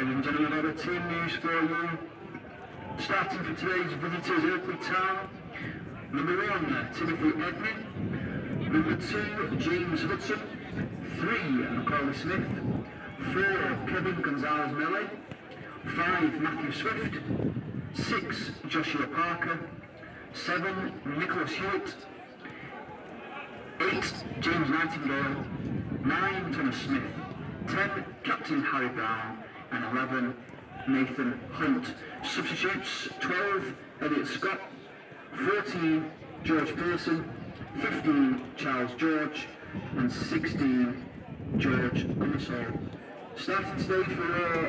Ladies and gentlemen, I have a team news for you. Starting for today's visitors, Ilkley Town. Number 1, Timothy Edney. Number 2, James Hudson. 3, Macaulay Smith. 4, Kevin Gonzalez-Mele. 5, Matthew Swift. 6, Joshua Parker. 7, Nicholas Hewitt. 8, James Nightingale. 9, Thomas Smith. 10, Captain Harry Brown. And 11, Nathan Hunt. Substitutes: 12, Elliot Scott. 14, George Pearson. 15, Charles George. And 16, George Unsold. Starting today for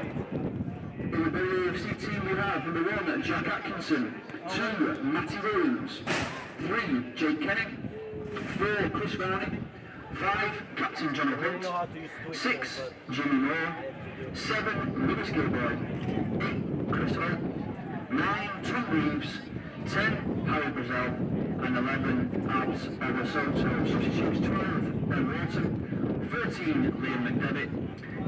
in the Bury AFC team we have number 1, Jack Atkinson. 2, Matty Williams. 3, Jake Kenny. 4, Chris Varney. 5, Captain John Hunt. 6, Jimmy Moore. 7, Lewis Gilboy. 8, Chris Hull. 9, Tom Reeves. 10, Harry Brazell. And 11, Abs Owasoto. Substitutes: 12, Ben Wharton. 13, Liam McDevitt.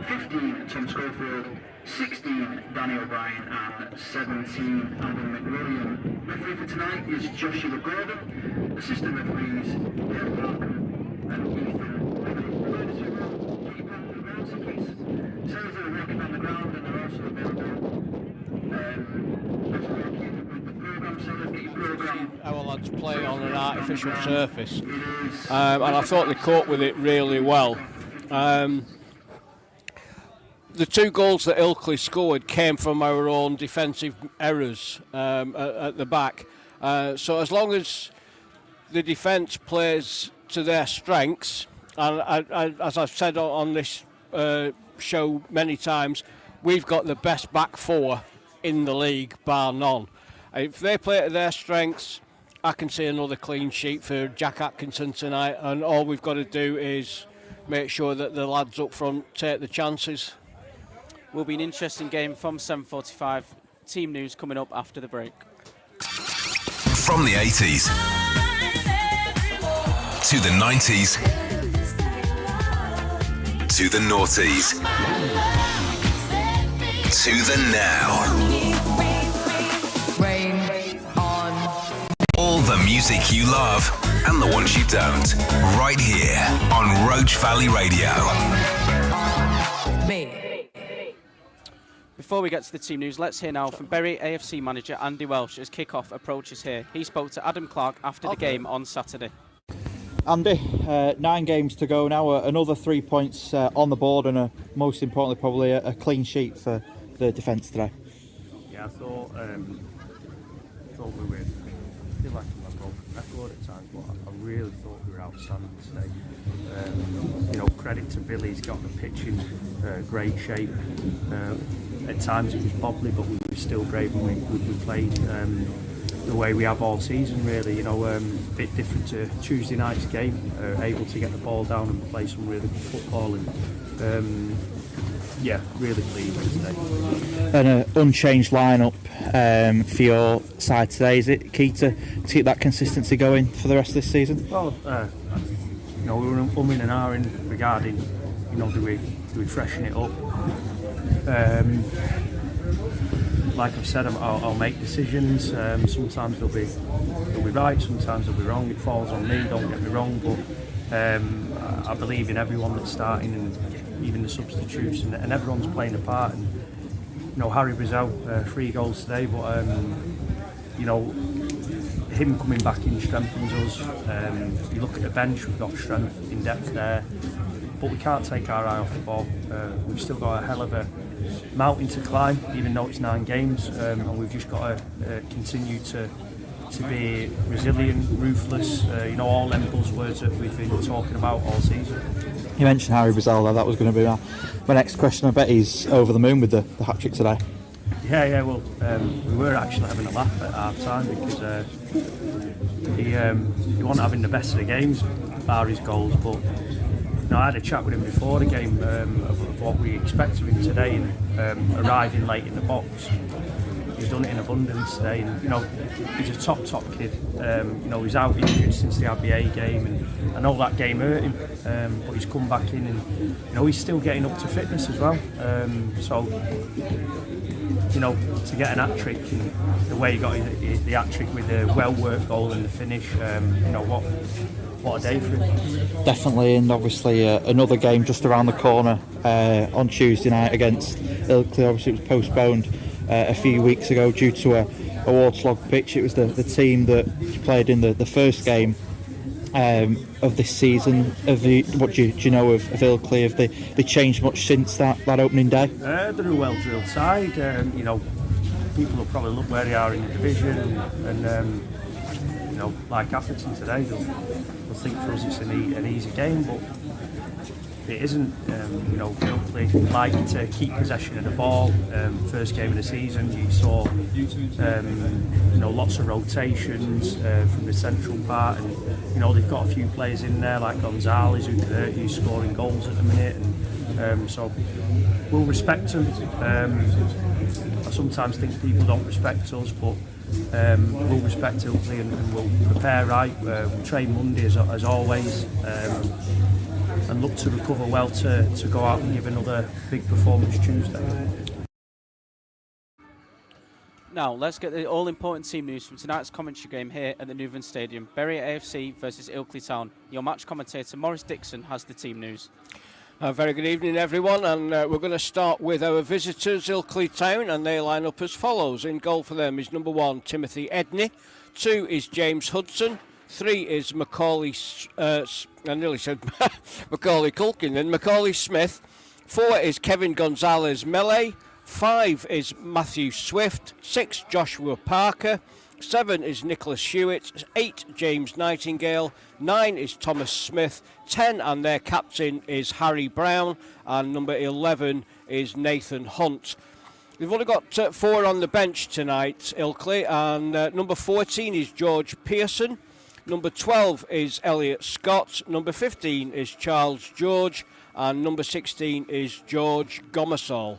15, Tom Schofield. 16, Danny O'Brien. And 17, Adam McWilliam. Referee for tonight is Joshua Gordon. Assistant referees, Dale Malcolm and Ethan Liberty. Learners who will keep on the ground tickets. Sailors that are working on the ground and are also available. Let's work with the programme. Sailors, get your programme. Our lads play on an artificial surface, and I thought they coped with it really well. The 2 goals that Ilkley scored came from our own defensive errors at the back. So as long as the defence plays to their strengths, and as I've said on this show many times, we've got the best back 4 in the league, bar none. If they play to their strengths, I can see another clean sheet for Jack Atkinson tonight, and all we've got to do is make sure that the lads up front take the chances. Will be an interesting game from 7:45. Team news coming up after the break. From the 80s to the 90s to the noughties to the now. All the music you love and the ones you don't, right here on Roach Valley Radio. Before we get to the team news, let's hear now from Bury AFC manager Andy Welsh as kick-off approaches here. He spoke to Adam Clark after the game on Saturday. Andy, 9 games to go now, another 3 points on the board, and most importantly probably a clean sheet for the defence today. Yeah, I thought we were, I feel like I'm a broken record at times, but I really thought we were outstanding today. Credit to Billy, he's got the pitch in great shape. At times it was bobbly, but we were still great when we played the way we have all season, really. A bit different to Tuesday night's game, able to get the ball down and play some really good football. And really pleased today. And an unchanged lineup for your side today. Is it key to keep that consistency going for the rest of this season? Well, we were umming and ahhing regarding, do we freshen it up? Like I've said, I'll make decisions. Sometimes they'll be right, sometimes they'll be wrong. It falls on me, don't get me wrong, but I believe in everyone that's starting, and even the substitutes, and everyone's playing a part. And Harry Brazell, 3 goals today, but him coming back in strengthens us. You look at the bench, we've got strength in depth there, but we can't take our eye off the ball. We've still got a hell of a mountain to climb, even though it's 9 games, and we've just got to continue to be resilient, ruthless, all them buzzwords that we've been talking about all season. You mentioned Harry Brazell there, that was going to be my next question. I bet he's over the moon with the hat-trick today. Yeah, well, we were actually having a laugh at half time because he wasn't having the best of the games, bar his goals, but I had a chat with him before the game of what we expect of him today, and arriving late in the box. he's done it in abundance today. And he's a top kid. He's out injured since the RBA game, and I know that game hurt him. But he's come back in, and he's still getting up to fitness as well. To get an hat-trick and the way he got the hat-trick with the well-worked goal and the finish, what a day for him. Definitely, and obviously another game just around the corner on Tuesday night against Ilkley. Obviously it was postponed a few weeks ago due to a waterlogged pitch. It was the team that played in the first game of this season. What do you know of Ilkley? Have they changed much since that opening day? They're a well-drilled side. People will probably look where they are in the division, and like Atherton today, they'll think for us it's an easy game, but it isn't. Ilkley like to keep possession of the ball. First game of the season, you saw lots of rotations from the central part, and they've got a few players in there like Gonzalez who's scoring goals at the minute, and so we'll respect them. I sometimes think people don't respect us, but we'll respect Ilkley and we'll prepare right. We'll train Monday as always, and look to recover well to go out and give another big performance Tuesday. Now, let's get the all-important team news from tonight's commentary game here at the Newman Stadium. Bury AFC versus Ilkley Town. Your match commentator, Maurice Dixon, has the team news. Very good evening, everyone, and we're going to start with our visitors, Ilkley Town, and they line up as follows. In goal for them is number 1, Timothy Edney. 2 is James Hudson. 3 is Macaulay, I nearly said Macaulay Culkin, then Macaulay Smith. 4 is Kevin Gonzalez Melee. 5 is Matthew Swift. 6, Joshua Parker. 7 is Nicholas Hewitt. 8, James Nightingale. 9 is Thomas Smith. 10 and their captain is Harry Brown. And number 11 is Nathan Hunt. We've only got 4 on the bench tonight, Ilkley, and number 14 is George Pearson. Number 12 is Elliot Scott. Number 15 is Charles George. And number 16 is George Gomersall.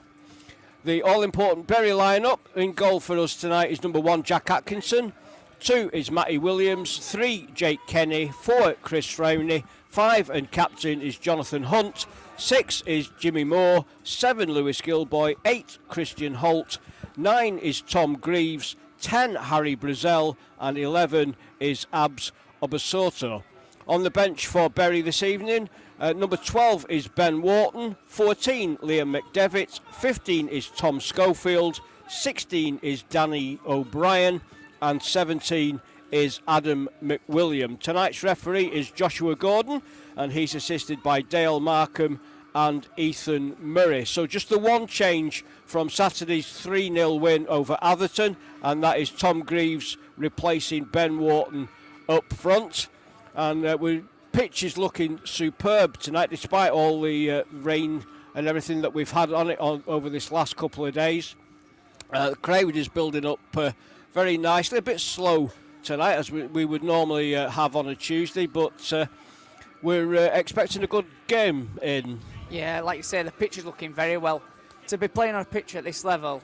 The all-important Bury line-up in goal for us tonight is number 1, Jack Atkinson. 2 is Matty Williams. 3, Jake Kenny. 4, Chris Rowney. 5 and captain is Jonathan Hunt. 6 is Jimmy Moore. 7, Lewis Gilboy. 8, Christian Holt. 9 is Tom Greaves. 10, Harry Brazell. And 11 is Abs Obasoto. On the bench for Bury this evening, number 12 is Ben Wharton. 14, Liam McDevitt. 15 is Tom Schofield. 16 is Danny O'Brien. And 17 is Adam McWilliam. Tonight's referee is Joshua Gordon, and he's assisted by Dale Markham and Ethan Murray. So just the one change from Saturday's 3-0 win over Atherton, and that is Tom Greaves replacing Ben Wharton up front. And pitch is looking superb tonight, despite all the rain and everything that we've had on it over this last couple of days. The crowd is building up very nicely, a bit slow tonight as we would normally have on a Tuesday, but we're expecting a good game in. Yeah, like you say, the pitch is looking very well. To be playing on a pitch at this level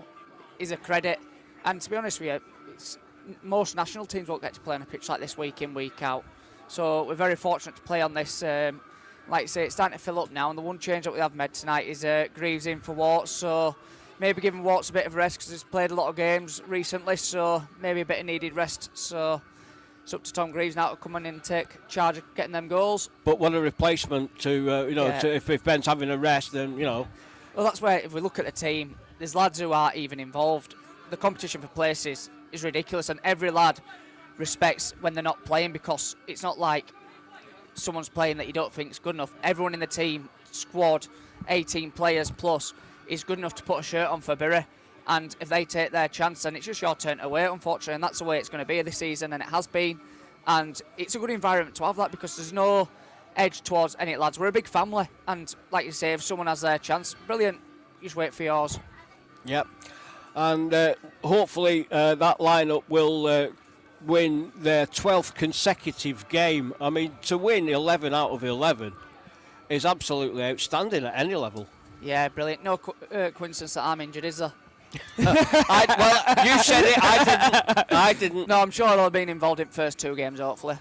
is a credit, and to be honest with you, most national teams won't get to play on a pitch like this week in, week out. So we're very fortunate to play on this. Like you say, it's starting to fill up now, and the one change that we have made tonight is Greaves in for Warts, so maybe giving Warts a bit of rest because he's played a lot of games recently, so maybe a bit of needed rest. So it's up to Tom Greaves now to come in and take charge of getting them goals. But what a replacement to, if Ben's having a rest, then, Well, that's where, if we look at the team, there's lads who aren't even involved. The competition for places is ridiculous, and every lad respects when they're not playing, because it's not like someone's playing that you don't think is good enough. Everyone in the team, squad, 18 players plus, is good enough to put a shirt on for Bury, and if they take their chance, then it's just your turn to wait, unfortunately, and that's the way it's going to be this season, and it has been. And it's a good environment to have that, because there's no edge towards any lads. We're a big family, and like you say, if someone has their chance, brilliant, you just wait for yours. Yep. And hopefully that lineup will win their 12th consecutive game. I mean, to win 11 out of 11 is absolutely outstanding at any level. Yeah, brilliant. No coincidence that I'm injured, is there? Well, you said it. I didn't. No, I'm sure they'll have been involved in the first 2 games, hopefully.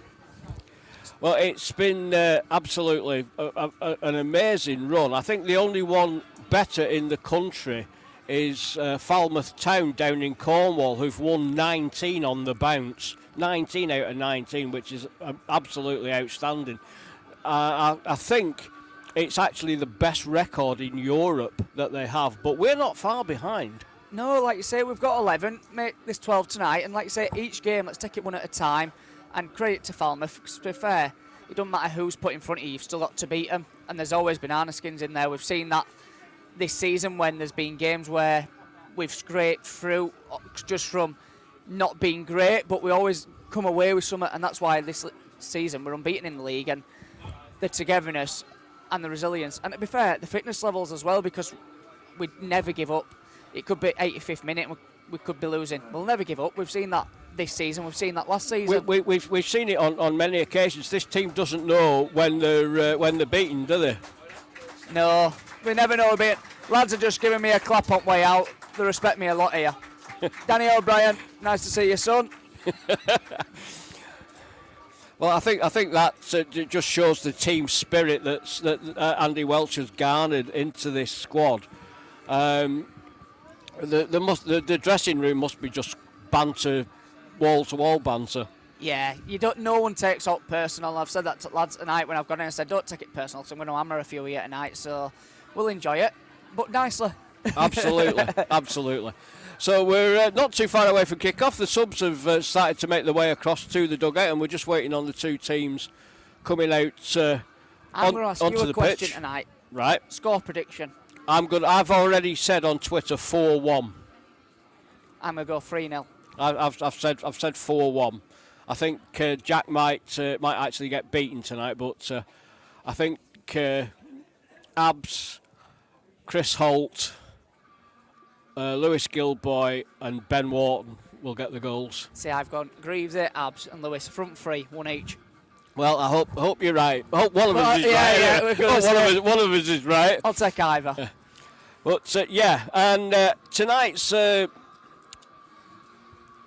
Well, it's been absolutely an amazing run. I think the only one better in the country is Falmouth Town down in Cornwall, who've won 19 on the bounce. 19 out of 19, which is absolutely outstanding. I think it's actually the best record in Europe that they have, but we're not far behind. No, like you say, we've got 11, make this 12 tonight, and like you say, each game, let's take it one at a time, and credit to Falmouth, 'cause to be fair, it doesn't matter who's put in front of you, you've still got to beat them, and there's always banana skins in there. We've seen that this season when there's been games where we've scraped through just from not being great, but we always come away with something, and that's why this season we're unbeaten in the league, and the togetherness and the resilience, and to be fair, the fitness levels as well, because we never give up. It could be 85th minute and we could be losing. We'll never give up. We've seen that this season. We've seen that last season. We've seen it on many occasions. This team doesn't know when they're beaten, do they? No, we never know a bit. Lads are just giving me a clap on way out. They respect me a lot here. Danny O'Brien, nice to see you, son. Well, I think that just shows the team spirit that Andy Welch has garnered into this squad. The dressing room must be just banter, wall-to-wall banter. Yeah, no one takes it personal. I've said that to lads tonight when I've gone in. I said, don't take it personal because I'm going to hammer a few here tonight, so we'll enjoy it, but nicely. Absolutely, absolutely. So we're not too far away from kick-off. The subs have started to make their way across to the dugout, and we're just waiting on the 2 teams coming out I'm going to ask you a question tonight. Right. Score prediction. I've already said on Twitter 4-1. I'm going to go 3-0. I've said 4-1. I think Jack might actually get beaten tonight, but I think Abs, Chris Holt, Lewis Gilboy and Ben Wharton will get the goals. See, I've gone Greavesy, Abs and Lewis, front 3, 1 each. Well, I hope you're right. I hope one of us is right. Yeah, one of us is right. I'll take either. But and tonight's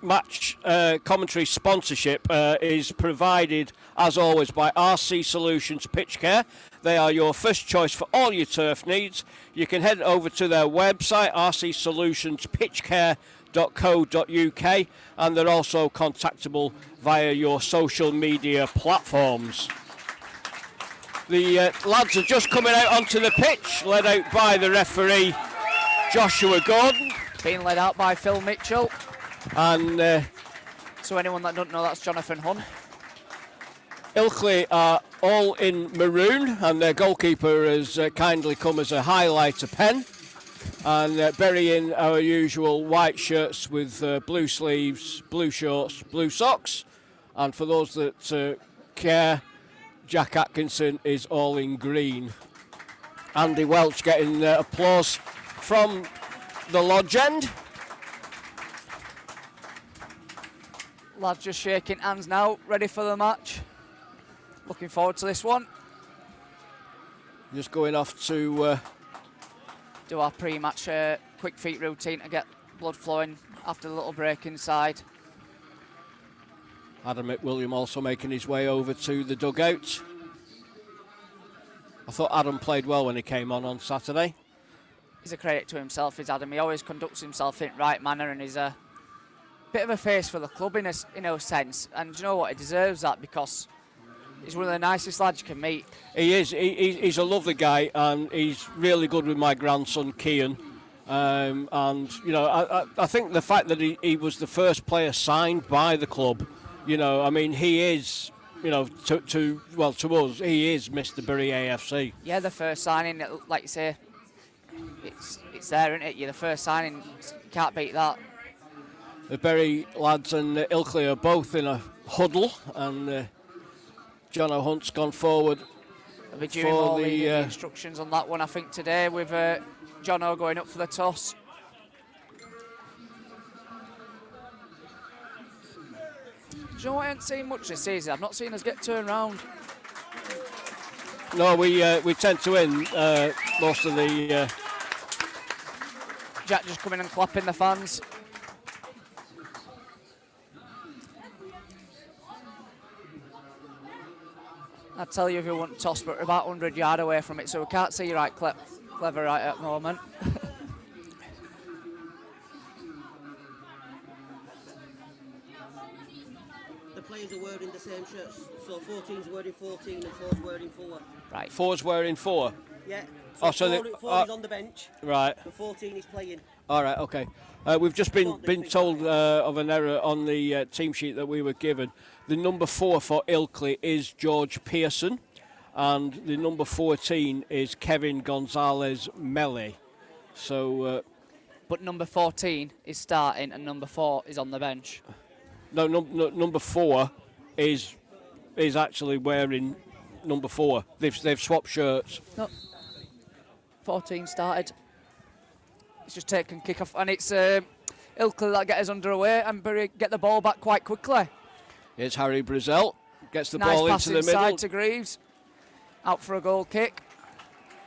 match commentary sponsorship is provided, as always, by RC Solutions Pitch Care. They are your first choice for all your turf needs. You can head over to their website, rcsolutionspitchcare.co.uk, and they're also contactable via your social media platforms. The lads are just coming out onto the pitch, led out by the referee, Joshua Gordon. Being led out by Phil Mitchell. And so anyone that doesn't know, that's Jonathan Hunt. Ilkley are all in maroon, and their goalkeeper has kindly come as a highlighter pen. And burying our usual white shirts with blue sleeves, blue shorts, blue socks. And for those that care, Jack Atkinson is all in green. Andy Welch getting applause from the lodge end. Lads just shaking hands now, ready for the match. Looking forward to this one. Just going off to do our pre-match quick feet routine to get blood flowing after the little break inside. Adam McWilliam also making his way over to the dugout. I thought Adam played well when he came on Saturday. He's a credit to himself, is Adam. He always conducts himself in the right manner, and he's a bit of a face for the club in a sense. And you know what? He deserves that because he's one of the nicest lads you can meet. He is. He's a lovely guy, and he's really good with my grandson, Kian. And, you know, I think the fact that he was the first player signed by the club, you know, I mean, he is, you know, to us, he is Mr. Bury AFC. Yeah, the first signing, like you say, it's there, isn't it? You're the first signing, can't beat that. The Bury lads and Ilkley are both in a huddle, and John O'Hunt's gone forward. They'll be doing all the instructions on that one, I think, today, with John O going up for the toss. Do you know what I haven't seen much this season? I've not seen us get turned round. No, we tend to win most of the Jack just coming and clapping the fans. I tell you if you want toss, but we're about 100 yards away from it, so we can't see you right clever right at the moment. The players are wearing the same shirts, so 14's wearing 14 and 4's wearing 4. Right. 4's wearing 4. Yeah. Oh, so four is on the bench. Right. And 14 is playing. All right. Okay. We've just been told of an error on the team sheet that we were given. The number 4 for Ilkley is George Pearson, and the number 14 is Kevin Gonzalez Mele. So. But number 14 is starting, and number 4 is on the bench. No, number 4 is actually wearing number 4. They've swapped shirts. No. 14 started. It's just taken kick off, and it's Ilkley that get us underway and get the ball back quite quickly. Here's Harry Brazell, gets the nice ball pass into the inside middle. To Greaves, out for a goal kick.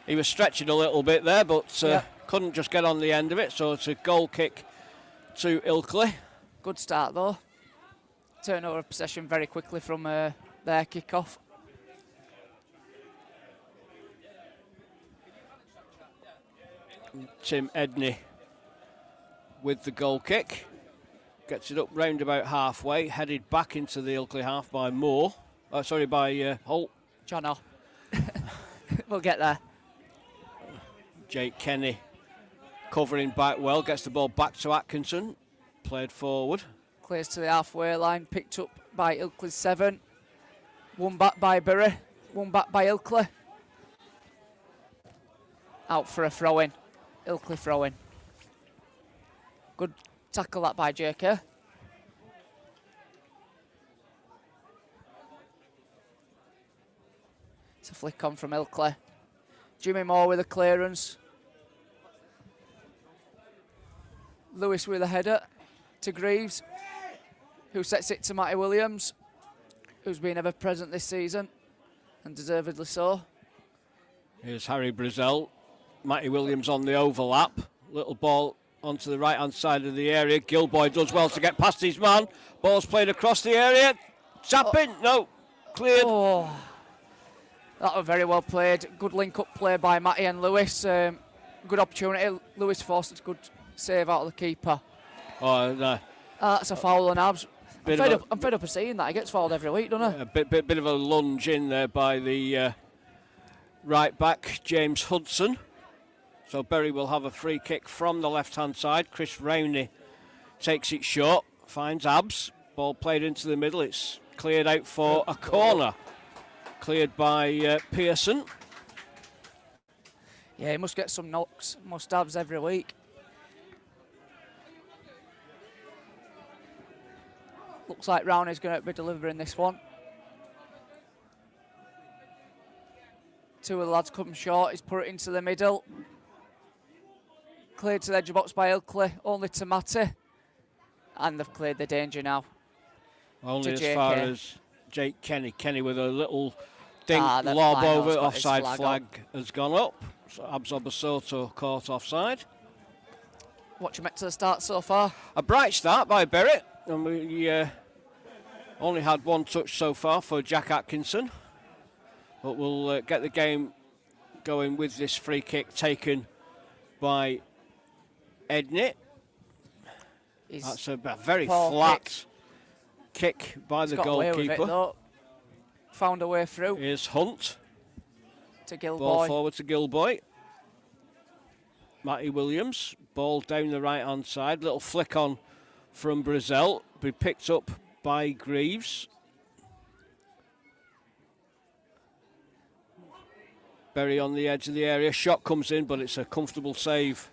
He was stretching a little bit there, but couldn't just get on the end of it, so it's a goal kick to Ilkley. Good start though. Turnover of possession very quickly from their kick-off. Tim Edney with the goal kick. Gets it up round about halfway, headed back into the Ilkley half by Moore. By Holt. Jono. We'll get there. Jake Kenny covering back well, gets the ball back to Atkinson. Played forward. Clears to the halfway line, picked up by Ilkley's 7. One back by Bury, one back by Ilkley. Out for a throw-in. Ilkley throw-in. Good tackle that by JK. It's a flick on from Ilkley. Jimmy Moore with a clearance. Lewis with a header to Greaves, who sets it to Matty Williams, who's been ever present this season, and deservedly so. Here's Harry Brazell. Matty Williams on the overlap. Little ball onto the right-hand side of the area. Gilboy does well to get past his man. Ball's played across the area. Tapping, no, cleared. Oh, that was very well played. Good link-up play by Matty and Lewis. Good opportunity. Lewis forced a good save out of the keeper. Oh, no. That's a foul on Abs. I'm fed up of seeing that. He gets fouled every week, doesn't he? A bit of a lunge in there by the right back, James Hudson. So Bury will have a free kick from the left-hand side. Chris Rowney takes it short, finds Abs. Ball played into the middle. It's cleared out for a corner. Cleared by Pearson. Yeah, he must get some knocks, must Abs every week. Looks like Rowney's going to be delivering this one. Two of the lads come short. He's put it into the middle. Cleared to the edge of the box by Ilkley, only to Matty. And they've cleared the danger now. Only as JK. far as Jake Kenny. Kenny with a little dink The lob lineout's over. got his Offside flag up. has gone up. So Abs Obasoto caught offside. What you meant to the start so far? A bright start by Berwick. And we only had one touch so far for Jack Atkinson. But we'll get the game going with this free kick taken by Edney. That's a very flat kick by the goalkeeper. Found a way through. Here's Hunt. To Gilboy. Ball forward to Gilboy. Matty Williams. Ball down the right-hand side. Little flick on from Brazell. Be picked up by Greaves. Bury on the edge of the area. Shot comes in, but it's a comfortable save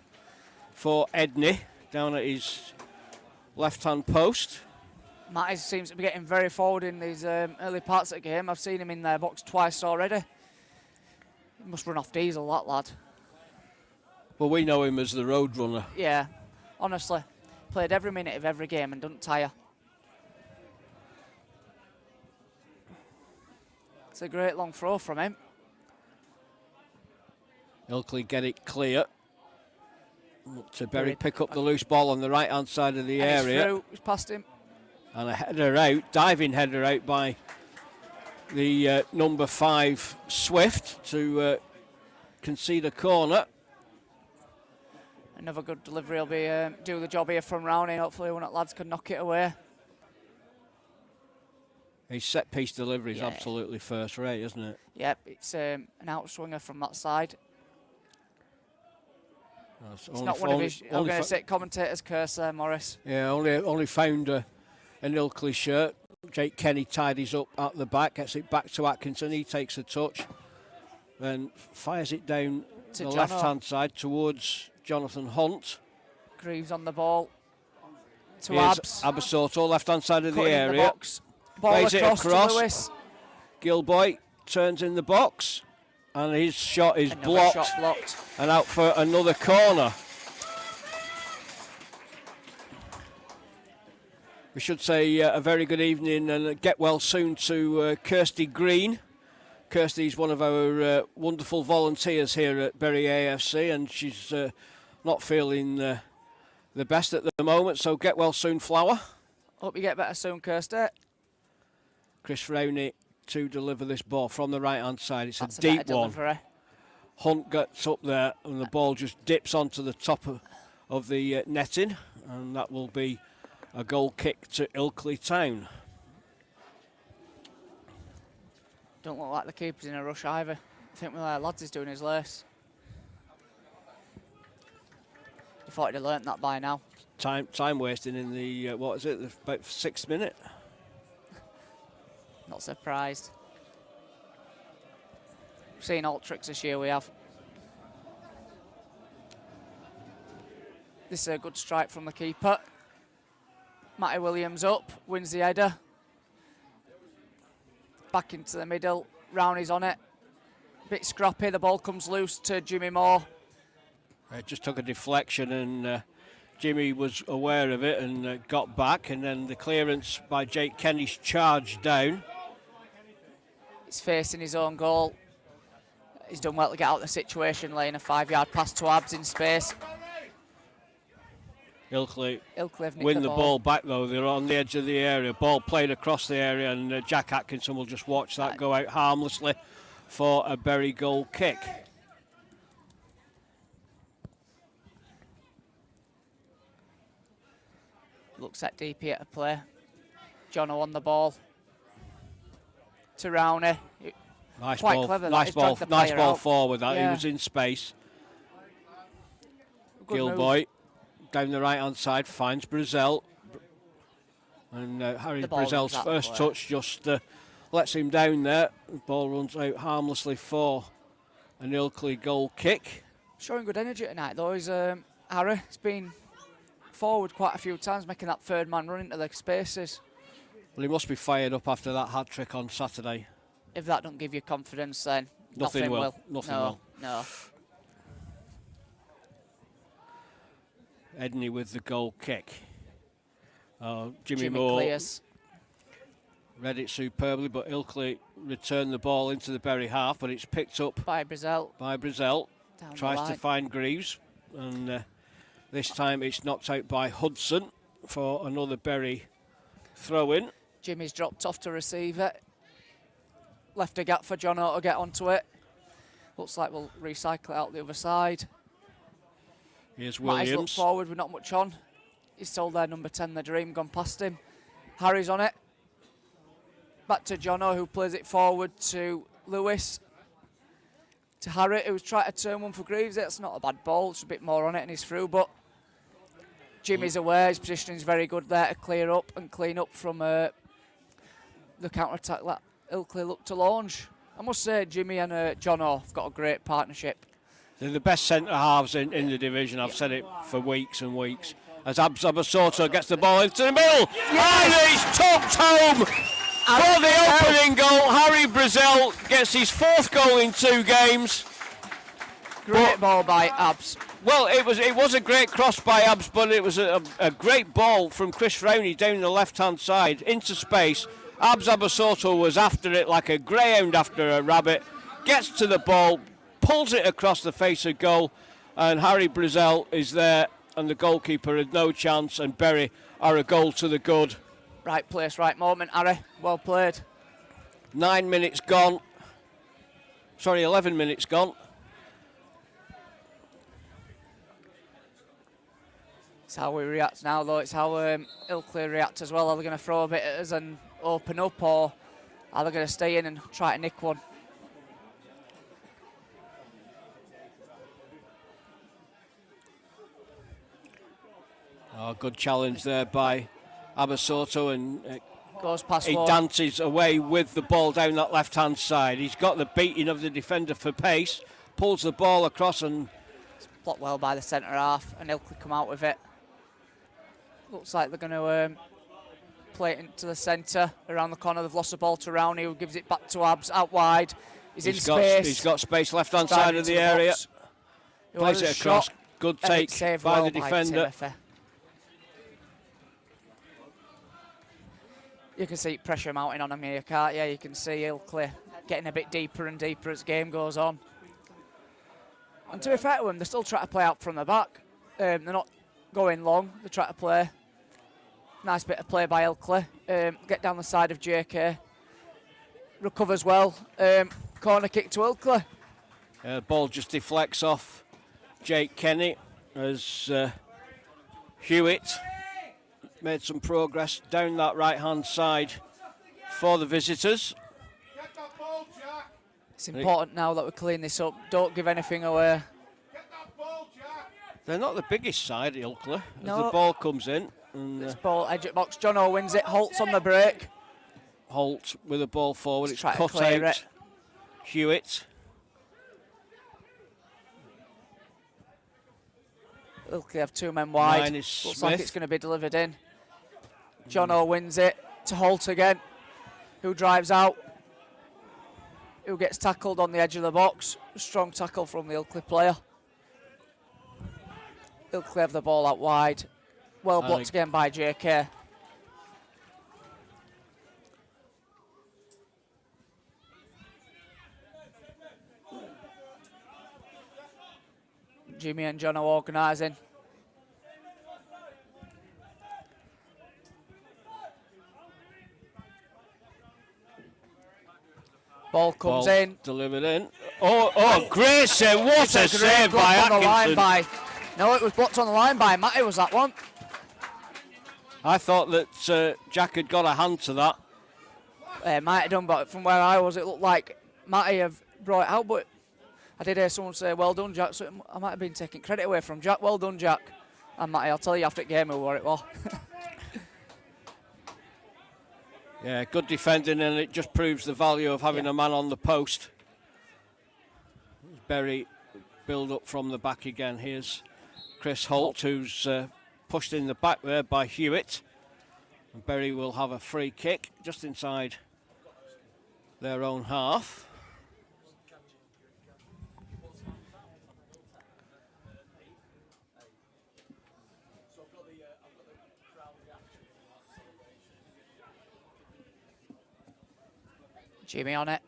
for Edney down at his left-hand post. Matty seems to be getting very forward in these early parts of the game. I've seen him in their box twice already. He must run off diesel, that lad. Well, we know him as the road runner. Yeah, honestly. Played every minute of every game and doesn't tire. It's a great long throw from him. Ilkley get it clear. To Berry pick up the loose ball on the right-hand side of the And area. he's past him. And a header out, diving header out by the number 5 Swift to concede a corner. Another good delivery will be do the job here from Rowney. Hopefully one of the lads can knock it away. His set-piece delivery is absolutely first rate, isn't it? Yep, it's an outswinger from that side. It's not one of his, I'm going to say, commentator's curse there, Morris. Yeah, only found an Ilkley shirt. Jake Kenny tidies up at the back, gets it back to Atkinson. He takes a touch, then fires it down To the Jono. left-hand side towards Jonathan Hunt. Greaves on the ball. To Here's Abs. Abasoto, left-hand side of the Cutting in area. the box. Ball Plays it across across. to Lewis. Gilboy turns in the box, and his shot is Another blocked, shot blocked. and out for another corner. We should say a very good evening and get well soon to Kirsty Green. Kirsty's one of our wonderful volunteers here at Bury AFC, and she's not feeling the best at the moment, so get well soon, Flower. Hope you get better soon, Kirsty. Chris Rowney to deliver this ball from the right-hand side. It's That's a deep better one. delivery. Hunt gets up there, and the ball just dips onto the top of the netting, and that will be a goal kick to Ilkley Town. Don't look like the keeper's in a rush either. I think one of the lads is doing his lace. You thought he'd have learnt that by now. Time wasting in the, what is it, about 6th minute? Not surprised. We've seen all tricks this year, we have. This is a good strike from the keeper. Matty Williams up, wins the header. Back into the middle, Rowney's on it. Bit scrappy, the ball comes loose to Jimmy Moore. It just took a deflection, and Jimmy was aware of it and got back, and then the clearance by Jake Kenny's charged down. He's facing his own goal. He's done well to get out of the situation, laying a 5-yard pass to Abs in space. Ilkley have nicked win the ball back, though. They're on the edge of the area. Ball played across the area, and Jack Atkinson will just watch that go out harmlessly for a Bury goal kick. Looks at DP at a play. Jono on the ball. To Rowney. Nice Quite ball, clever, nice ball out. forward. That Yeah. he was in space. Good Gilboy down the right-hand side finds Brazell, and Harry The ball Brazell's runs out the first play. touch just lets him down there. The ball runs out harmlessly for an Ilkley goal kick. Showing good energy tonight, though. He's Harry. He's been forward quite a few times, making that third man run into the spaces. Well, he must be fired up after that hat trick on Saturday. If that don't give you confidence, then Nothing nothing will. Nothing will. No. Edney with the goal kick. Jimmy Jimmy Moore clears. read it superbly, but Ilkley returned the ball into the Bury half, but it's picked up By Brazell. Down the Tries to line. find Greaves, and this time it's knocked out by Hudson for another Bury throw-in. Jimmy's dropped off to receive it. Left a gap for Jono to get onto it. Looks like we'll recycle it out the other side. Here's Matty's looked Williams. forward with not much on. He's told their number 10 the dream, gone past him. Harry's on it. Back to Jono, who plays it forward to Lewis. To Harry, who's trying to turn one for Greaves. That's not a bad ball. It's a bit more on it and he's through, but Jimmy's aware. His positioning's very good there to clear up and clean up from the counter-attack that Ilkley looked to launch. I must say, Jimmy and Jono have got a great partnership. They're the best centre-halves in the division. I've said it for weeks and weeks. As Abasoto gets the ball into the middle. And he's tucked home for the opening goal. Harry Brazell gets his 4th goal in 2 games. Great ball by Abs. Well, it was a great cross by Abs, but it was a great ball from Chris Rowney down the left-hand side into space. Abs Abasoto was after it like a greyhound after a rabbit. Gets to the ball, pulls it across the face of goal, and Harry Brazell is there, and the goalkeeper had no chance, and Bury are a goal to the good. Right place, right moment, Harry. Well played. 9 minutes gone. Sorry, 11 minutes gone. It's how we react now, though. It's how Ilkley react as well. Are they going to throw a bit at us and open up, or are they going to stay in and try to nick one? Oh, good challenge there by Abasoto, and goes past he Ward. dances away with the ball down that left-hand side. He's got the beating of the defender for pace, pulls the ball across, and It's blocked well by the centre half, and Ilkley come out with it. Looks like they're going to play it into the centre, around the corner. They've lost the ball to Rowney, who gives it back to Abs, out wide. He's in space. He's got space left-hand side of the area. Plays it across. Good take by the defender. You can see pressure mounting on him here, can't you? You can see Ilkley getting a bit deeper and deeper as the game goes on. And to be fair to them, they're still trying to play out from the back. They're not going long. They're trying to play. Nice bit of play by Ilkley. Get down the side of JK. Recovers well. Corner kick to Ilkley. Ball just deflects off Jake Kenny as Hewitt made some progress down that right-hand side for the visitors. It's important now that we clean this up. Don't give anything away. They're not the biggest side, Ilkley, as No. the ball comes in. And, This ball, edge at box. John O wins it. Holt's on the break. Holt with the ball forward. Let's It's try to cut clear out. it. Hewitt. Ilkley have two men wide. Mine is Looks Smith. like it's going to be delivered in. John O wins it to Holt again, who drives out, who gets tackled on the edge of the box. Strong tackle from the Ilkley player. Ilkley have the ball out wide. Well blocked again by JK. Jimmy and John are organising. Ball comes in. Delivered in. Oh, Grayson, what It's a great save block by on the line Atkinson. by. No, it was blocked on the line by Matty, was that one? I thought that Jack had got a hand to that. Might have done, but from where I was, it looked like Matty have brought it out, but I did hear someone say, well done, Jack, so I might have been taking credit away from Jack. Well done, Jack. And Matty, I'll tell you after the game who it was. Yeah, good defending, and it just proves the value of having a man on the post. Bury build up from the back again. Here's Chris Holt, who's pushed in the back there by Hewitt. And Bury will have a free kick just inside their own half. Jimmy on it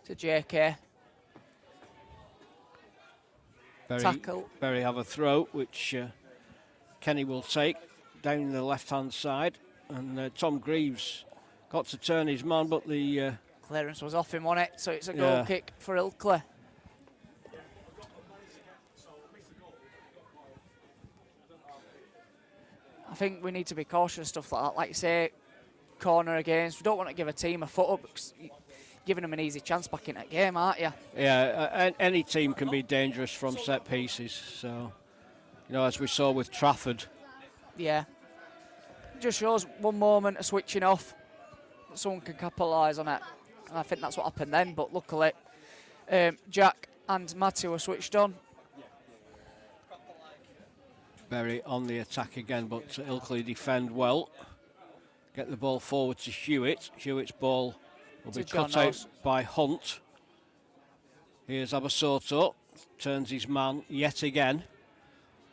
to JK. Tackle. Bury have a throw, which Kenny will take down the left-hand side. And Tom Greaves got to turn his man, but the... Clearance was off him on it, so it's a goal kick for Ilkley. I think we need to be cautious of stuff like that. Like you say, corner against. We don't want to give a team a foot up because you're giving them an easy chance back in that game, aren't you? Yeah, any team can be dangerous from set pieces. So, you know, as we saw with Trafford. Yeah. It just shows one moment of switching off, someone can capitalise on it. And I think that's what happened then, but luckily Jack and Matthew were switched on. Bury on the attack again, but Ilkley defend well. Get the ball forward to Hewitt. Hewitt's ball will be cut out by Hunt. Here's Abasoto, turns his man yet again.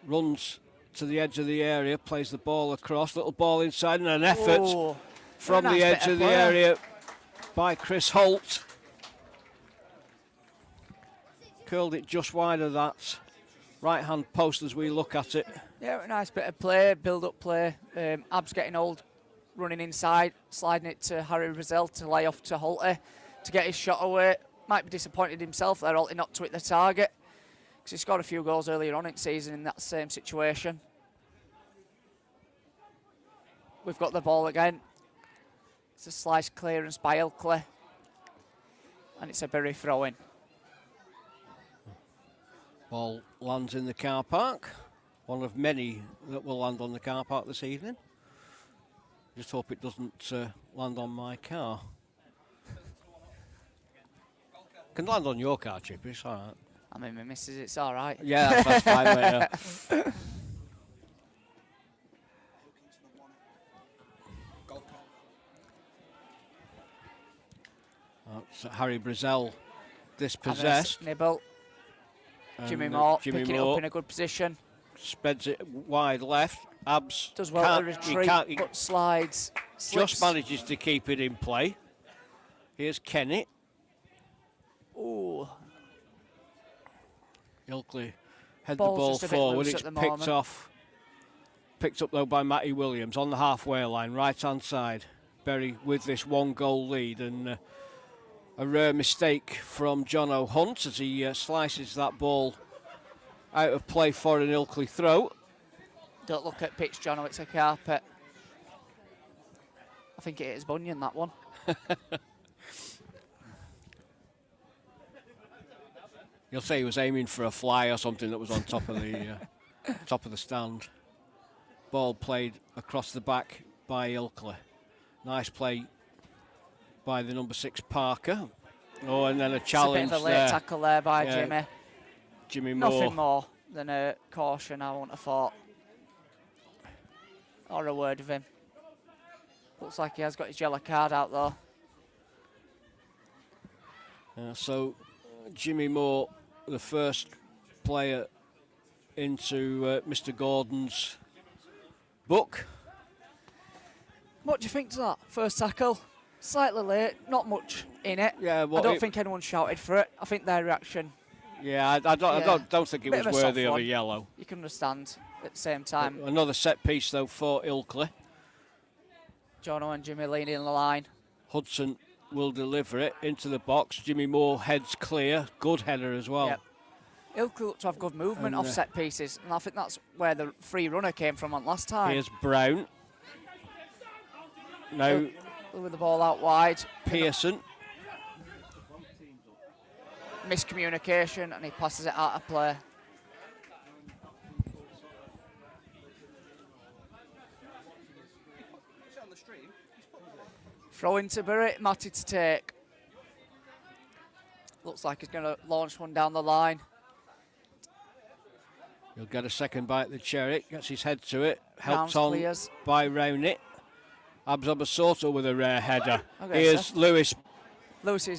Runs to the edge of the area, plays the ball across. Little ball inside and an effort from the edge of the area by Chris Holt. Curled it just wide of that right-hand post as we look at it. Yeah, a nice bit of play, build-up play. Ab's getting old, running inside, sliding it to Harry Brazil to lay off to Holty to get his shot away. Might be disappointed himself there, Holty not to hit the target, because he scored a few goals earlier on in the season in that same situation. We've got the ball again. It's a slice clearance by Ilkley. And it's a Bury throw-in. Ball lands in the car park. One of many that will land on the car park this evening. Just hope it doesn't land on my car. Can land on your car, Chip, it's all right. I mean, my missus, it's all right. Yeah, that's fine, mate. Yeah. So Harry Brazil dispossessed. Nibble. Jimmy Moore picking it up in a good position. Speds it wide left. Abs does well to retreat, but slides. Just manages to keep it in play. Here's Kennett. Ooh. Ilkley head the ball forward. It's picked up though by Matty Williams on the halfway line, right hand side. Bury with this 1-goal lead, and a rare mistake from John O'Hunt as he slices that ball out of play for an Ilkley throw. Don't look at pitch, John, it's a carpet. I think it is Bunyan, that one. You'll say he was aiming for a fly or something that was on top of the top of the stand. Ball played across the back by Ilkley. Nice play by the number 6 Parker. Oh, and then a challenge it's a bit of a late tackle there by Jimmy Moore. Nothing more than a caution, I wouldn't have thought. Or a word of him. Looks like he has got his yellow card out though. So Jimmy Moore, the first player into Mr. Gordon's book. What do you think to that first tackle? Slightly late, not much in it. Yeah, I don't think anyone shouted for it. I think their reaction. Yeah, I don't think it was worthy of a yellow. You can understand at the same time. Another set piece though for Ilkley. Jono and Jimmy leaning in the line. Hudson will deliver it into the box. Jimmy Moore heads clear. Good header as well. Yep. Ilkley looked to have good movement off set pieces, and I think that's where the free runner came from on last time. Here's Brown. Now with the ball out wide. Pearson. Miscommunication, and he passes it out of play. Throw into Bury, Matty to take. Looks like he's going to launch one down the line. He'll get a second bite at the cherry, gets his head to it, helped Rounds on clears. by Rownit. Absabasoto with a rare header. Here's Lewis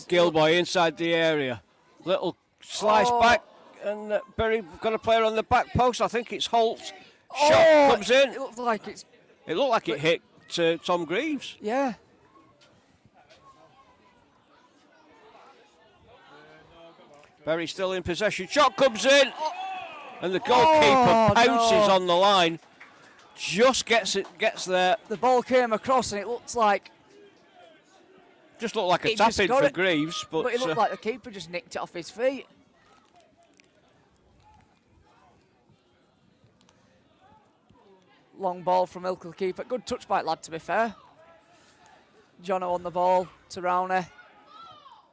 Gilboy inside the area. Little slice back, and Bury got a player on the back post. I think it's Holt. Shot comes in. It looked like it hit Tom Greaves. Yeah. Bury still in possession. Shot comes in, and the goalkeeper pounces on the line. Just gets there. The ball came across, and it looks like. Just looked like a tap in for Greaves, but it looked like the keeper just nicked it off his feet. Long ball from Ilkley keeper. Good touch by lad, to be fair. Jono on the ball to Rowney,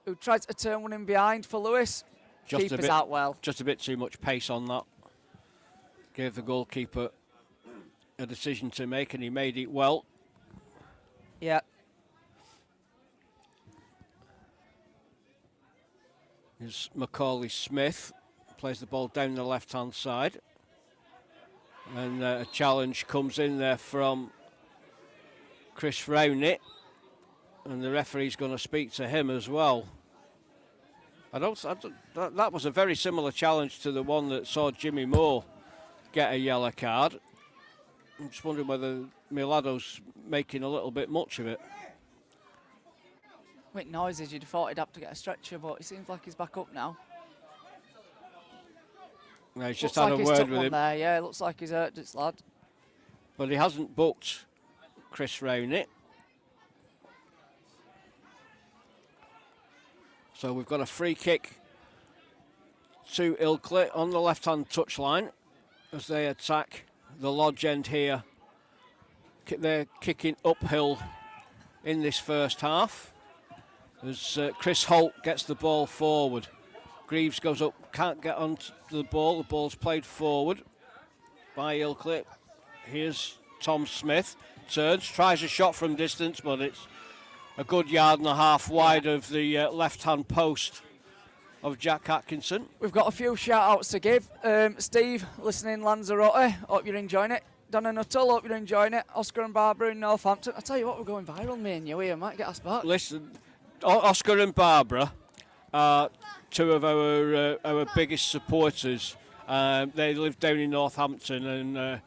who tried to turn one in behind for Lewis. Keeper's out well. Just a bit too much pace on that. Gave the goalkeeper a decision to make, and he made it well. Yeah. Here's Macaulay Smith, plays the ball down the left-hand side. And a challenge comes in there from Chris Rownit, and the referee's going to speak to him as well. That was a very similar challenge to the one that saw Jimmy Moore get a yellow card. I'm just wondering whether Milado's making a little bit much of it. With noises, you'd have thought he'd have to get a stretcher, but it seems like he's back up now. No, he's just looks had like a he's word took with one him. there. Yeah, it looks like he's hurt this lad. But he hasn't booked Chris Rowney. So we've got a free kick to Ilkley on the left-hand touchline as they attack the lodge end here. They're kicking uphill in this first half as Chris Holt gets the ball forward. Greaves goes up, can't get onto the ball. The ball's played forward by Ilkley. Here's Tom Smith, turns, tries a shot from distance, but it's a good yard and a half wide of the left-hand post of Jack Atkinson. We've got a few shout-outs to give. Steve, listening in Lanzarote, hope you're enjoying it. Donna Nuttall, hope you're enjoying it. Oscar and Barbara in Northampton. I tell you what, we're going viral, me and you here. Might get us back. Listen, Oscar and Barbara are two of our biggest supporters. They live down in Northampton, and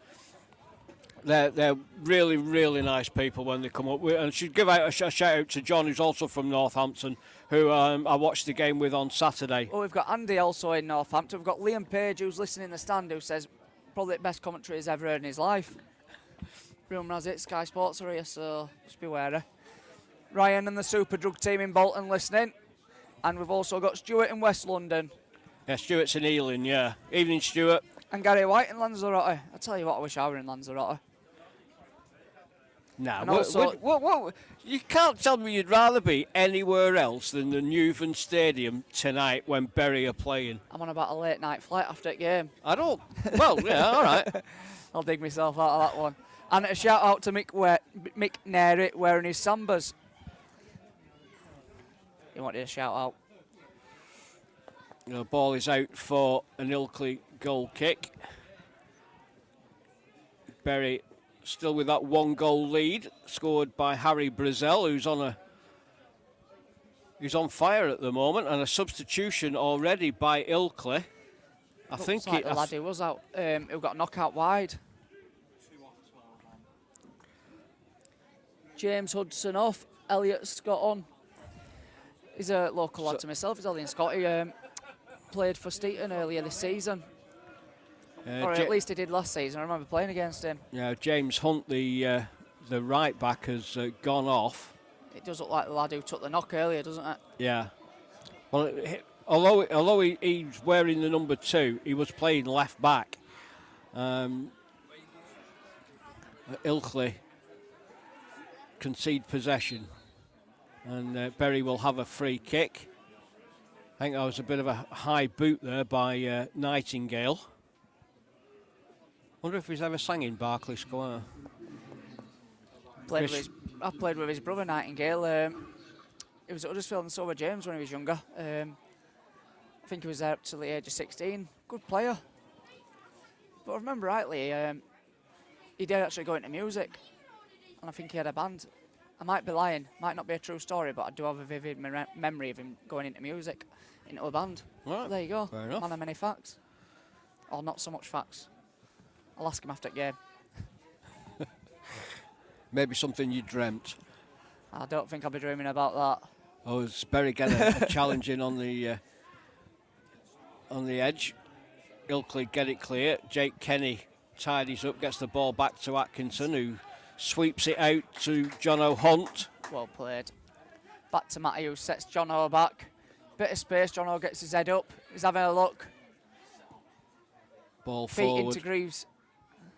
they're really, really nice people when they come up. And I should give out a shout out to John, who's also from Northampton, who I watched the game with on Saturday. Oh, we've got Andy also in Northampton. We've got Liam Page, who's listening in the stand, who says probably the best commentary he's ever heard in his life. Rumour has it, Sky Sports are here, so just be wary. Ryan and the Super Drug team in Bolton listening. And we've also got Stuart in West London. Yeah, Stuart's in Ealing, yeah. Evening, Stuart. And Gary White in Lanzarote. I tell you what, I wish I were in Lanzarote. Nah, And also- what, you can't tell me you'd rather be anywhere else than the Newven Stadium tonight when Bury are playing. I'm on about a late night flight after the game. I don't. Well, yeah, all right. I'll dig myself out of that one. And a shout out to Mick Neri wearing his Sambas. He wanted a shout out. The ball is out for an Ilkley goal kick. Bury still with that 1-goal lead, scored by Harry Brazel, who's on fire at the moment, and a substitution already by Ilkley. I think Looks like the lad who was out, who got knocked out wide. James Hudson off, Elliot Scott on. He's a local lad to myself. He's only in Scott. He played for Steeton earlier this season. Or at least he did last season. I remember playing against him. Yeah, James Hunt, the right back, has gone off. It does look like the lad who took the knock earlier, doesn't it? Yeah. Well, although he's wearing the number 2, he was playing left back. Ilkley concede possession, and Bury will have a free kick. I think that was a bit of a high boot there by Nightingale. Wonder if he's ever sang in Berkeley Square. I played with his brother Nightingale. He was at Huddersfield and so were James when he was younger. I think he was there up till the age of 16. Good player. But I remember rightly, he did actually go into music. And I think he had a band. I might be lying, might not be a true story, but I do have a vivid memory of him going into music, into a band. Right. There you go. Fair enough. Man of many facts. Or not so much facts. I'll ask him after the game. Maybe something you dreamt. I don't think I'll be dreaming about that. Oh, it's Bury getting challenging on the edge. Ilkley get it clear. Jake Kenny tidies up, gets the ball back to Atkinson, who sweeps it out to Jono Hunt. Well played. Back to Matty, who sets Jono back. Bit of space, Jono gets his head up. He's having a look. Ball Feet forward. into Greaves.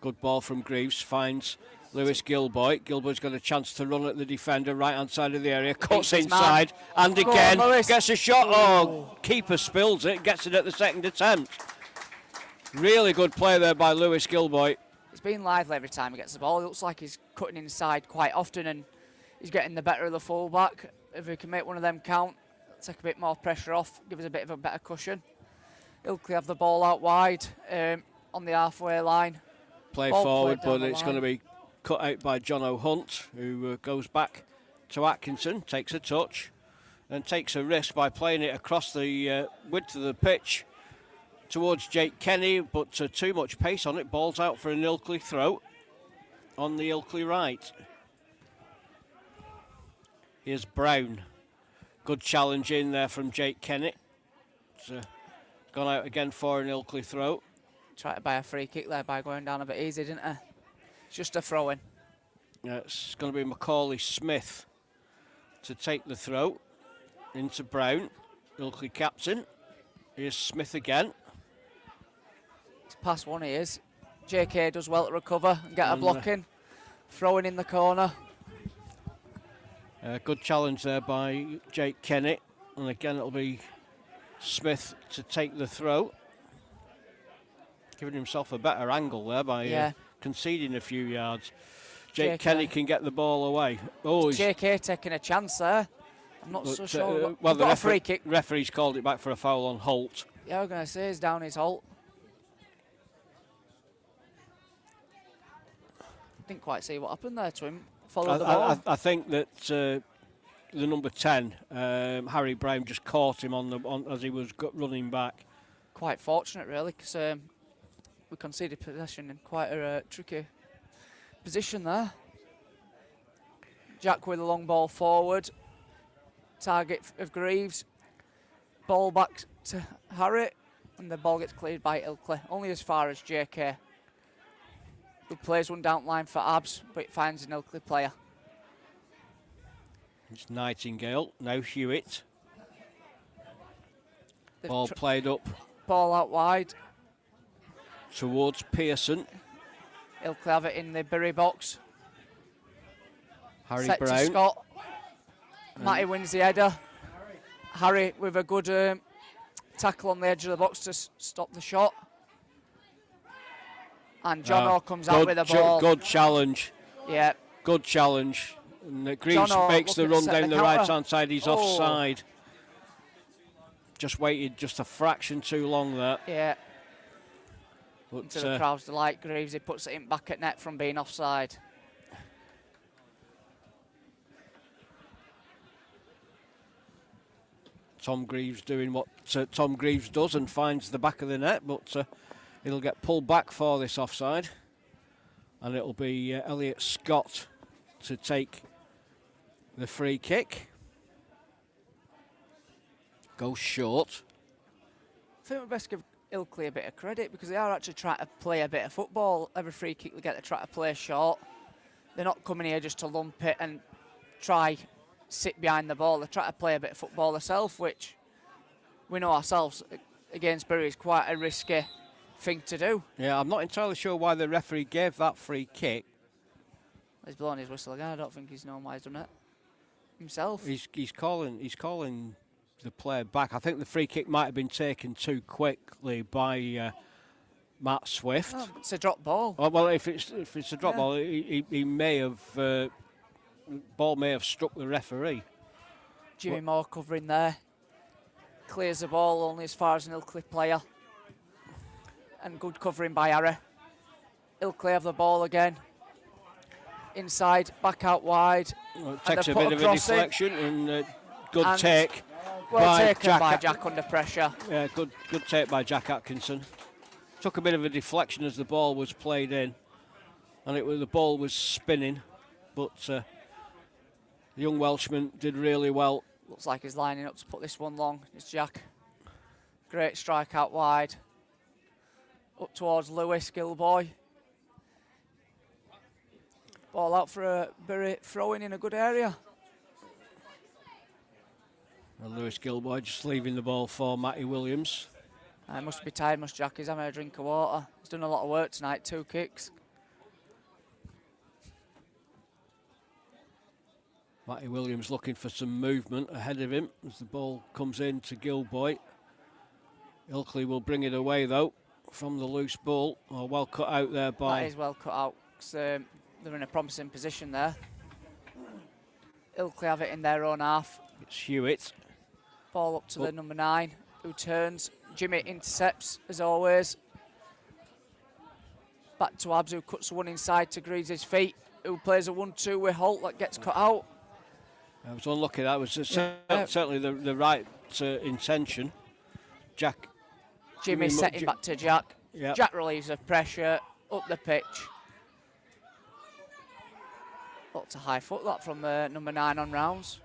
Good ball from Greaves, finds Lewis Gilboy. Gilboy's got a chance to run at the defender, right hand side of the area, cuts Beats his inside, and Go again on, Lewis. gets a shot. Oh, keeper spills it, gets it at the second attempt. Really good play there by Lewis Gilboy. He's been lively every time he gets the ball. It looks like he's cutting inside quite often and he's getting the better of the full-back. If he can make one of them count, take a bit more pressure off, give us a bit of a better cushion. Ilkley have the ball out wide on the halfway line. Play Ball forward, played down but the it's going to be cut out by Jono Hunt, who goes back to Atkinson, takes a touch, and takes a risk by playing it across the width of the pitch towards Jake Kenny, but too much pace on it. Ball's out for an Ilkley throw on the Ilkley right. Here's Brown. Good challenge in there from Jake Kenny. It's gone out again for an Ilkley throw. Tried to buy a free kick there by going down a bit easy, didn't he? It's just a throw in. Yeah, it's going to be Macaulay Smith to take the throw into Brown. Ilkley captain. Here's Smith again. It's past one, he is. JK does well to recover and get a block in. Throwing in the corner. Good challenge there by Jake Kenny. And again, it'll be Smith to take the throw. Giving himself a better angle there by conceding a few yards. Jake Kenny can get the ball away. Oh, JK taking a chance there. I'm not so sure. Well, got a free kick. Referee's called it back for a foul on Holt. Yeah, I was going to say he's down his Holt. Didn't quite see what happened there to him. Followed the ball. I think that the number 10, Harry Brown, just caught him as he was running back. Quite fortunate, really, because we conceded possession in quite a tricky position there. Jack with a long ball forward. Target of Greaves. Ball back to Harry, and the ball gets cleared by Ilkley. Only as far as JK. Who plays one down line for Abs, but it finds an Ilkley player. It's Nightingale, now Hewitt. Ball played up. Ball out wide. Towards Pearson. Ilkley have it in the Bury box. Harry Set Brown. to Scott. Matty wins the header. Harry with a good tackle on the edge of the box to stop the shot. And John Orr comes out with the ball. Good challenge. Yeah. Good challenge. And Greaves makes the run down the right-hand side. He's offside. Just waited just a fraction too long there. Yeah. But, to the crowd's delight, Greaves, he puts it in back at net from being offside. Tom Greaves doing what Tom Greaves does and finds the back of the net, but it'll get pulled back for this offside. And it'll be Elliot Scott to take the free kick. Goes short. I think we best give Ilkley a bit of credit because they are actually trying to play a bit of football. Every free kick they get, they try to play short. They're not coming here just to lump it and try sit behind the ball. They try to play a bit of football themselves, which we know ourselves against Bury is quite a risky thing to do. Yeah, I'm not entirely sure why the referee gave that free kick. He's blowing his whistle again. I don't think he's known why he's done it himself. He's calling the player back. I think the free kick might have been taken too quickly by Matt Swift. Oh, it's a drop ball. Oh, well, if it's a drop ball, he may have ball may have struck the referee. Jimmy Moore covering there. Clears the ball only as far as an Ilkley player. And good covering by Harry. Ilkley have the ball again. Inside, back out wide. Well, it takes a bit of a deflection and good take. Well taken by Jack under pressure. Yeah, good take by Jack Atkinson. Took a bit of a deflection as the ball was played in, and the ball was spinning, but the young Welshman did really well. Looks like he's lining up to put this one long. It's Jack. Great strike out wide. Up towards Lewis Gilboy. Ball out for a Bury throwing in a good area. And Lewis Gilboy just leaving the ball for Matty Williams. He must be tired, must Jack. He's having a drink of water. He's done a lot of work tonight, 2 kicks. Matty Williams looking for some movement ahead of him as the ball comes in to Gilboy. Ilkley will bring it away though from the loose ball. Oh, well cut out there by... That is well cut out because they're in a promising position there. Ilkley have it in their own half. It's Hewitt. Ball up to the number 9 who turns. Jimmy intercepts as always. Back to Abs who cuts one inside to Greaves' feet, who plays a 1-2 with Holt that gets cut out. I was unlucky. That was certainly the right intention. Jimmy setting back to Jack. Yep. Jack relieves the pressure up the pitch. Looked a high foot that from number 9 on rounds.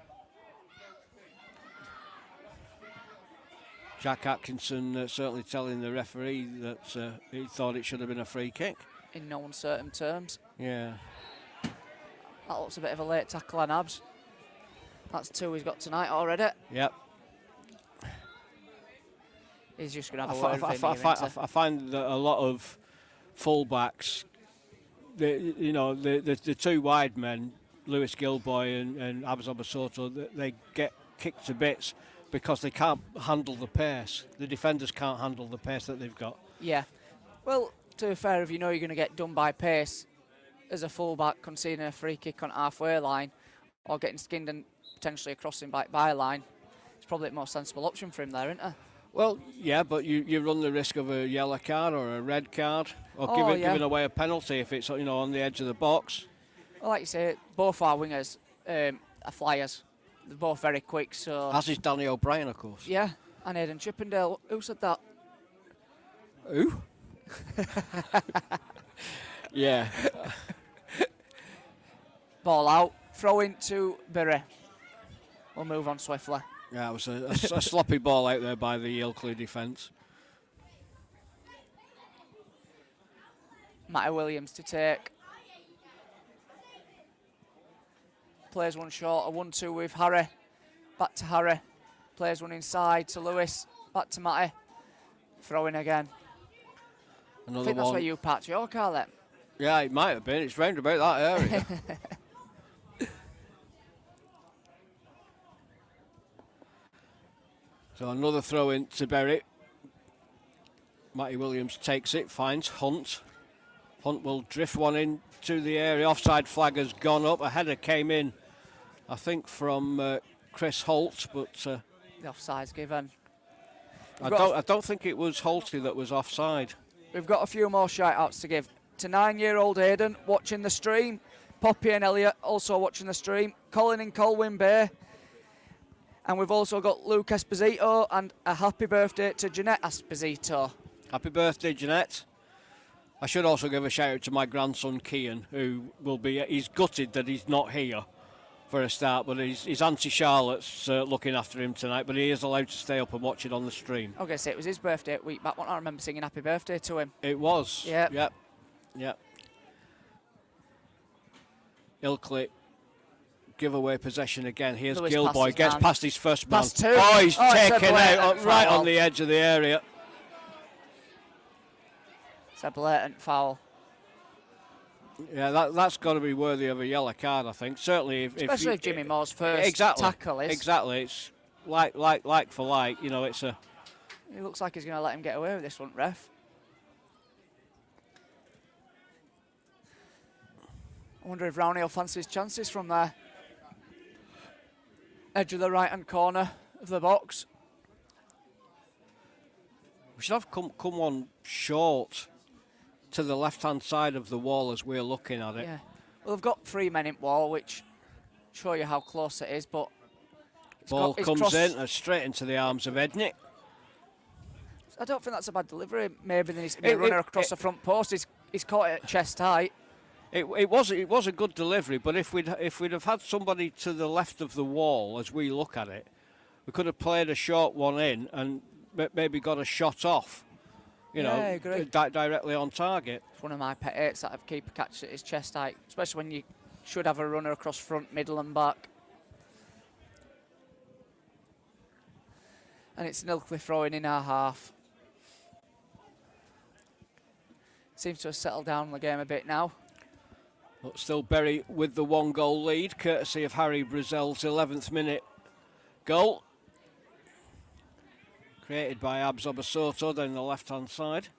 Jack Atkinson certainly telling the referee that he thought it should have been a free kick. In no uncertain terms. Yeah. That looks a bit of a late tackle on Abs. That's 2 he's got tonight already. Yep. He's just going to have a word with him. I find that a lot of fullbacks, the 2 wide men, Lewis Gilboy and Abs Obasoto, they get kicked to bits because they can't handle the pace. The defenders can't handle the pace that they've got. Yeah. Well, to be fair, if you know you're going to get done by pace as a fullback, conceding a free kick on halfway line or getting skinned and potentially a crossing back byline, it's probably the most sensible option for him there, isn't it? Well, yeah, but you run the risk of a yellow card or a red card or giving away a penalty if it's on the edge of the box. Well, like you say, both our wingers are flyers. They're both very quick, so... As is Danny O'Brien, of course. Yeah, and Aidan Chippendale. Who said that? Who? Yeah. Ball out. Throw into Bury. We'll move on swiftly. Yeah, it was a sloppy ball out there by the Ilkley defence. Matty Williams to take. Plays one short, a 1-2 with Harry. Back to Harry. Plays one inside to Lewis. Back to Matty. Throwing again. Another I think that's one. where you parked your car then. Yeah, it might have been. It's round about that area. So another throw in to Berry. Matty Williams takes it, finds Hunt. Hunt will drift one in to the area. Offside flag has gone up. A header came in, I think, from Chris Holt, but the offside's given. I don't think it was Holty that was offside. We've got a few more shout-outs to give. To 9-year-old Aidan, watching the stream. Poppy and Elliot, also watching the stream. Colin in Colwyn Bay. And we've also got Luke Esposito, and a happy birthday to Jeanette Esposito. Happy birthday, Jeanette. I should also give a shout-out to my grandson, Kian, who he's gutted that he's not here for a start, but his Auntie Charlotte's looking after him tonight, but he is allowed to stay up and watch it on the stream. Okay, so it was his birthday a week back. I remember singing happy birthday to him. It was. Yep. Ilkley give away possession again. Here's Lewis Gilboy, gets past his first man. Past 2. Oh, he's taken out foul. right on the edge of the area. It's a blatant foul. Yeah, that's got to be worthy of a yellow card, I think. Certainly, especially if Jimmy Moore's first tackle is. Exactly, it's like for like. It's a. It looks like he's going to let him get away with this one, ref. I wonder if Rowney will fancy his chances from there. Edge of the right-hand corner of the box. We should have come one short to the left-hand side of the wall as we're looking at it. Yeah. Well, they've got 3 men in wall, which show you how close it is, but... Ball comes in straight into the arms of Ednick. I don't think that's a bad delivery. Maybe there needs to be a runner across the front post. He's caught it at chest height. It was a good delivery, but if we'd have had somebody to the left of the wall as we look at it, we could have played a short one in and maybe got a shot off. I agree. Directly on target. It's one of my pet hates that a keeper catches at his chest height, especially when you should have a runner across front, middle and back. And it's Ilkley throwing in our half. Seems to have settled down the game a bit now. But still Bury with the 1-goal lead, courtesy of Harry Brazel's 11th minute goal. Created by Abs Obasoto down the left-hand side.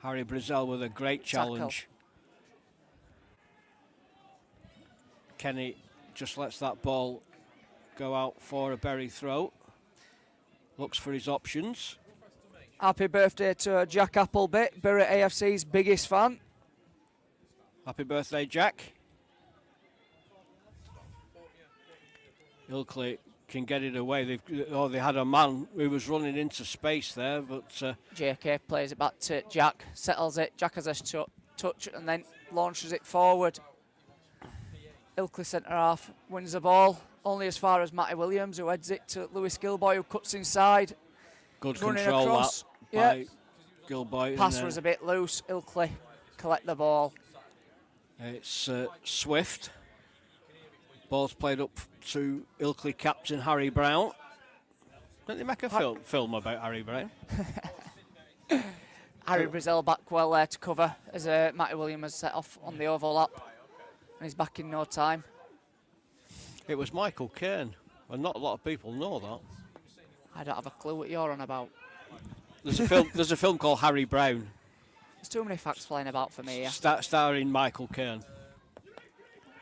Harry Brazel with a great challenge. Kenny just lets that ball go out for a Bury throw. Looks for his options. Happy birthday to Jack Appleby, Bury AFC's biggest fan. Happy birthday, Jack. Ilkley can get it away. They had a man who was running into space there, but... JK plays it back to Jack, settles it. Jack has a touch and then launches it forward. Ilkley centre half wins the ball only as far as Matty Williams, who heads it to Lewis Gilboy, who cuts inside. Good Running control across. that Yeah. by Gilboy. Pass was a bit loose. Ilkley collect the ball. It's Swift. Ball's played up to Ilkley captain Harry Brown. Didn't they make a film about Harry Brown? Harry Brazil back well there to cover as Matty Williams has set off on the overlap. And he's back in no time. It was Michael Cairn, and not a lot of people know that. I don't have a clue what you're on about. There's a film. There's a film called Harry Brown, There's too many facts flying about for me here. starring Michael Cairn.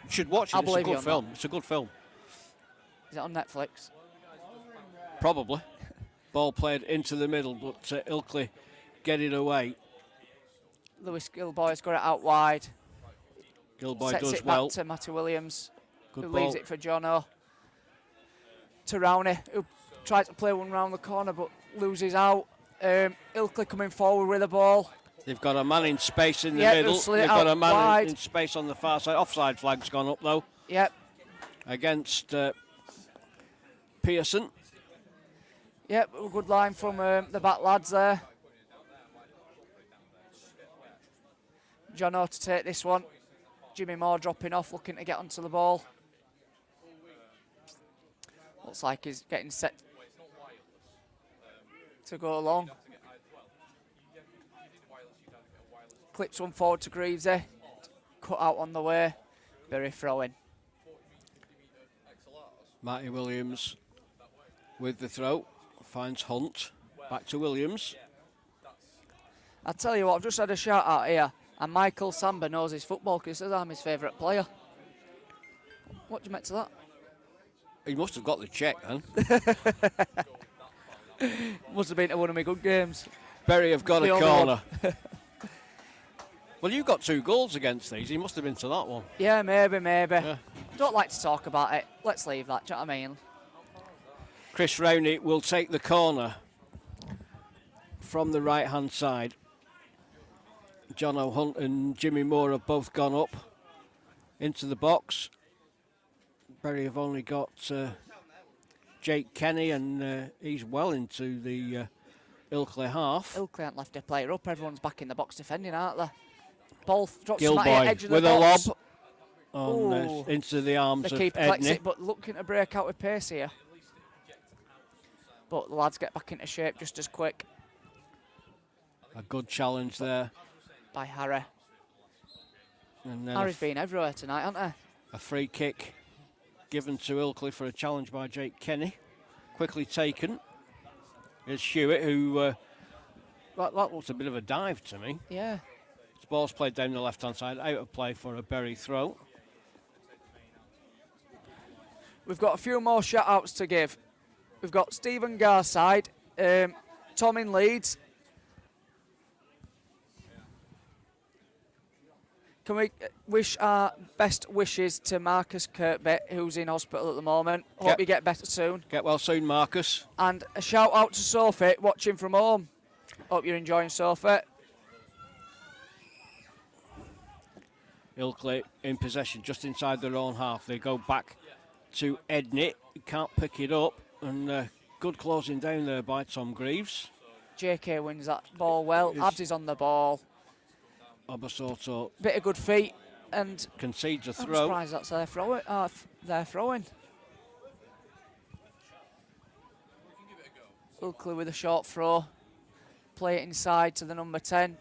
You should watch it. I'll It's a believe you good on film. It's a good film. Is it on Netflix? Probably. Ball played into the middle, but Ilkley get it away. Lewis Gilboy's got it out wide. Gilboy Sets does it well. back to Matty Williams, Good who ball. leaves it for Jono. To Rowney, who tried to play one round the corner but loses out. Ilkley coming forward with the ball. They've got a man in space in the Yeah, middle. they'll slid it They've got a out man wide. in space on the far side. Offside flag's gone up though Yep, against Pearson. yep, a good line from the back lads there. Jono to take this one. Jimmy Moore dropping off, looking to get onto the ball. Looks like he's getting set to go along. Clips one forward to Greavesy. Cut out on the way. Berry throwing. Matty Williams with the throw. Finds Hunt. Back to Williams. I tell you what, I've just had a shout out here, and Michael Samba knows his football because he says I'm his favourite player. What do you make to that? He must have got the check then. Must have been to one of my good games. Berry have got The a only corner. Well, you got 2 goals against these. He must have been to that one. Yeah, maybe. Yeah. Don't like to talk about it. Let's leave that, do you know what I mean? Chris Rowney will take the corner from the right-hand side. John O'Hunt and Jimmy Moore have both gone up into the box. Berry have only got Jake Kenny, and he's well into the Ilkley half. Ilkley ain't left a player up. Everyone's back in the box defending, aren't they? Ball drops to Gilboy Matty, edge of the with box. a lob on, Ooh. into the arms The of keeper collects Edney. it, but looking to break out with pace here. But the lads get back into shape just as quick A good challenge there. by Harry. And then Harry's been everywhere tonight, hasn't a free kick given to Ilkley for a challenge by Jake Kenny. Quickly taken. It's Hewitt who... that looks a bit of a dive to me. he? Yeah. The ball's played down the left-hand side, out of play for a Berry throw. We've got a few more shout-outs to give. We've got Stephen Garside, Tom in Leeds. Can we wish our best wishes to Marcus Kirkby, who's in hospital at the moment. Hope Yep. you get better soon. Get well soon, Marcus. And a shout-out to Sophie, watching from home. Hope you're enjoying Sophie. Ilkley in possession just inside their own half. They go back to Edney. He can't pick it up. And good closing down there by Tom Greaves. JK wins that ball well. Abs is on the ball. Obasoto Bit of good feet. And concedes a I'm throw. surprised that's their throwing. They're throwing. Ilkley with a short throw. Play it inside to the number 10.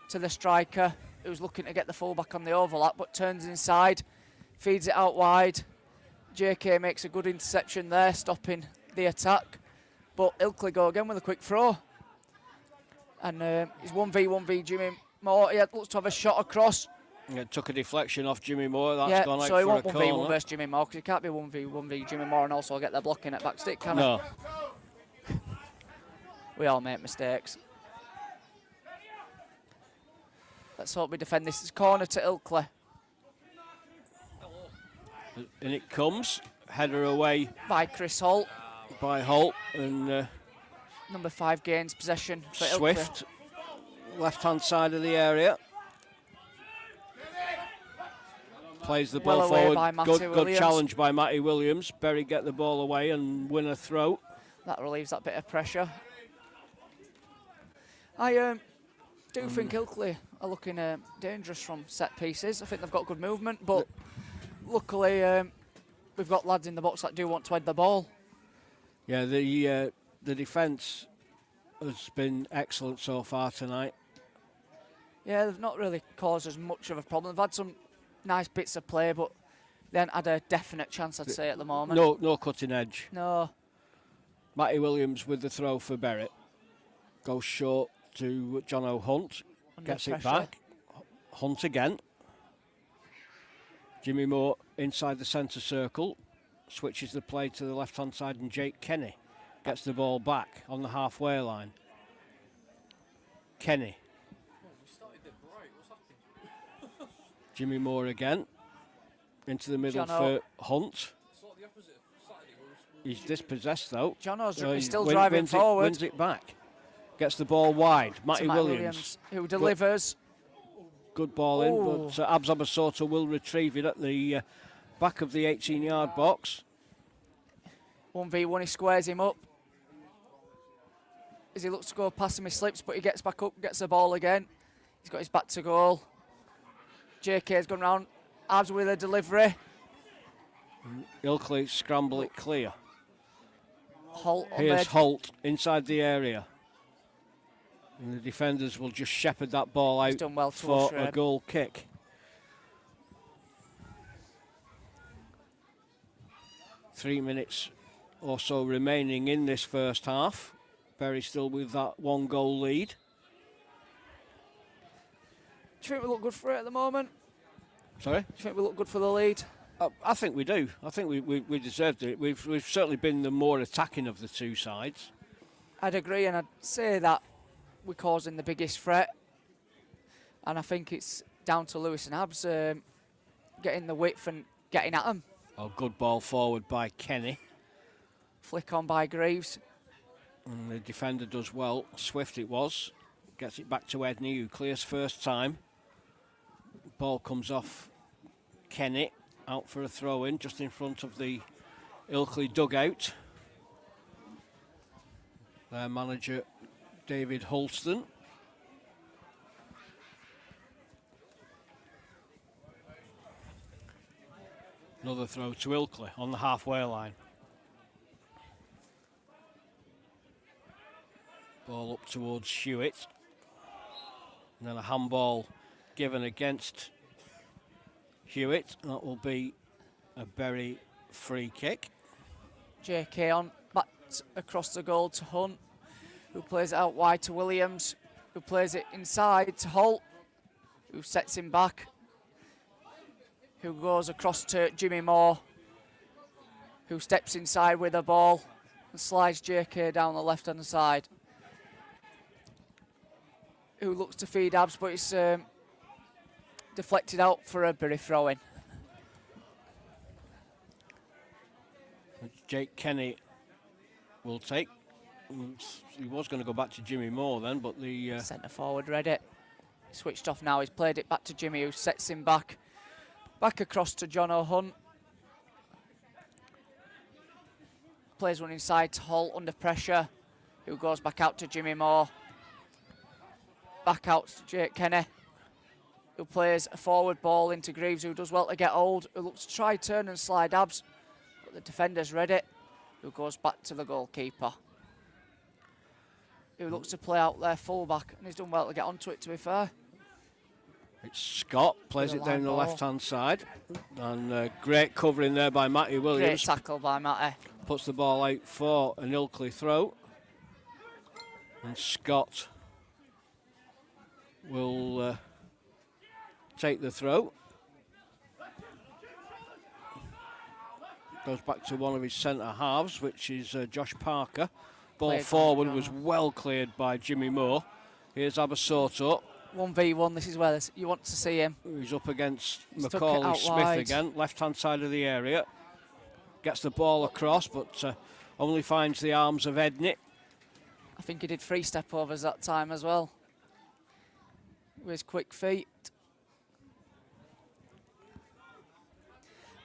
To the striker, who's looking to get the fullback on the overlap, but turns inside. Feeds it out wide. JK makes a good interception there, stopping the attack. But Ilkley go again with a quick throw. And he's 1v1v Jimmy Moore. He looks to have a shot across. It took a deflection off Jimmy Moore. That's Yeah, gone out so he for a won't 1v1 corner. versus Jimmy Moore, because he can't be 1v1v Jimmy Moore and also get the block in at back stick, can he? No. We all make mistakes. Let's hope we defend this. It's corner to Ilkley. And it comes. Header away By Chris Holt. by Holt. And Number 5 gains possession for Ilkley. Swift, left-hand side of the area. Plays the Well ball away forward. by Matty Good Williams. challenge by Matty Williams. Berry get the ball away and win a throw. That relieves that bit of pressure. I do think Ilkley are looking dangerous from set pieces. I think they've got good movement, but luckily we've got lads in the box that do want to head the ball. Yeah, the defence has been excellent so far tonight. Yeah, they've not really caused as much of a problem. They've had some nice bits of play, but they haven't had a definite chance, I'd say, at the moment. No cutting edge. No. Matty Williams with the throw for Berrett. Goes short to John O'Hunt. Under Gets pressure. it back. Hunt again. Jimmy Moore inside the centre circle. Switches the play to the left-hand side, and Jake Kenny gets the ball back on the halfway line. Kenny. Jimmy Moore again. Into the middle Jono. for Hunt. He's dispossessed though. Jono's So he's he still driving wins forward. Wins it back. Gets the ball wide. Matty Matt Williams. who delivers. Good ball in, but Abs Abasota will retrieve it at the back of the 18-yard box. 1v1, he squares him up. As he looks to go past him, he slips, but he gets back up, gets the ball again. He's got his back to goal. JK's gone round. Abs with a delivery. Ilkley scramble it clear. Holt on Here's edge. Holt inside the area. And the defenders will just shepherd that ball He's out done well to for us, a goal kick. Three minutes or so remaining in this first half. Berry still with that 1-goal lead. Do you think we look good for it at the moment? Sorry? Do you think we look good for the lead? I think we do. I think we deserved it. We've certainly been the more attacking of the two sides. I'd agree, and I'd say that we're causing the biggest threat. And I think it's down to Lewis and Abs getting the width and getting at them. Oh, good ball forward by Kenny. Flick on by Greaves. And the defender does well. Swift it was. Gets it back to Edney, who clears first time. Ball comes off Kenny. Out for a throw-in just in front of the Ilkley dugout. Their manager, David Holston. Another throw to Ilkley on the halfway line. Ball up towards Hewitt. And then a handball given against Hewitt. That will be a Berry free kick. JK on, back across the goal to Hunt, who plays it out wide to Williams, who plays it inside to Holt, who sets him back, who goes across to Jimmy Moore, who steps inside with the ball and slides JK down the left-hand side, who looks to feed Abs, but it's deflected out for a Berry throw-in. Jake Kenny will take. He was going to go back to Jimmy Moore then, but the Centre forward read it. Switched off now. He's played it back to Jimmy, who sets him back. Back across to John O'Hunt. Plays one inside to Holt under pressure, who goes back out to Jimmy Moore. Back out to Jake Kenny, who plays a forward ball into Greaves, who does well to get hold, who looks to try turn and slide Abs, but the defender's read it, who goes back to the goalkeeper, who looks to play out their fullback, and he's done well to get onto it, to be fair. it's Scott, plays With it a line down the ball. left-hand side. And great covering there by Matty Great Williams. tackle by Matty. Puts the ball out for an Ilkley throw. And Scott will take the throw. Goes back to one of his centre halves, which is Josh Parker. Ball Played by forward John. was well cleared by Jimmy Moore. Here's Abasoto. 1v1, this is where you want to see him. He's up against He's took it Macaulay out Smith wide. again, left-hand side of the area. Gets the ball across, but only finds the arms of Edney. I think he did 3 step-overs that time as well, with his quick feet.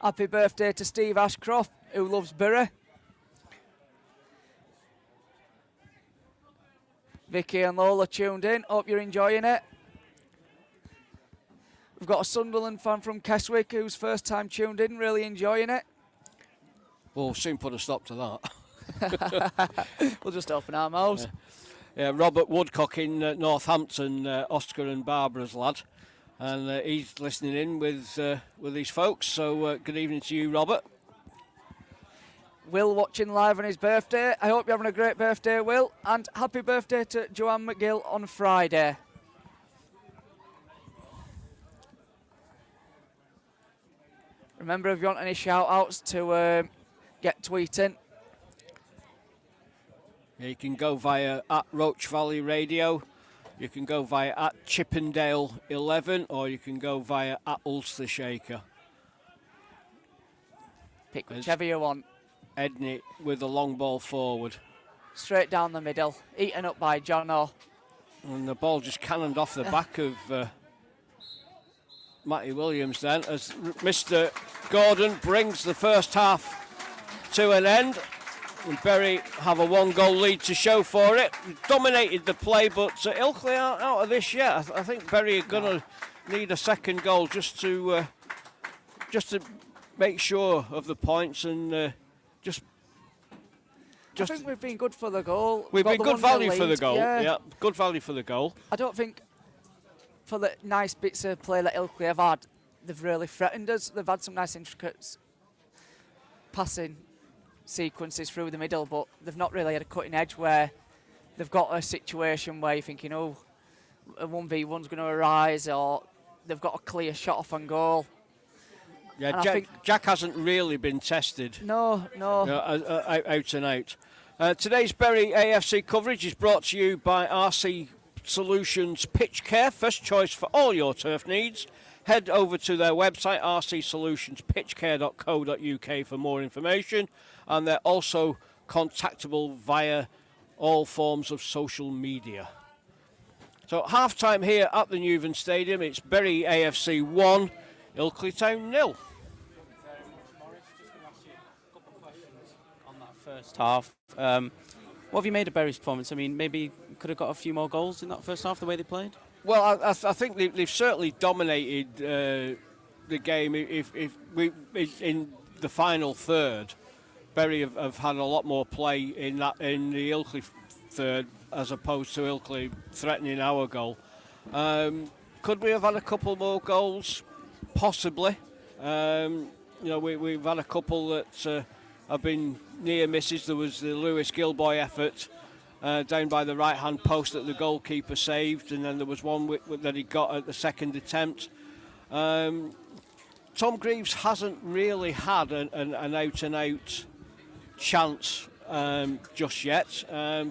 Happy birthday to Steve Ashcroft, who loves Bury. Vicky and Lola tuned in. Hope you're enjoying it. We've got a Sunderland fan from Keswick who's first time tuned in, really enjoying it. We'll soon put a stop to that. We'll just open our mouths. Yeah, Robert Woodcock in Northampton, Oscar and Barbara's lad, and he's listening in with these folks. So good evening to you, Robert. Will watching live on his birthday. I hope you're having a great birthday, Will, and happy birthday to Joanne McGill on Friday. Remember, if you want any shout-outs to get tweeting. You can go via @Roach Valley Radio, you can go via @Chippendale11, or you can go via @Ulster Shaker. Pick whichever you want. Edney with the long ball forward. Straight down the middle, eaten up by Jono. And the ball just cannoned off the back of Matty Williams then, as Mr. Gordon brings the first half to an end. And Bury have a 1-goal lead to show for it. Dominated the play, but Ilkley aren't out of this yet. I think Bury are going to need a second goal just to make sure of the points and just. I think we've been good for the goal. We've been good value for the goal. Yeah, good value for the goal. I don't think for the nice bits of play that Ilkley have had, they've really threatened us. They've had some nice intricate passing sequences through the middle, but they've not really had a cutting edge where they've got a situation where you're thinking, oh, a 1v1's going to arise, or they've got a clear shot off on goal. Yeah, Jack hasn't really been tested. No. Out and out. Today's Bury AFC coverage is brought to you by RC Solutions Pitch Care, first choice for all your turf needs. Head over to their website, rcsolutionspitchcare.co.uk, for more information. And they're also contactable via all forms of social media. So half-time here at the Newven Stadium. It's Bury AFC 1, Ilkley Town 0. On that first half, what have you made of Bury's performance? I mean, maybe could have got a few more goals in that first half, the way they played? Well, I think they've certainly dominated the game. If we in the final third, Bury have had a lot more play in the Ilkley third, as opposed to Ilkley threatening our goal. Could we have had a couple more goals? Possibly. We've had a couple that have been near misses. There was the Lewis Gilboy effort down by the right-hand post that the goalkeeper saved, and then there was one that he got at the second attempt. Tom Greaves hasn't really had an out-and-out chance just yet,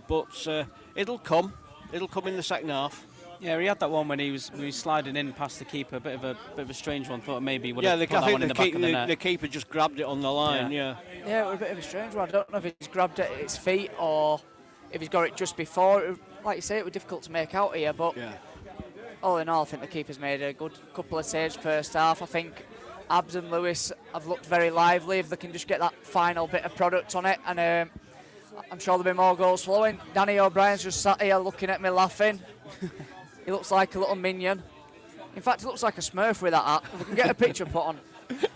but it'll come. It'll come in the second half. Yeah, he had that one when he was sliding in past the keeper, a bit of a strange one. Thought maybe would have put that one in the back of the net. The keeper just grabbed it on the line. Yeah, it was a bit of a strange one. I don't know if he's grabbed it at his feet or if he's got it just before. Like you say, it was difficult to make out here, but all in all, I think the keeper's made a good couple of saves first half. I think Abs and Lewis have looked very lively. If they can just get that final bit of product on it, and I'm sure there'll be more goals flowing. Danny O'Brien's just sat here looking at me laughing. He looks like a little minion. In fact, he looks like a Smurf with that hat. If we can get a picture put on. And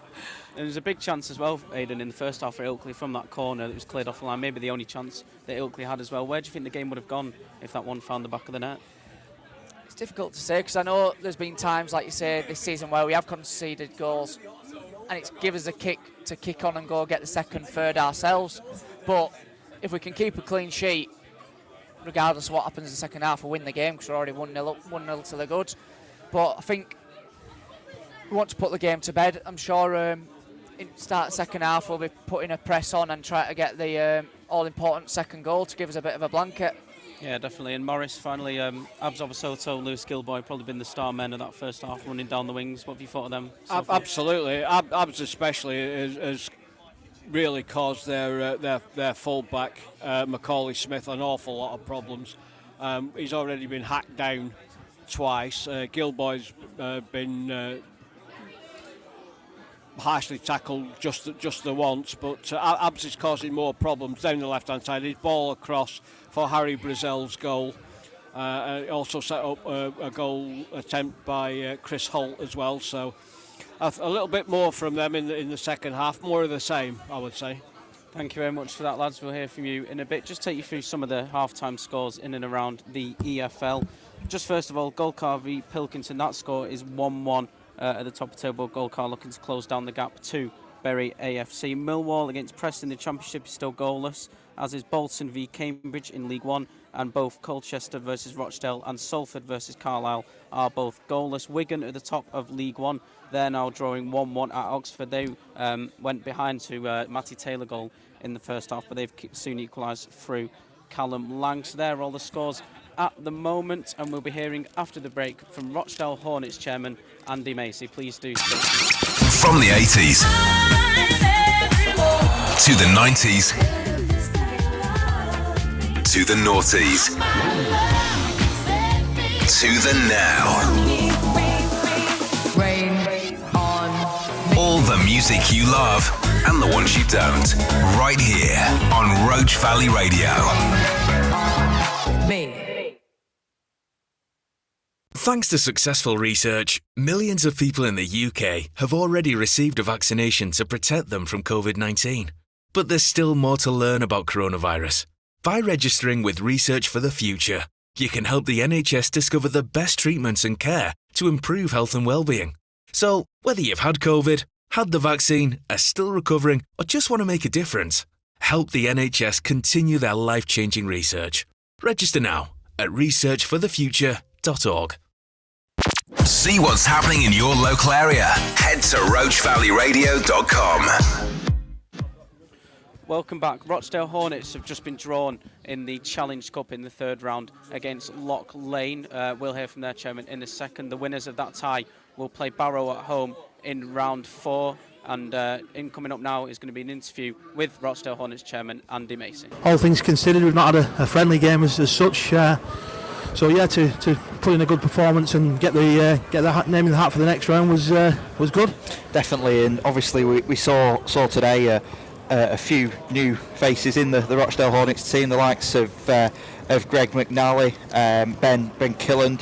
there's a big chance as well, Aidan, in the first half for Ilkley from that corner that was cleared off the line. Maybe the only chance that Ilkley had as well. Where do you think the game would have gone if that one found the back of the net? It's difficult to say, because I know there's been times, like you say, this season where we have conceded goals and it's given us a kick to kick on and go get the second, third ourselves. But if we can keep a clean sheet, regardless of what happens in the second half, we'll win the game, because we're already 1-0 to the good. But I think we want to put the game to bed. I'm sure in start second half we'll be putting a press on and try to get the all-important second goal to give us a bit of a blanket. Yeah, definitely. And Morris, finally, Abs Obasoto, Lewis Gilboy, probably been the star men of that first half, running down the wings. What have you thought of them? Absolutely. Abs especially has really caused their full-back, Macaulay Smith, an awful lot of problems. He's already been hacked down twice. Gilboy's been harshly tackled just the once, but Abs is causing more problems down the left-hand side. His ball across for Harry Brazel's goal. Also set up a goal attempt by Chris Holt as well. So a little bit more from them in the second half. More of the same, I would say. Thank you very much for that, lads. We'll hear from you in a bit. Just take you through some of the half-time scores in and around the EFL. Just first of all, Golcar v Pilkington. That score is 1-1 at the top of the table. Golcar looking to close down the gap to Bury AFC. Millwall against Preston. The Championship is still goalless, as is Bolton v Cambridge in League One, and both Colchester versus Rochdale and Salford versus Carlisle are both goalless. Wigan at the top of League One. They're now drawing 1-1 at Oxford. They went behind to Matty Taylor goal in the first half, but they've soon equalised through Callum Lang. So there are all the scores at the moment, and we'll be hearing after the break from Rochdale Hornets chairman Andy Macy. Please do stay. From the 80s to the 90s to the noughties to the now. All the music you love and the ones you don't, right here on Roach Valley Radio. Thanks to successful research, millions of people in the UK have already received a vaccination to protect them from COVID-19. But there's still more to learn about coronavirus. By registering with Research for the Future, you can help the NHS discover the best treatments and care to improve health and well-being. So, whether you've had COVID, had the vaccine, are still recovering, or just want to make a difference, help the NHS continue their life-changing research. Register now at researchforthefuture.org. See what's happening in your local area. Head to roachvalleyradio.com. Welcome back. Rochdale Hornets have just been drawn in the Challenge Cup in the third round against Loch Lane. We'll hear from their chairman in a second. The winners of that tie will play Barrow at home in round 4. And in coming up now is going to be an interview with Rochdale Hornets chairman Andy Macy. All things considered, we've not had a friendly game as such. So yeah, to put in a good performance and get the name in the hat for the next round was good. Definitely, and obviously we saw today a few new faces in the Rochdale Hornets team, the likes of Greg McNally, Ben Killen,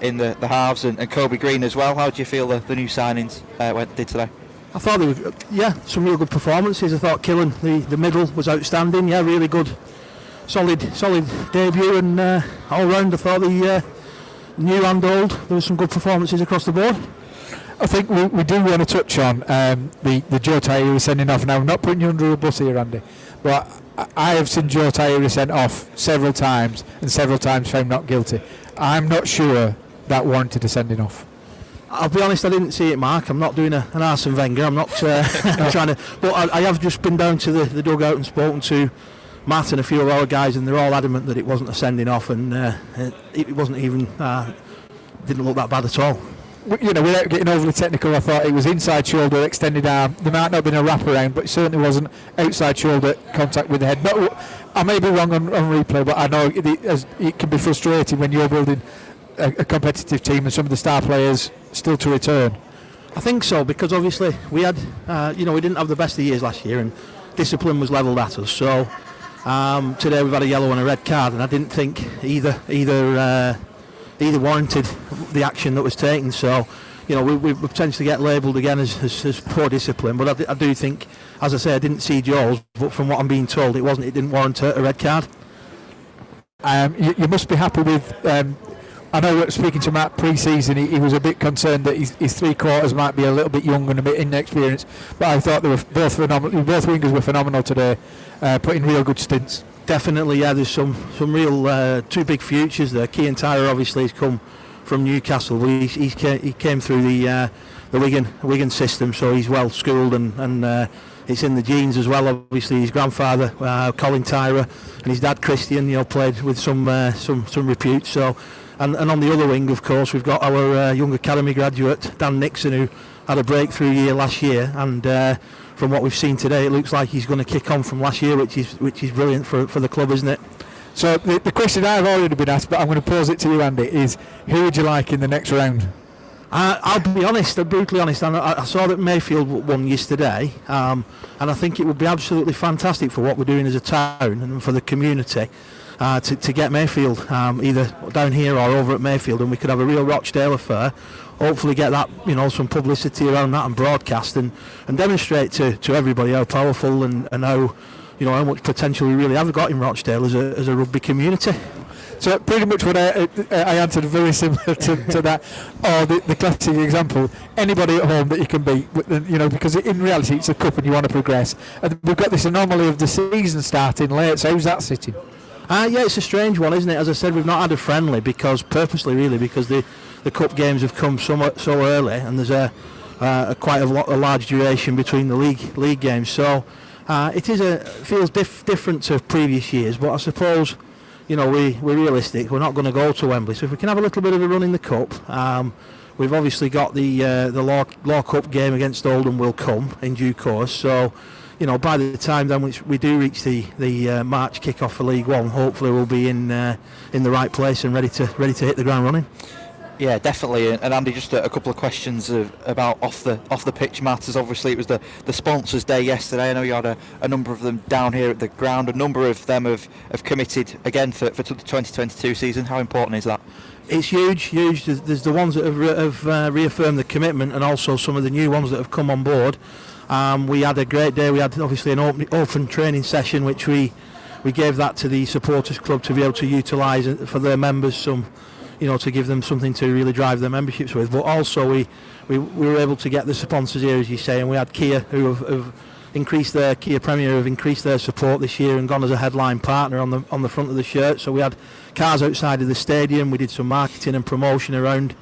in the halves, and Kobe Green as well. How do you feel the new signings did today? I thought they were, some real good performances. I thought Killen, the middle, was outstanding. Yeah, really good. Solid debut, and all round I thought the new and old, there were some good performances across the board. I think we do want to touch on the Joe Tyeri sending off. Now, I'm not putting you under a bus here, Andy, but I have seen Joe Tyeri sent off several times and several times found not guilty. I'm not sure that warranted a sending off. I'll be honest, I didn't see it, Mark. I'm not doing an Arsene Wenger. I'm not trying to, but I have just been down to the dugout and spoken to Matt and a few of our guys, and they're all adamant that it wasn't a sending off, and it wasn't even didn't look that bad at all. You know, without getting overly technical, I thought it was inside shoulder, extended arm. There might not have been a wraparound, but it certainly wasn't outside shoulder contact with the head. But I may be wrong on replay, but I know it can be frustrating when you're building a competitive team and some of the star players still to return. I think so, because obviously we had, we didn't have the best of years last year, and discipline was levelled at us. So today we've had a yellow and a red card, and I didn't think either warranted the action that was taken. So, we potentially get labelled again as poor discipline. But I do think, as I say, I didn't see Joel's, but from what I'm being told, it didn't warrant a red card. You must be happy with. I know speaking to Matt pre-season, he was a bit concerned that his three quarters might be a little bit young and a bit inexperienced. But I thought they were both phenomenal. Both wingers were phenomenal today, putting real good stints. Definitely, yeah. There's some real two big futures there. Cian Tyrer obviously has come from Newcastle. He came through the Wigan system, so he's well schooled, and it's in the genes as well. Obviously, his grandfather Colin Tyrer and his dad Christian, played with some repute. So, and on the other wing, of course, we've got our young academy graduate Dan Nixon, who had a breakthrough year last year, and from what we've seen today, it looks like he's going to kick on from last year, which is brilliant for the club, isn't it? So the question I've already been asked, but I'm going to pose it to you, Andy, is who would you like in the next round? I'll be honest, brutally honest. I saw that Mayfield won yesterday, and I think it would be absolutely fantastic for what we're doing as a town and for the community to get Mayfield either down here or over at Mayfield, and we could have a real Rochdale affair. Hopefully, get that some publicity around that and broadcast and demonstrate to everybody how powerful and how how much potential we really have got in Rochdale as a rugby community. So pretty much what I answered very similar to that, or the classic example, anybody at home that you can beat, because in reality it's a cup and you want to progress. And we've got this anomaly of the season starting late, so how's that sitting? Yeah, it's a strange one, isn't it? As I said, we've not had a friendly because the cup games have come so early, and there's a large duration between the league games. So it feels different to previous years, but I suppose we're realistic. We're not going to go to Wembley, so if we can have a little bit of a run in the cup, we've obviously got the Law Cup game against Oldham will come in due course. So by the time then we do reach the March kick-off for League One, hopefully we'll be in the right place and ready to hit the ground running. Yeah, definitely. And Andy, just a couple of questions about off the pitch matters. Obviously, it was the sponsors' day yesterday. I know you had a number of them down here at the ground. A number of them have committed again for the 2022 season. How important is that? It's huge. There's the ones that have reaffirmed the commitment, and also some of the new ones that have come on board. We had a great day. We had obviously an open training session, which we gave that to the supporters club to be able to utilise for their members, to give them something to really drive their memberships with. But also we were able to get the sponsors here, as you say, and we had Kia who have increased their Kia Premier have increased their support this year and gone as a headline partner on the front of the shirt. So we had cars outside of the stadium. We did some marketing and promotion around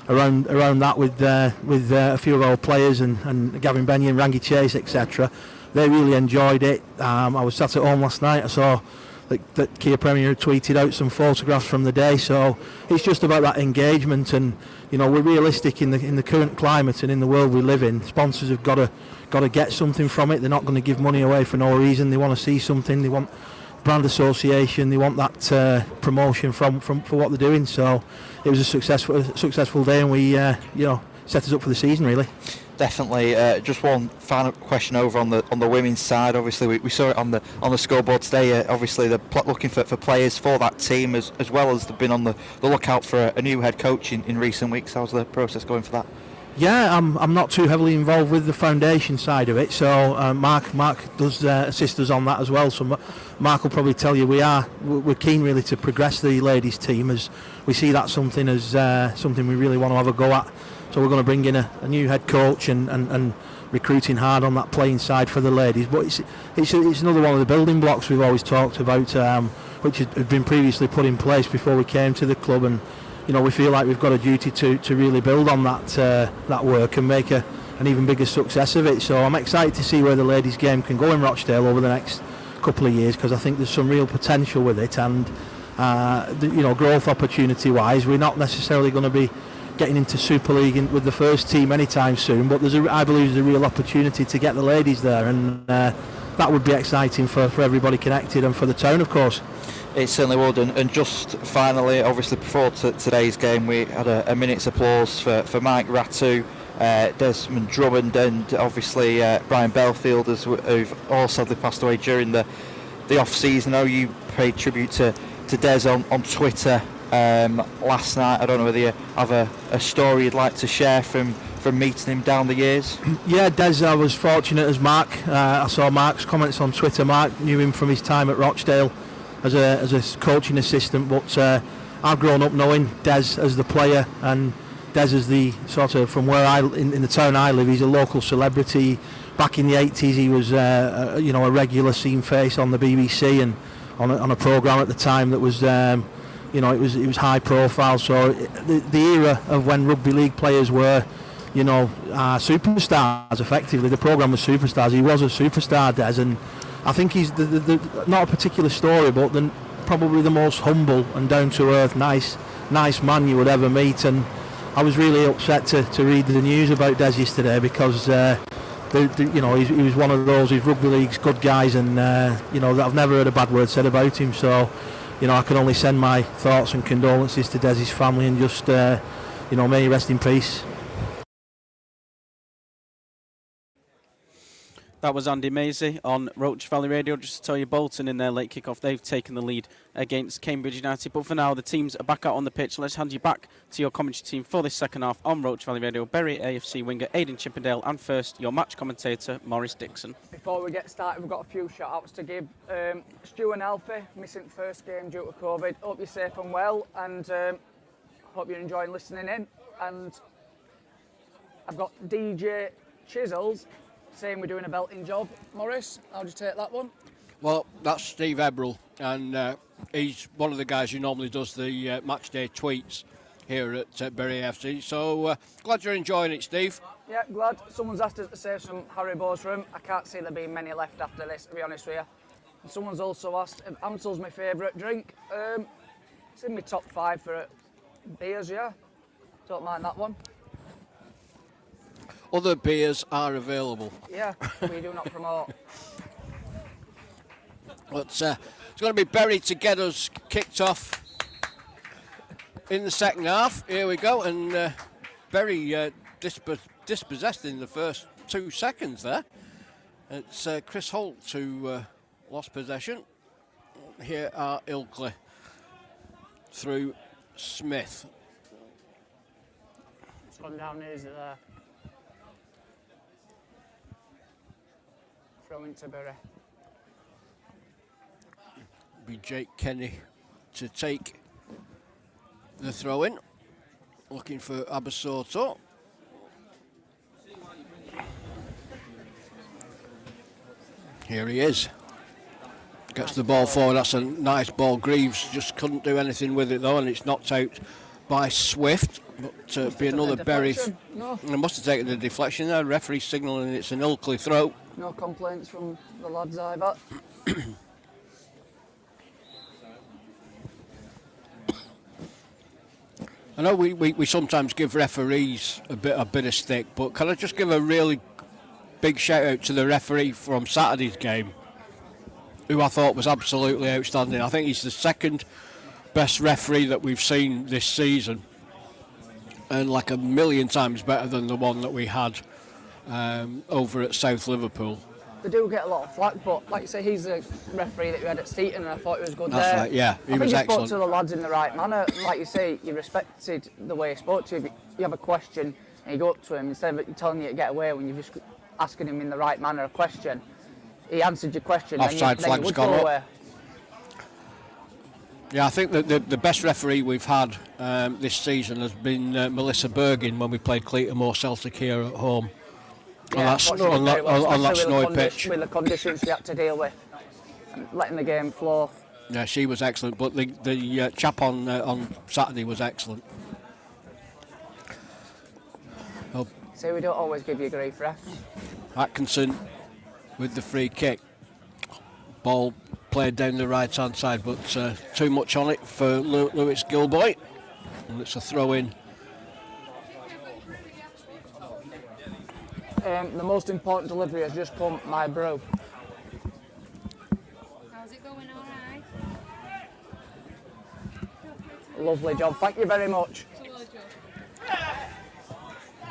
that with a few of our players and Gavin Benyon, Rangi Chase, etc. They really enjoyed it. I was sat at home last night. I saw that Kia Premier tweeted out some photographs from the day. So it's just about that engagement, and we're realistic in the current climate and in the world we live in. Sponsors have got to get something from it. They're not going to give money away for no reason. They want to see something. They want brand association. They want that promotion for what they're doing. So it was a successful day, and we set us up for the season really. Definitely. Just one final question over on the women's side. Obviously, we saw it on the scoreboard today. Obviously, they're looking for players for that team as well as they've been on the lookout for a new head coach in recent weeks. How's the process going for that? Yeah, I'm not too heavily involved with the foundation side of it. So Mark does assist us on that as well. So Mark will probably tell you we're keen really to progress the ladies team, as we see that something as something we really want to have a go at. So we're going to bring in a new head coach and recruiting hard on that playing side for the ladies. But it's another one of the building blocks we've always talked about, which had been previously put in place before we came to the club. And we feel like we've got a duty to really build on that work and make an even bigger success of it. So I'm excited to see where the ladies' game can go in Rochdale over the next couple of years, because I think there's some real potential with it. And growth opportunity wise, we're not necessarily going to be getting into Super League with the first team anytime soon, but I believe there's a real opportunity to get the ladies there, and that would be exciting for everybody connected and for the town, of course. It certainly would. And just finally, obviously before today's game, we had a minute's applause for Mike Ratu, Desmond Drummond, and obviously Brian Belfield, who've all sadly passed away during the off season. I know you paid tribute to Des on Twitter last night. I don't know whether you have a story you'd like to share from meeting him down the years. Yeah, Des, I was fortunate as Mark. I saw Mark's comments on Twitter. Mark knew him from his time at Rochdale as a coaching assistant, but I've grown up knowing Des as the player, and Des as the sort of, from where in the town I live, he's a local celebrity. Back in the 80s he was a regular scene face on the BBC and on a programme at the time that was it was high profile. So the era of when rugby league players were superstars, effectively the programme was Superstars. He was a superstar, Des, and I think he's not a particular story, but probably the most humble and down to earth nice man you would ever meet. And I was really upset to read the news about Des yesterday, because he was one of those, he's rugby league's good guys, and I've never heard a bad word said about him. So I can only send my thoughts and condolences to Des's family, and just may he rest in peace. That was Andy Maisie on Roach Valley Radio. Just to tell you, Bolton in their late kick-off, they've taken the lead against Cambridge United. But for now, the teams are back out on the pitch. Let's hand you back to your commentary team for this second half on Roach Valley Radio. Bury AFC winger Aidan Chippendale, and first, your match commentator, Maurice Dixon. Before we get started, we've got a few shout-outs to give. Stu and Alfie, missing the first game due to COVID. Hope you're safe and well, and hope you're enjoying listening in. And I've got DJ Chisels saying we're doing a belting job. Maurice, how'd you take that one? Well, that's Steve Eberl, and he's one of the guys who normally does the match day tweets here at Bury AFC. So glad you're enjoying it, Steve. Yeah, glad. Someone's asked us to save some Haribo's for him. I can't see there being many left after this, to be honest with you. And someone's also asked if Amstel's my favourite drink. It's in my top 5 for beers, yeah. Don't mind that one. Other beers are available. Yeah, we do not promote. But it's going to be Bury to get us kicked off in the second half. Here we go, and Bury dispossessed in the first 2 seconds there. It's Chris Holt who lost possession. Here are Ilkley through Smith. It's gone down easy there. Throw into Bury. Be Jake Kenny to take the throw in, looking for Abasoto. Here he is. Gets the ball forward. That's a nice ball. Greaves just couldn't do anything with it though, and it's knocked out by Swift. But be another Bury. No. They must have taken the deflection there. Referee signalling it's an Ilkley throw. No complaints from the lads either. I know we sometimes give referees a bit of stick, but can I just give a really big shout out to the referee from Saturday's game, who I thought was absolutely outstanding. I think he's the second best referee that we've seen this season, and like a million times better than the one that we had over at South Liverpool. They do get a lot of flack, but like you say, he's a referee that we had at Steaton, and I thought he was good That's there. right, yeah, he was I think he excellent. spoke to the lads in the right manner. Like you say, you respected the way he spoke to you. If you have a question and you go up to him, instead of telling you to get away when you're just asking him in the right manner a question, he answered your question. Offside then you flag's would gone go up. away. Yeah, I think that the best referee we've had this season has been Melissa Bergin when we played Cleator Celtic here at home. Yeah, on that snowy pitch. With the conditions we had to deal with, and letting the game flow. Yeah, she was excellent, but the chap on Saturday was excellent. Oh, See, we don't always give you grief, ref. Atkinson with the free kick. Ball played down the right hand side, but too much on it for Lewis Gilboy, and it's a throw in. The most important delivery has just come, my bro. How's it going, all right? Lovely job, thank you very much.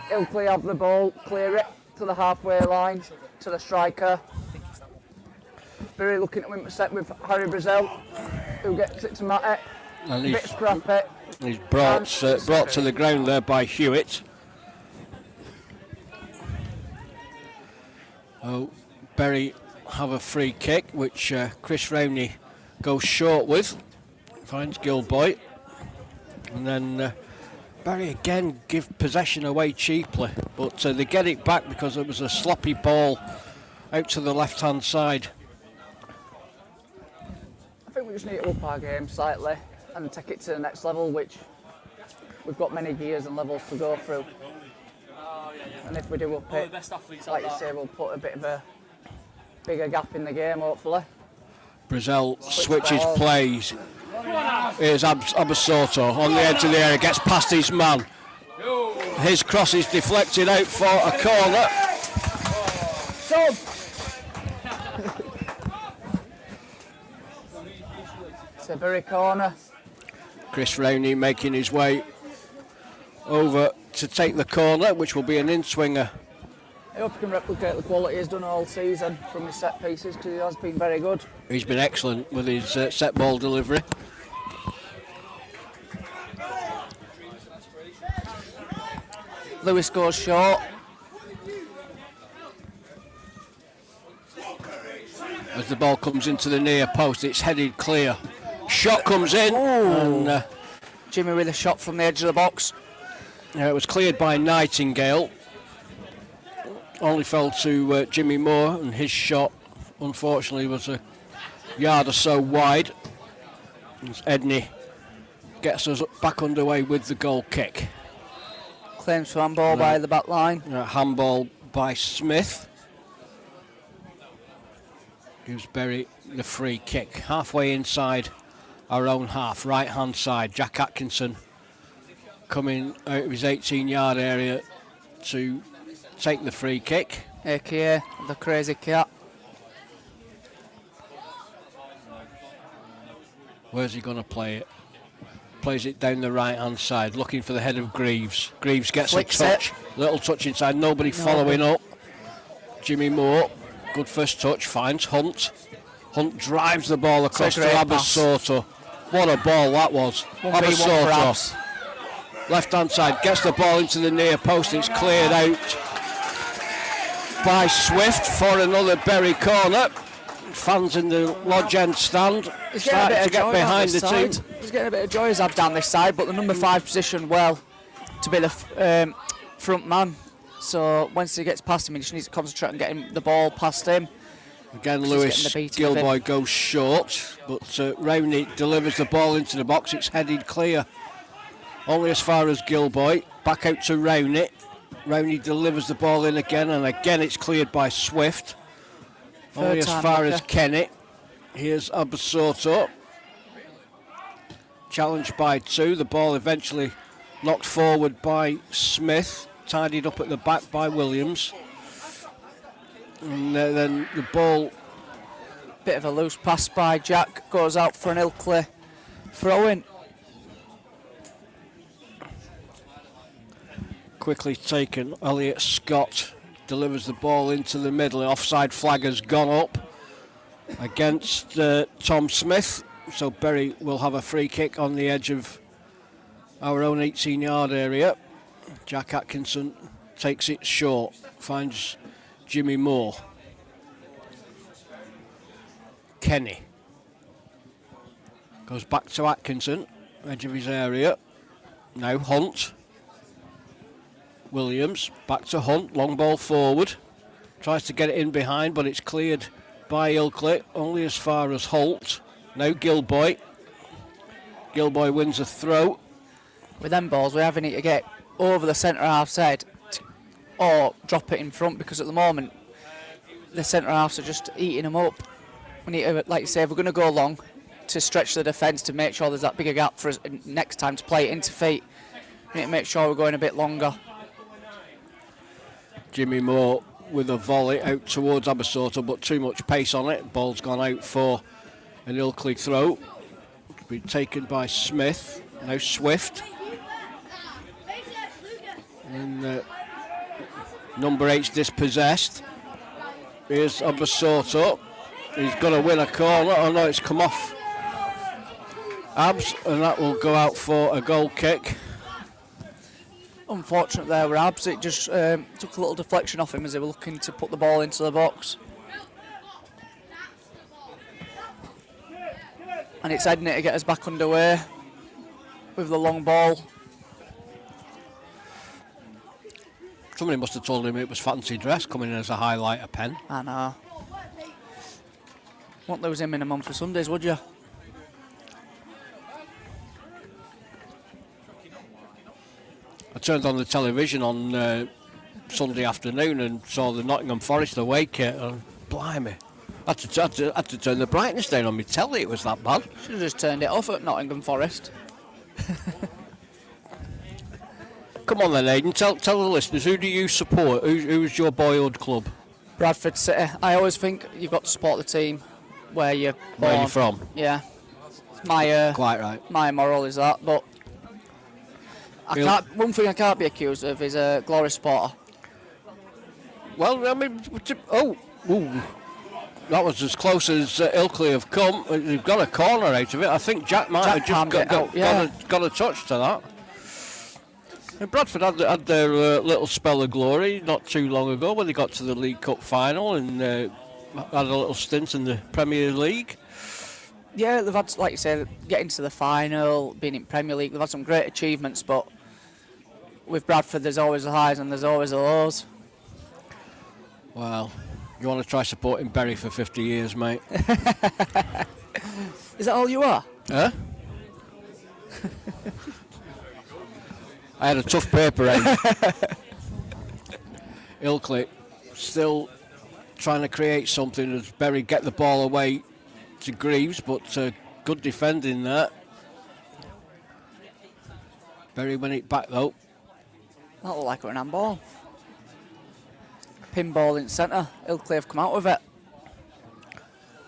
Ilkley have the ball, clear it to the halfway line, to the striker. Bury looking to win set with Harry Brazil, who gets it to Matty. And A bit scrappy. He's brought to the ground there by Hewitt. Oh, Bury have a free kick, which Chris Rowney goes short with. Finds Gilboy. And then Bury again give possession away cheaply. But they get it back because it was a sloppy ball out to the left-hand side. I think we just need to up our game slightly and take it to the next level, which we've got many gears and levels to go through. And if we do up it, like you say, we'll put a bit of a bigger gap in the game, hopefully. Brazil switches plays. Here's Abasoto on the edge of the area, gets past his man. His cross is deflected out for a corner. It's a Bury corner. Chris Rowney making his way over to take the corner, which will be an in-swinger I hope he can replicate the quality he's done all season from his set pieces, because he has been very good. He's been excellent with his set ball delivery. Lewis goes short. As the ball comes into the near post, it's headed clear. Shot comes in. And, Jimmy with a shot from the edge of the box. it was cleared by Nightingale. Only fell to Jimmy Moore, and his shot, unfortunately, was a yard or so wide. As Edney gets us back underway with the goal kick. Claims for handball by the back line. Handball by Smith. Gives Berry the free kick. Halfway inside our own half, right hand side. Jack Atkinson coming out of his 18-yard area to take the free kick. AKA, the crazy cat. Where's he going to play it? Plays it down the right hand side, looking for the head of Greaves. Greaves gets Flicks a touch. Little touch inside, nobody following up. Jimmy Moore, good first touch, finds Hunt. Hunt drives the ball across to Abasoto. What a ball that was. Abasoto. Left hand side, gets the ball into the near post. It's cleared out by Swift for another Berry corner. Fans in the Lodge End stand starting to get behind the team. He's getting a bit of joy as Abs down this side, but the number 5 position well to be the front man. So once he gets past him, he just needs to concentrate on getting the ball past him. Again, Lewis Gilboy goes short, but Rowney delivers the ball into the box. It's headed clear, only as far as Gilboy. Back out to Rowney. Rowney delivers the ball in again, and again it's cleared by Swift. Only as far as Kenny. Here's Abasoto. Challenged by 2. The ball eventually knocked forward by Smith. Tidied up at the back by Williams. And then the ball... Bit of a loose pass by Jack. Goes out for an Ilkley throw-in. Quickly taken. Elliot Scott delivers the ball into the middle. The offside flag has gone up against Tom Smith. So Berry will have a free kick on the edge of our own 18-yard area. Jack Atkinson takes it short, finds Jimmy Moore. Kenny goes back to Atkinson, edge of his area. Now Hunt. Williams back to Hunt, long ball forward. Tries to get it in behind, but it's cleared by Ilkley, only as far as Holt. Now Gilboy. Gilboy wins a throw. With them balls, we either need to get over the centre half's head or drop it in front, because at the moment the centre halves are just eating them up. We need to, like you say, if we're going to go long, to stretch the defence to make sure there's that bigger gap for us next time to play it into feet. We need to make sure we're going a bit longer. Jimmy Moore with a volley out towards Abasoto, but too much pace on it. Ball's gone out for an Ilkley throw. Be taken by Smith. Now Swift. And number 8's dispossessed. Here's Abasoto. He's going to win a corner. Oh no, it's come off Abs, and that will go out for a goal kick. Unfortunate there with Abs. It just took a little deflection off him as they were looking to put the ball into the box. And it's Edney to get us back underway with the long ball. Somebody must have told him it was fancy dress coming in as a highlighter pen. I know. Won't lose him in a month for Sundays, would you? I turned on the television on Sunday afternoon and saw the Nottingham Forest away kit, and blimey, I had to turn the brightness down on my telly, it was that bad. Should have just turned it off at Nottingham Forest. Come on then, Aidan, tell the listeners, who do you support? Who's your boyhood club? Bradford City. I always think you've got to support the team where you're born. Where you're from? Yeah. My quite right. My moral is that, but one thing I can't be accused of is a glory supporter. Well, I mean, that was as close as Ilkley have come. They've got a corner out of it. I think Jack might have just got a touch to that. And Bradford had their little spell of glory not too long ago when they got to the League Cup final and had a little stint in the Premier League. Yeah, they've had, like you say, getting to the final, being in Premier League. They've had some great achievements, but with Bradford, there's always the highs and there's always the lows. Well, you want to try supporting Bury for 50 years, mate? Is that all you are? Huh? I had a tough paper round. Ilkley still trying to create something as Bury get the ball away to Greaves, but good defending there. Bury win it back though. That looked like an handball. Pinball in centre. Ilkley have come out with it.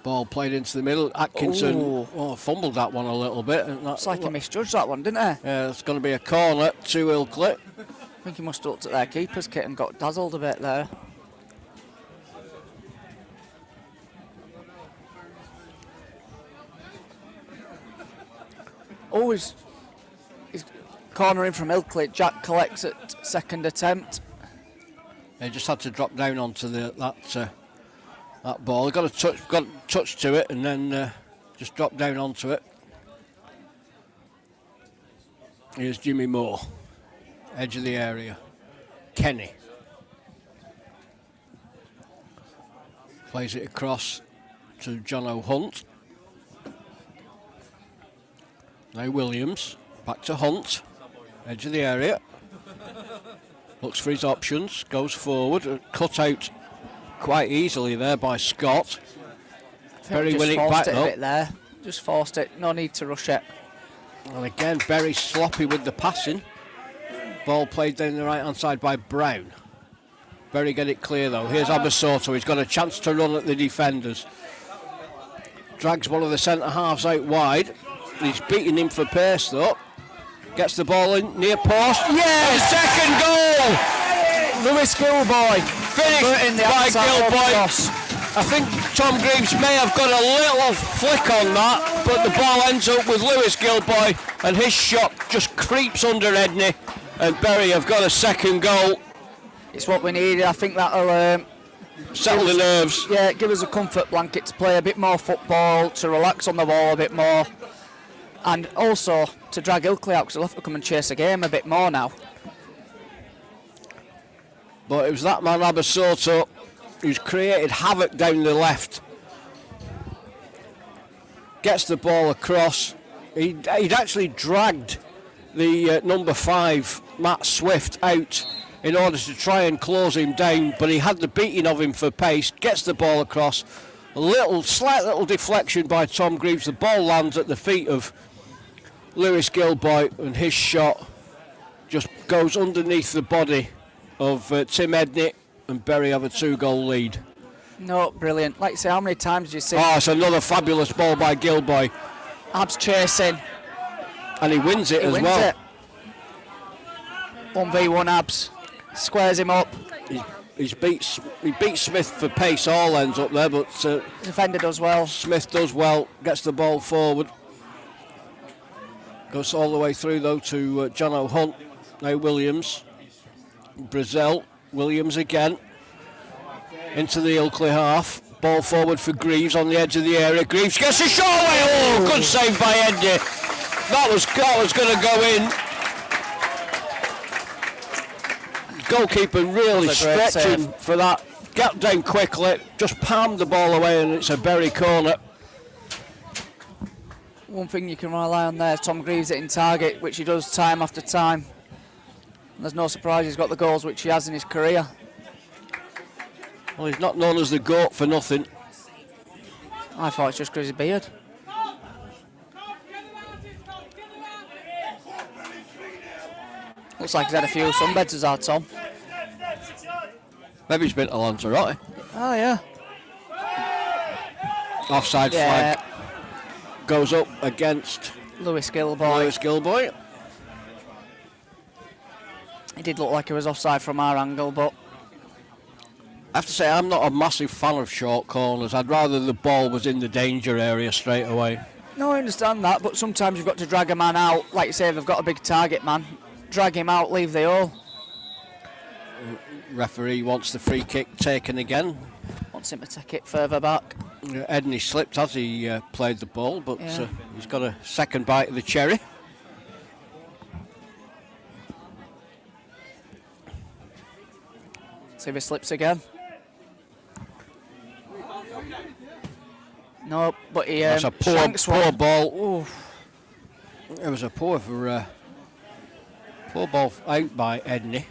Ball played into the middle. Atkinson fumbled that one a little bit. It's like he misjudged that one, didn't he? Yeah, it's going to be a corner to Ilkley. I think he must have looked at their keeper's kit and got dazzled a bit there. He's cornering from Ilkley. Jack collects at second attempt. They just had to drop down onto that ball. They got a touch to it, and then just drop down onto it. Here's Jimmy Moore, edge of the area. Kenny plays it across to John O'Hunt. Now Williams, back to Hunt, edge of the area. Looks for his options, goes forward, cut out quite easily there by Scott. Bury win it back though. A bit there. Just forced it, no need to rush it. And again, Bury sloppy with the passing. Ball played down the right hand side by Brown. Bury get it clear though. Here's Abasoto, he's got a chance to run at the defenders. Drags one of the centre halves out wide. He's beating him for pace though. Gets the ball in near post. Yes! Second goal! Lewis Gilboy. Finished by Gilboy. I think Tom Greaves may have got a little flick on that, but the ball ends up with Lewis Gilboy and his shot just creeps under Edney, and Bury have got a second goal. It's what we needed. I think that'll settle the nerves. Yeah, give us a comfort blanket to play a bit more football, to relax on the ball a bit more, and also to drag Ilkley out because they'll have to come and chase a game a bit more now. But it was that man Abasoto who's created havoc down the left. Gets the ball across. He'd actually dragged the number 5, Matt Swift, out in order to try and close him down, but he had the beating of him for pace. Gets the ball across. Slight little deflection by Tom Greaves. The ball lands at the feet of Lewis Gilboy, and his shot just goes underneath the body of Tim Edney, and Bury have a 2-goal lead. No, brilliant. Like you say, how many times did you see? Oh, it's another fabulous ball by Gilboy. Abs chasing. And he wins it as well. 1v1 Abs. Squares him up. He beats Smith for pace, all ends up there, but defender does well. Smith does well, gets the ball forward. Goes all the way through though to John O'Hunt. Now Williams. Brazil. Williams again. Into the Ilkley half. Ball forward for Greaves on the edge of the area. Greaves gets a shot away. Oh, good save by Edney. That was going to go in. Goalkeeper really stretching for that. Got down quickly. Just palmed the ball away, and it's a Bury corner. One thing you can rely on there, Tom Greaves hitting target, which he does time after time. And there's no surprise he's got the goals which he has in his career. Well, he's not known as the GOAT for nothing. I thought it's just because his beard. Looks like he's had a few sunbeds as our Tom. Maybe he's been to Lanzarote. Oh, yeah. Offside flag goes up against Lewis Gilboy. He did look like he was offside from our angle, but I have to say, I'm not a massive fan of short corners. I'd rather the ball was in the danger area straight away. No, I understand that, but sometimes you've got to drag a man out. Like you say, they've got a big target man. Drag him out, leave the hole. Referee wants the free kick taken again. Wants him to take it further back. Edney slipped as he played the ball, but Yeah. he's got a second bite of the cherry. See if he slips again. No, but he That's a shanks poor one. ball. It was a poor ball out by Edney.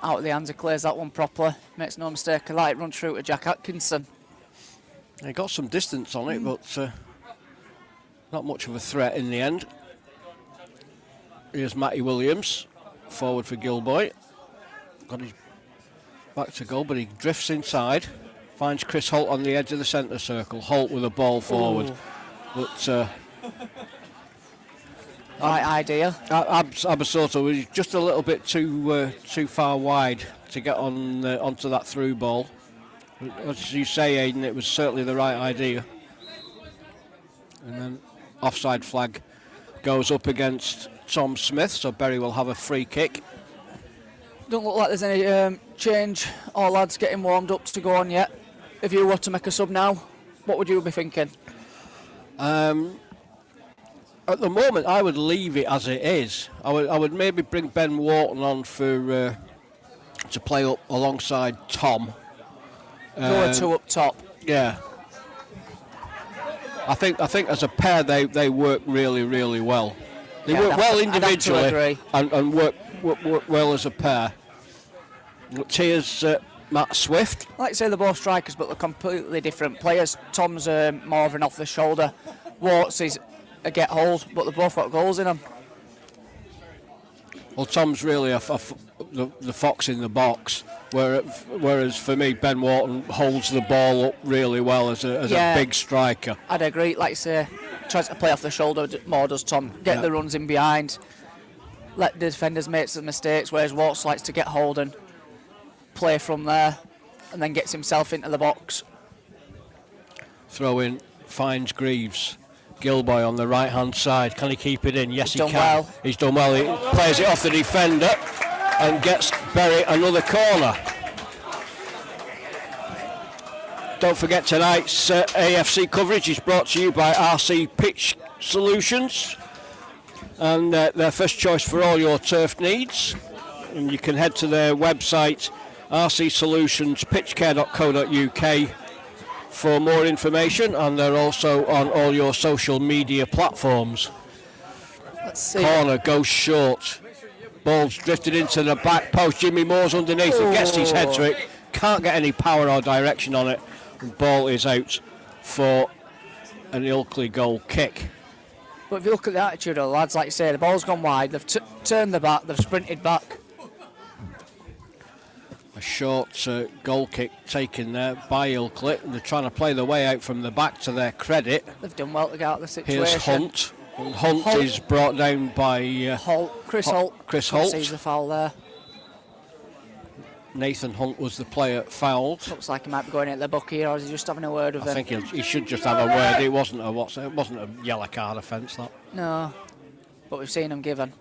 Out of the hands, he clears that one properly. Makes no mistake, I like run through to Jack Atkinson. He got some distance on it, but not much of a threat in the end. Here's Matty Williams, forward for Gilboy. Got his back to goal, but he drifts inside. Finds Chris Holt on the edge of the centre circle. Holt with a ball forward. Ooh. But Right idea. Abasoto was just a little bit too far wide to get onto that through ball. As you say, Aidan, it was certainly the right idea. And then offside flag goes up against Tom Smith, so Berry will have a free kick. Don't look like there's any change or lads getting warmed up to go on yet. If you were to make a sub now, what would you be thinking? At the moment, I would leave it as it is. I would maybe bring Ben Wharton on for to play up alongside Tom. Go two up top. Yeah. I think as a pair they work really, really well. They work well individually and work well as a pair. But here's Matt Swift. Like you say, they're both strikers, but they're completely different players. Tom's more of an off the shoulder. Warts is a get hold, but they've both got goals in them. Well, Tom's really the fox in the box, whereas for me, Ben Wharton holds the ball up really well as a big striker. I'd agree. Like you say, tries to play off the shoulder more, does Tom. Get the runs in behind, let the defenders make some mistakes, whereas Warts likes to get hold and play from there, and then gets himself into the box. Throw in, finds Greaves. Gilboy on the right hand side. Can he keep it in? Yes, he can. Well. He's done well. He plays it off the defender and gets Berry another corner. Don't forget tonight's AFC coverage is brought to you by RC Pitch Solutions, and their first choice for all your turf needs. And you can head to their website, rcsolutionspitchcare.co.uk, for more information, and they're also on all your social media platforms. Let's see. Corner goes short. Ball's drifted into the back post. Jimmy Moore's underneath and gets his head to it. Can't get any power or direction on it. The ball is out for an Ilkley goal kick. But if you look at the attitude of the lads, like you say, the ball's gone wide, they've turned the back, they've sprinted back. A short goal kick taken there by Ilkley. They're trying to play their way out from the back, to their credit. They've done well to get out of the situation. Here's Hunt. And Hunt is brought down by Chris Holt. Chris Holt. Sees the foul there. Nathan Hunt was the player fouled. Looks like he might be going at the book here, or is he just having a word with him? I think he should just have a word. It wasn't a yellow card offence, that. No, but we've seen him given.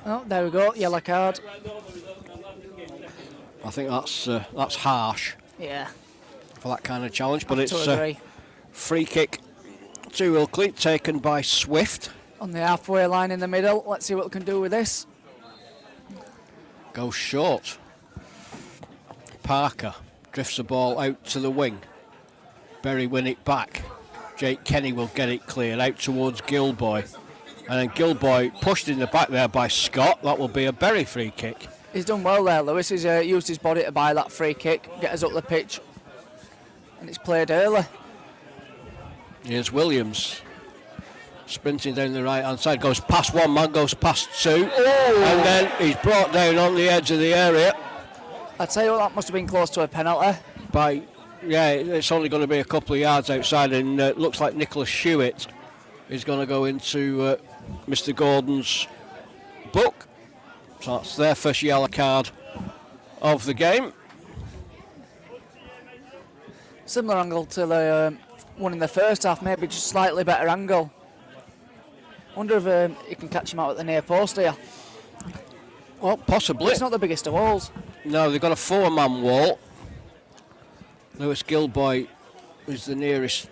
Oh, there we go, yellow card. I think that's harsh. Yeah. For that kind of challenge, but I it's agree. Free kick to Ilkley, taken by Swift. On the halfway line in the middle, let's see what we can do with this. Goes short. Parker drifts the ball out to the wing. Berry win it back. Jake Kenny will get it cleared out towards Gilboy. And then Gilboy pushed in the back there by Scott. That will be a Berry free kick. He's done well there, Lewis. He's used his body to buy that free kick, get us up the pitch. And it's played early. Here's Williams. Sprinting down the right hand side, goes past one man, goes past two. Oh. And then he's brought down on the edge of the area. I tell you what, that must have been close to a penalty. It's only going to be a couple of yards outside, and looks like Nicholas Hewitt is going to go into Mr. Gordon's book. So that's their first yellow card of the game. Similar angle to the one in the first half, maybe just slightly better angle. Wonder if he can catch him out at the near post here. Well, possibly. It's not the biggest of walls. No, they've got a 4-man wall. Lewis Gilboy is the nearest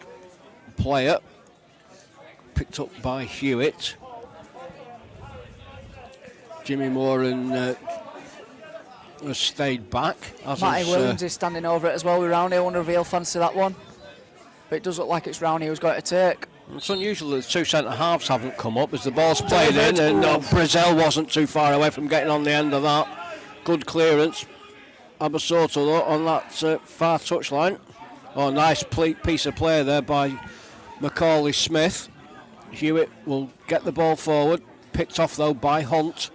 player. Picked up by Hewitt. Jimmy Moore and has stayed back. Matty Williams is standing over it as well with Rowney. I wonder if he'll fancy that one. But it does look like it's Rowney who's got to take. It's unusual that the two centre-halves haven't come up as the ball's played in, and Brazil wasn't too far away from getting on the end of that. Good clearance. Abasoto though on that far touchline. Oh, nice piece of play there by Macaulay Smith. Hewitt will get the ball forward. Picked off though by Hunt.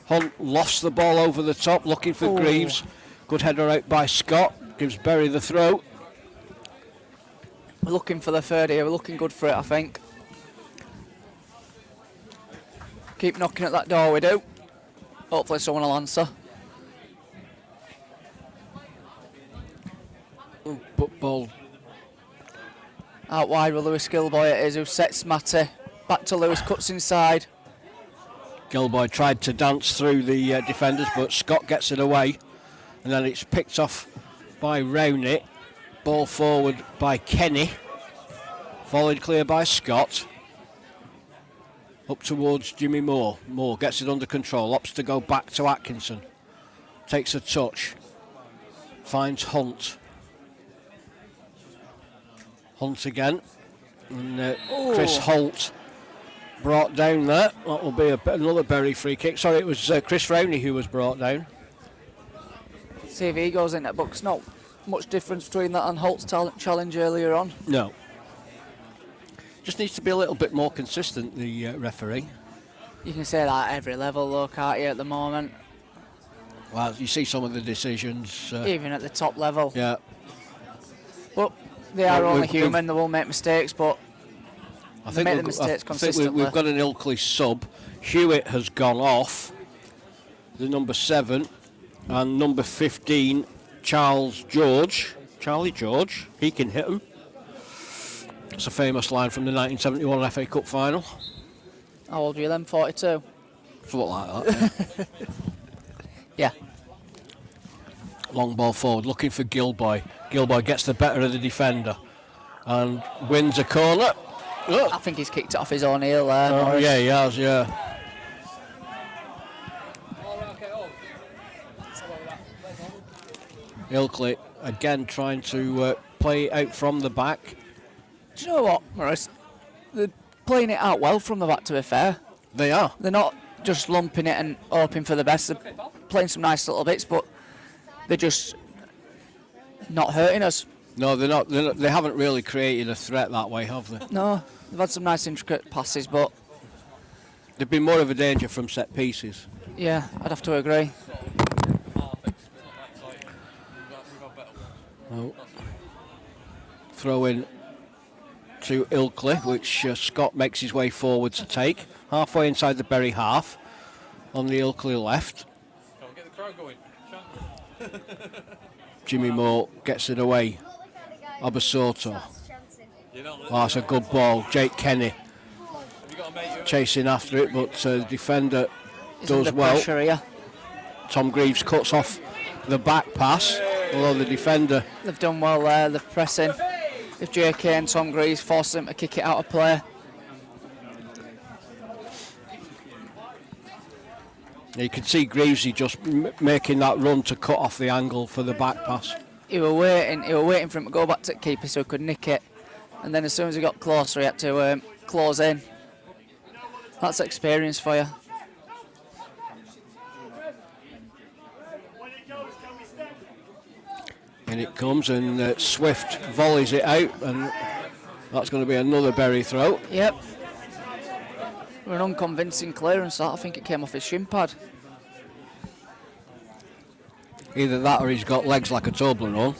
Hunt lost the ball over the top, looking for Greaves. Good header out by Scott. Gives Berry the throw. We're looking for the third here. We're looking good for it, I think. Keep knocking at that door, we do. Hopefully someone will answer. Ball out wide with Lewis Gilboy it is, who sets Matty. Back to Lewis, cuts inside. Gilboy tried to dance through the defenders, but Scott gets it away. And then it's picked off by Rowney. Ball forward by Kenny. Volleyed clear by Scott. Up towards Jimmy Moore. Moore gets it under control. Opts to go back to Atkinson. Takes a touch. Finds Hunt. Hunt again. And Chris Holt brought down there. That will be another Berry free kick. Sorry, it was Chris Rowney who was brought down. See if he goes in that box. Not much difference between that and Holt's challenge earlier on. No. Just needs to be a little bit more consistent, the referee. You can say that at every level though, can't you, at the moment? Well, you see some of the decisions. Even at the top level. Yeah. But they are only human, they will make mistakes, but they make the mistakes consistently. I think we've got an Ilkley sub. Hewitt has gone off, the number 7, and number 15, Charlie George, he can hit him. It's a famous line from the 1971 FA Cup final. How old are you then, 42? Something like that. Yeah. Long ball forward, looking for Gilboy. Gilboy gets the better of the defender and wins a corner. I think he's kicked it off his own heel there. Oh, yeah, he has, yeah. Ilkley again trying to play out from the back. Do you know what, Morris? They're playing it out well from the back, to be fair. They are. They're not just lumping it and hoping for the best. They're playing some nice little bits, but they're just not hurting us. No, they're not. They haven't really created a threat that way, have they? No, they've had some nice intricate passes, but they've been more of a danger from set pieces. Yeah, I'd have to agree. Oh. Throw in to Ilkley, which Scott makes his way forward to take. Halfway inside the Berry half on the Ilkley left. Get the crowd going. Jimmy Moore gets it away. Abasoto. Oh, that's a good ball. Jake Kenny chasing after it, but the defender does well. Here. Tom Greaves cuts off the back pass, although the defender... They've done well there, they're pressing. If JK and Tom Greaves force them to kick it out of play. You can see Greavesy just making that run to cut off the angle for the back pass. He were waiting for him to go back to the keeper so he could nick it. And then as soon as he got closer, he had to close in. That's experience for you. And it comes, and Swift volleys it out, and that's going to be another Berry throw. Yep. An unconvincing clearance that. I think it came off his shin pad. Either that or he's got legs like a Toblerone.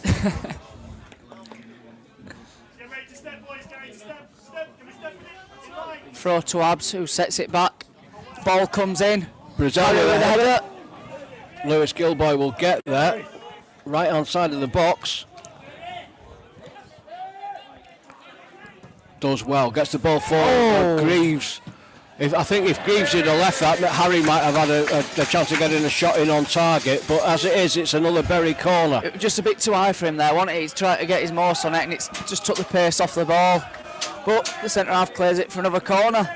Throw to Abs, who sets it back. Ball comes in. Brazil with a header. Lewis Gilboy will get there. Right hand side of the box. Does well, gets the ball forward. Greaves. I think if Greaves had left that, Harry might have had a chance of getting a shot in on target. But as it is, it's another Bury corner. It was just a bit too high for him there, wasn't it? He's trying to get his morse on it, and it's just took the pace off the ball. But the centre half clears it for another corner.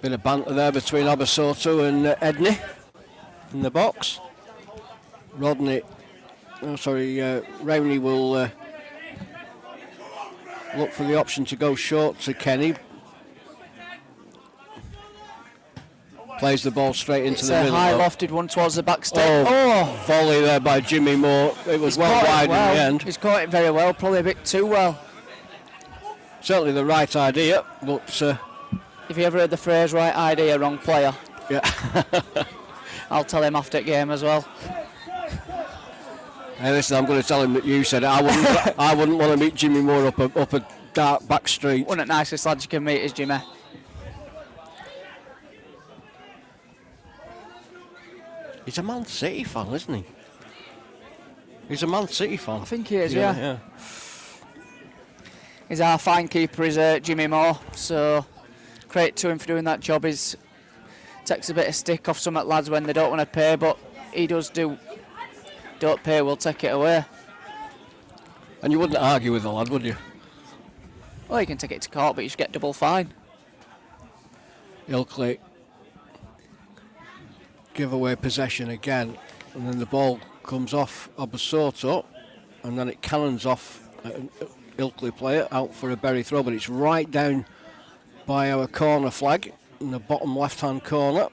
Bit of banter there between Abasoto and Edney in the box. Rowney will look for the option to go short to Kenny. Plays the ball straight into the middle. High lofted one towards the back step. Volley there by Jimmy Moore. It was well wide in the end. He's caught it very well, probably a bit too well. Certainly the right idea, but... if you ever heard the phrase, right idea, wrong player. Yeah. I'll tell him after the game as well. Hey, listen, I'm going to tell him that you said it. I wouldn't want to meet Jimmy Moore up a dark back street. One of the nicest lads you can meet is Jimmy. He's a Man City fan, isn't he? He's a Man City fan. I think he is, yeah. He's our fine keeper, is Jimmy Moore. So credit to him for doing that job. He takes a bit of stick off some lads when they don't want to pay, but he does do. Don't pay, we'll take it away. And you wouldn't argue with the lad, would you? Well, you can take it to court, but you should get double fine. Ilkley give away possession again, and then the ball comes off Abasoto, and then it cannons off an Ilkley player out for a Bury throw, but it's right down by our corner flag in the bottom left-hand corner.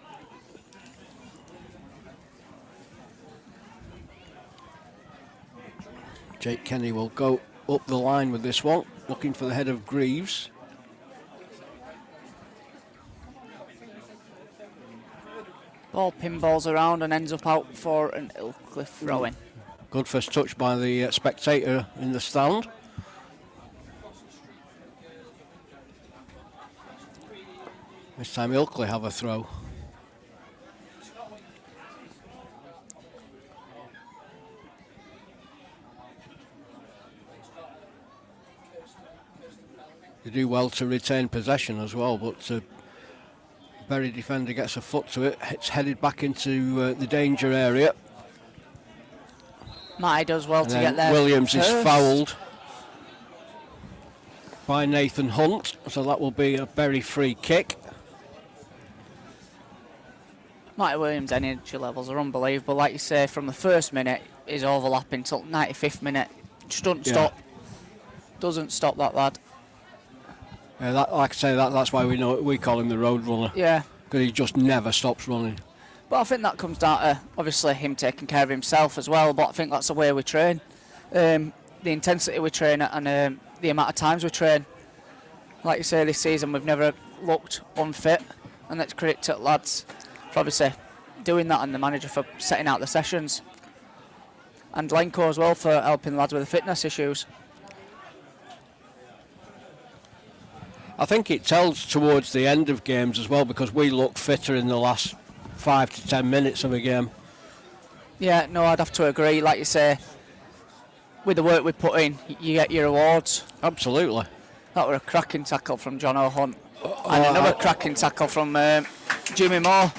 Jake Kenny will go up the line with this one, looking for the head of Greaves. Ball pinballs around and ends up out for an Ilkley throw-in. Good first touch by the spectator in the stand. This time Ilkley have a throw. They do well to retain possession as well, but Bury defender gets a foot to it. It's headed back into the danger area. Matty does well to get there. Williams first. is fouled by Nathan Hunt, so that will be a Bury free kick. Matty Williams' energy levels are unbelievable. Like you say, from the first minute, he's overlapping till 95th minute. Just doesn't stop. Doesn't stop, that lad. Yeah, like I say, that's why we call him the road runner. Yeah. Because he just never stops running. But I think that comes down to, obviously, him taking care of himself as well, but I think that's the way we train. The intensity we train at and the amount of times we train. Like you say, this season we've never looked unfit, and that's credit to lads for obviously doing that, and the manager for setting out the sessions. And Lenko as well for helping lads with the fitness issues. I think it tells towards the end of games as well, because we look fitter in the last 5 to 10 minutes of a game. Yeah, no, I'd have to agree. Like you say, with the work we put in, you get your rewards. Absolutely. That were a cracking tackle from John O'Hunt. And another cracking tackle from Jimmy Moore.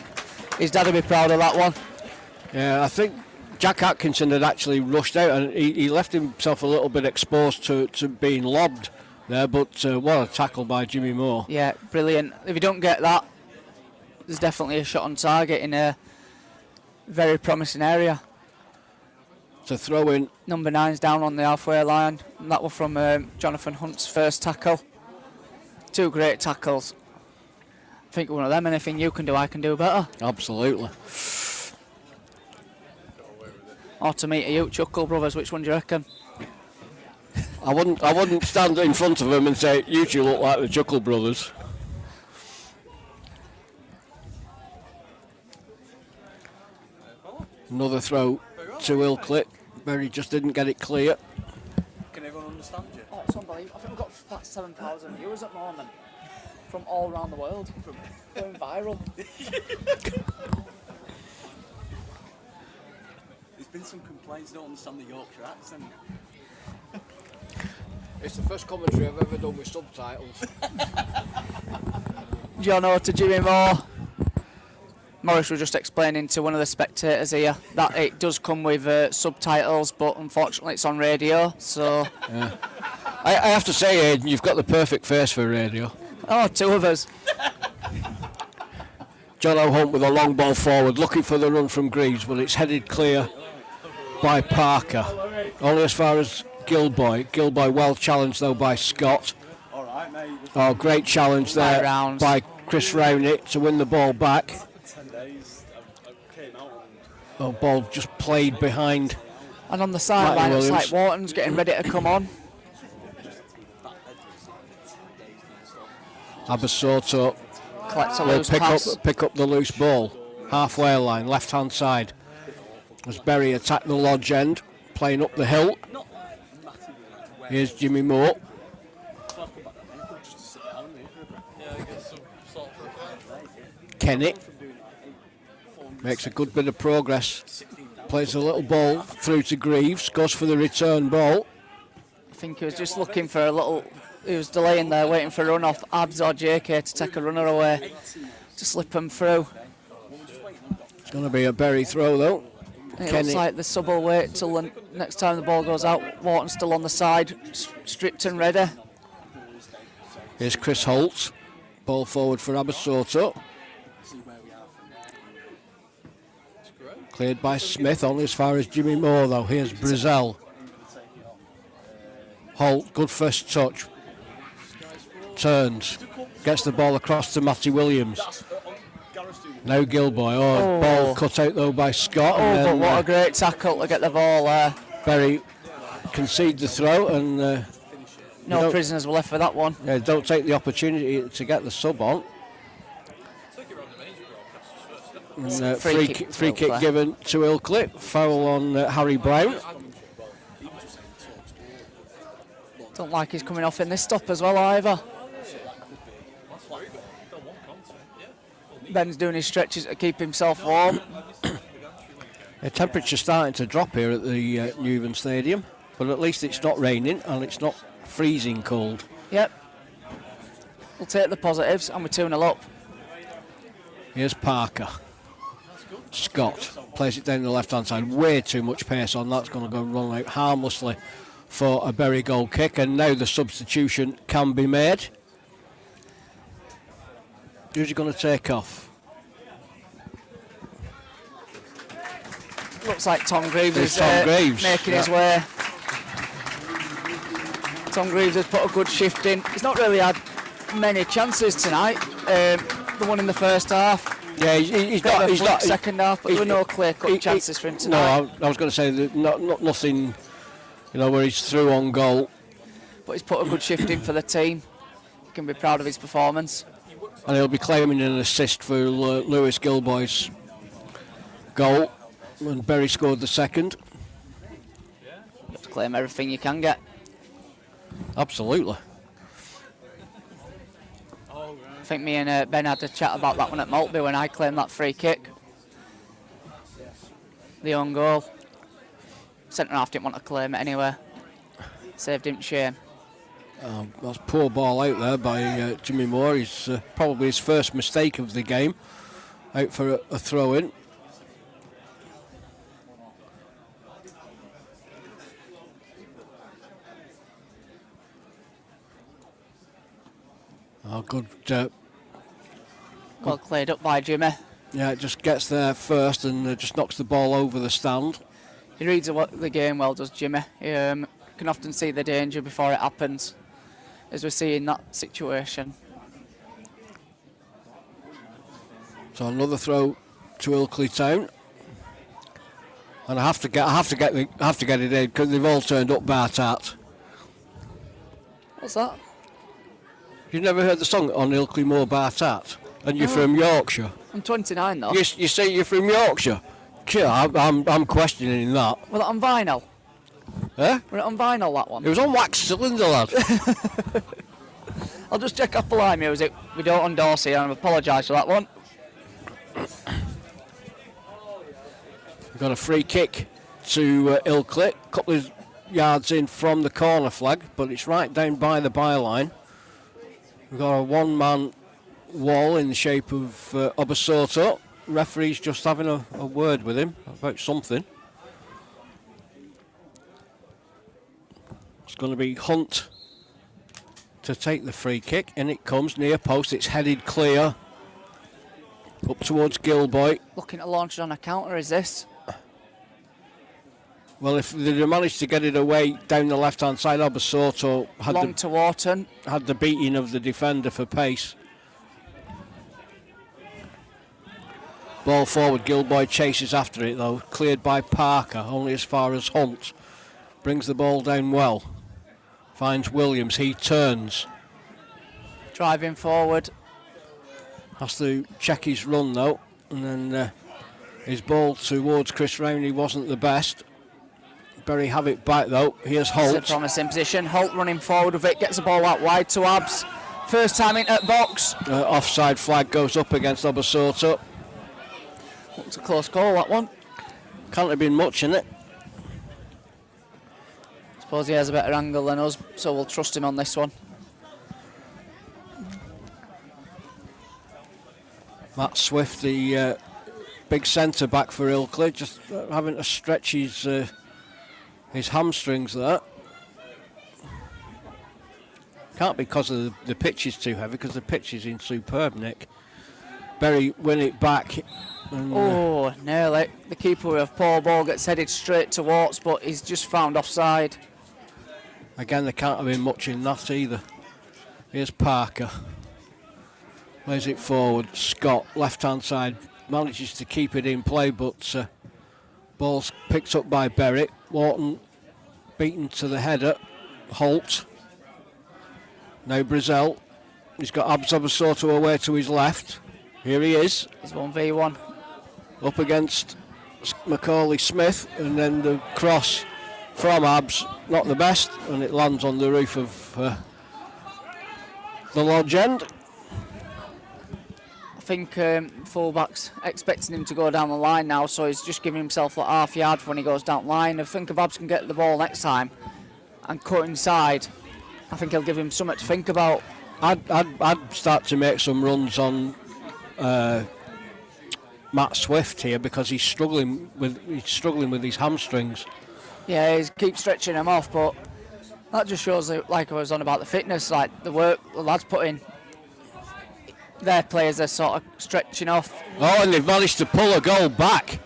His dad will be proud of that one. Yeah, I think Jack Atkinson had actually rushed out, and he left himself a little bit exposed to being lobbed there, but what a tackle by Jimmy Moore. Yeah, brilliant. If you don't get that, there's definitely a shot on target in a very promising area. To throw in. Number 9's down on the halfway line, and that was from Jonathan Hunt's first tackle. 2 great tackles. I think one of them, anything you can do, I can do better. Absolutely. Or to meet you, Chuckle Brothers, which one do you reckon? I wouldn't stand in front of them and say, you two look like the Chuckle Brothers. Another throw to Ilkley. Bury just didn't get it clear. Can everyone understand you? Oh, it's unbelievable. I think we've got 7,000 viewers at the moment. from all around the world. Going viral. There's been some complaints, don't understand the Yorkshire accent. It's the first commentary I've ever done with subtitles. John O to Jimmy Moore. Morris was just explaining to one of the spectators here that it does come with subtitles, but unfortunately it's on radio, so... Yeah. I have to say, Aidan, you've got the perfect face for radio. Oh, two of us. John O'Hunt with a long ball forward, looking for the run from Greaves, but it's headed clear by Parker. Only as far as Gilboy. Gilboy well challenged though by Scott. Oh, great challenge there by Chris Rowney to win the ball back. Oh, ball just played behind. And on the sideline, it's like Wharton's getting ready to come on. Abasoto will pick up the loose ball. Halfway line, left hand side. As Berry attacked the lodge end, playing up the hill. Here's Jimmy Moore. Kenny makes a good bit of progress. Plays a little ball through to Greaves, goes for the return ball. I think he was just looking for a little... He was delaying there, waiting for a run off Abs or JK to take a runner away, to slip him through. It's going to be a Berry throw though. It looks like the sub will wait till the next time the ball goes out. Wharton's still on the side, stripped and ready. Here's Chris Holt. Ball forward for Abasoto. Cleared by Smith, only as far as Jimmy Moore though. Here's Brazell. Holt, good first touch. Turns. Gets the ball across to Matty Williams. Now Gilboy. Ball cut out though by Scott. But what a great tackle to get the ball there. Berry concede the throw and... no prisoners were left for that one. Yeah, don't take the opportunity to get the sub on. And, free kick given to Ilkley. Foul on Harry Brown. Don't like he's coming off in this stop as well either. Ben's doing his stretches to keep himself warm. The temperature's starting to drop here at the Newman Stadium, but at least it's not raining and it's not freezing cold. Yep. We'll take the positives and we're 2-0 up. Here's Parker. Scott plays it down the left-hand side. Way too much pace on that's going to go run out harmlessly for a Berry goal kick, and now the substitution can be made. Who's he going to take off? Looks like Tom Greaves is making his way. Tom Greaves has put a good shift in. He's not really had many chances tonight. The one in the first half. Yeah, he's not second half, but there were no clear-cut chances for him tonight. No, I was going to say that nothing, where he's through on goal. But he's put a good shift in for the team. He can be proud of his performance. And he'll be claiming an assist for Lewis Gilboy's goal. And Berry scored the second. You have to claim everything you can get. Absolutely. I think me and Ben had a chat about that one at Maltby when I claimed that free kick. The own goal. Centre half didn't want to claim it anyway. Saved him shame. That's poor ball out there by Jimmy Moore. He's probably his first mistake of the game. Out for a throw in. Oh, good. Well cleared up by Jimmy. Yeah, it just gets there first and just knocks the ball over the stand. He reads the game well, does Jimmy. He can often see the danger before it happens, as we see in that situation. So another throw to Ilkley Town, and I have to get it in because they've all turned up Bartat. What's that? You've never heard the song On Ilkley Moor Bartat, and you're from Yorkshire. I'm 29 though. You say you're from Yorkshire? Sure, I'm questioning that. Was it on vinyl? Eh? Was it on vinyl, that one? It was on wax cylinder, lad. I'll just check off the line music. We don't endorse here, and I apologise for that one. We've got a free kick to Ilkley, a couple of yards in from the corner flag, but it's right down by the byline. We've got a one-man wall in the shape of Obasoto. Referee's just having a word with him about something. It's going to be Hunt to take the free kick, and it comes near post. It's headed clear up towards Gilboy. Looking to launch it on a counter, is this? Well, if they'd managed to get it away down the left-hand side, Obasoto had to Wharton. Had the beating of the defender for pace. Ball forward, Gilboy chases after it though, cleared by Parker, only as far as Hunt. Brings the ball down well. Finds Williams, he turns. Driving forward. Has to check his run though, and then his ball towards Chris Rowney wasn't the best. Bury have it back though. Here's Holt. It's a promising position. Holt running forward with it, gets the ball out wide to Abs. First time into the box. Offside flag goes up against Obasoto. It's a close call, that one. Can't have been much in it. Suppose he has a better angle than us, so we'll trust him on this one. Matt Swift, the big centre back for Ilkley, just having to stretch his hamstrings there. Can't be because of the pitch is too heavy, because the pitch is in superb nick. Bury win it back. And, nearly. The keeper with a poor ball gets headed straight to Warts, but he's just found offside. Again, there can't have been much in that either. Here's Parker. Plays it forward. Scott, left-hand side, manages to keep it in play, but ball's picked up by Berry. Wharton beaten to the header. Holt. Now Brazell. He's got Abs Obasoto away to his left. Here he is. He's 1v1. Up against Macaulay Smith, and then the cross from Abs, not the best, and it lands on the roof of the lodge end. I think fullback's expecting him to go down the line now, so he's just giving himself like half yard for when he goes down the line. I think if Abs can get the ball next time and cut inside, I think he'll give him something to think about. I'd start to make some runs on Matt Swift here, because he's struggling with his hamstrings. Yeah, he keeps stretching him off, but that just shows, like I was on about the fitness, like the work the lads put in. Their players are sort of stretching off. Oh, and they've managed to pull a goal back.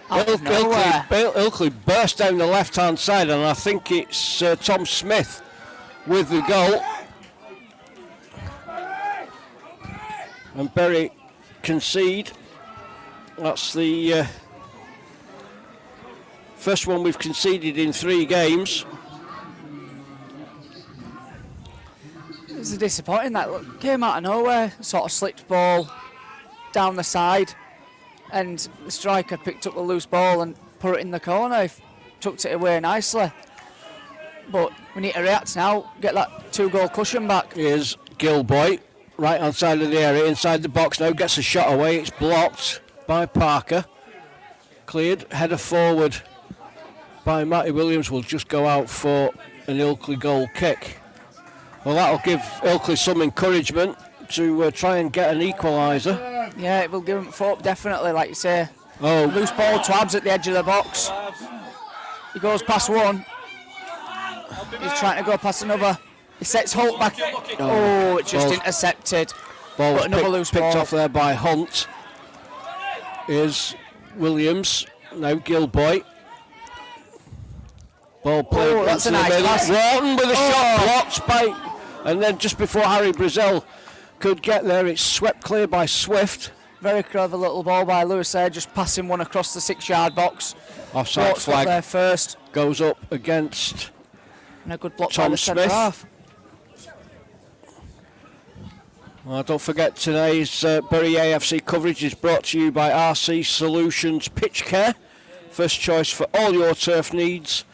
Ilkley burst down the left-hand side, and I think it's Tom Smith with the goal. And Bury concede. That's the first one we've conceded in 3 games. It was disappointing, that came out of nowhere, sort of slipped ball down the side, and the striker picked up the loose ball and put it in the corner, tucked it away nicely. But we need to react now, get that 2-goal cushion back. Here's Gilboy, right hand side of the area, inside the box now, gets a shot away, it's blocked by Parker. Cleared, header forward by Matty Williams, will just go out for an Ilkley goal kick. Well, that'll give Ilkley some encouragement to try and get an equaliser. Yeah, it will give him hope, definitely, like you say. Oh, loose ball to Abs at the edge of the box. He goes past one. He's trying to go past another. He sets Holt back. Oh, it's just intercepted. Ball was another loose ball. picked off there by Hunt. Here's Williams, now Gilboy. Ball played. Oh, that's a nice pass. Wharton with a shot blocked by, and then just before Harry Brazell could get there, it's swept clear by Swift. Very clever little ball by Lewis there, just passing one across the 6-yard box. Offside flag there first. Goes up against and a good block Tom by the centre half. Well, don't forget today's Bury AFC coverage is brought to you by RC Solutions Pitch Care. First choice for all your turf needs.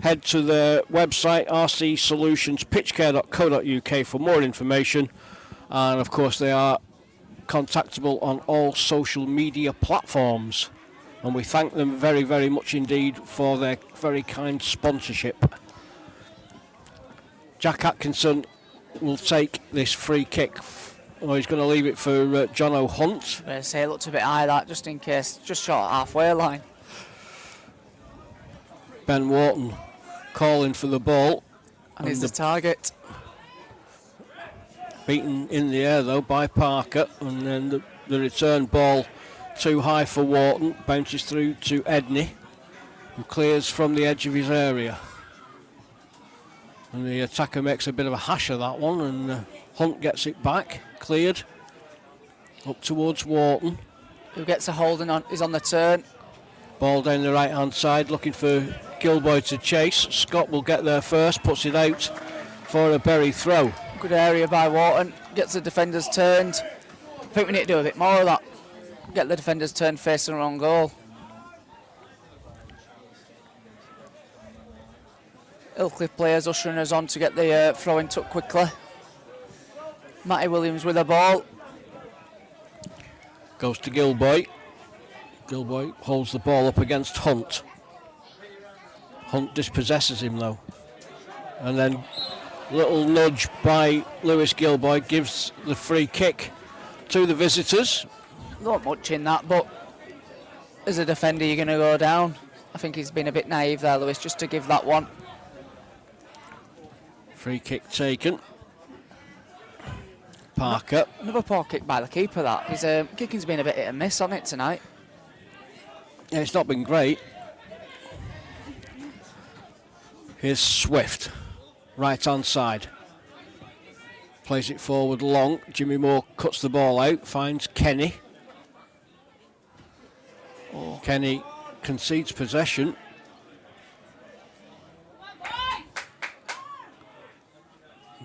head to their website, rcsolutionspitchcare.co.uk, for more information. And of course, they are contactable on all social media platforms. And we thank them very, very much indeed for their very kind sponsorship. Jack Atkinson will take this free kick. Well, he's going to leave it for John O'Hunt. I say it looked a bit high, that, just in case, just short of halfway line. Ben Wharton calling for the ball. And he's the target. Beaten in the air though by Parker, and then the return ball too high for Wharton, bounces through to Edney, and clears from the edge of his area. And the attacker makes a bit of a hash of that one, and Hunt gets it back, cleared, up towards Wharton. Who gets a holding on, is on the turn. Ball down the right hand side, looking for Gilboy to chase. Scott will get there first, puts it out for a Berry throw. Good area by Wharton, gets the defenders turned. I think we need to do a bit more of that. Get the defenders turned facing the wrong goal. Ilkley players ushering us on to get the throw in took quickly. Matty Williams with the ball. Goes to Gilboy. Gilboy holds the ball up against Hunt. Hunt dispossesses him though. And then little nudge by Lewis Gilboy gives the free kick to the visitors. Not much in that, but as a defender you're going to go down. I think he's been a bit naive there, Lewis, just to give that one. Free kick taken. Parker. Another poor kick by the keeper, that. His kicking's been a bit hit and miss on it tonight. Yeah, it's not been great. Here's Swift, right hand side. Plays it forward long. Jimmy Moore cuts the ball out, finds Kenny. Oh. Kenny concedes possession.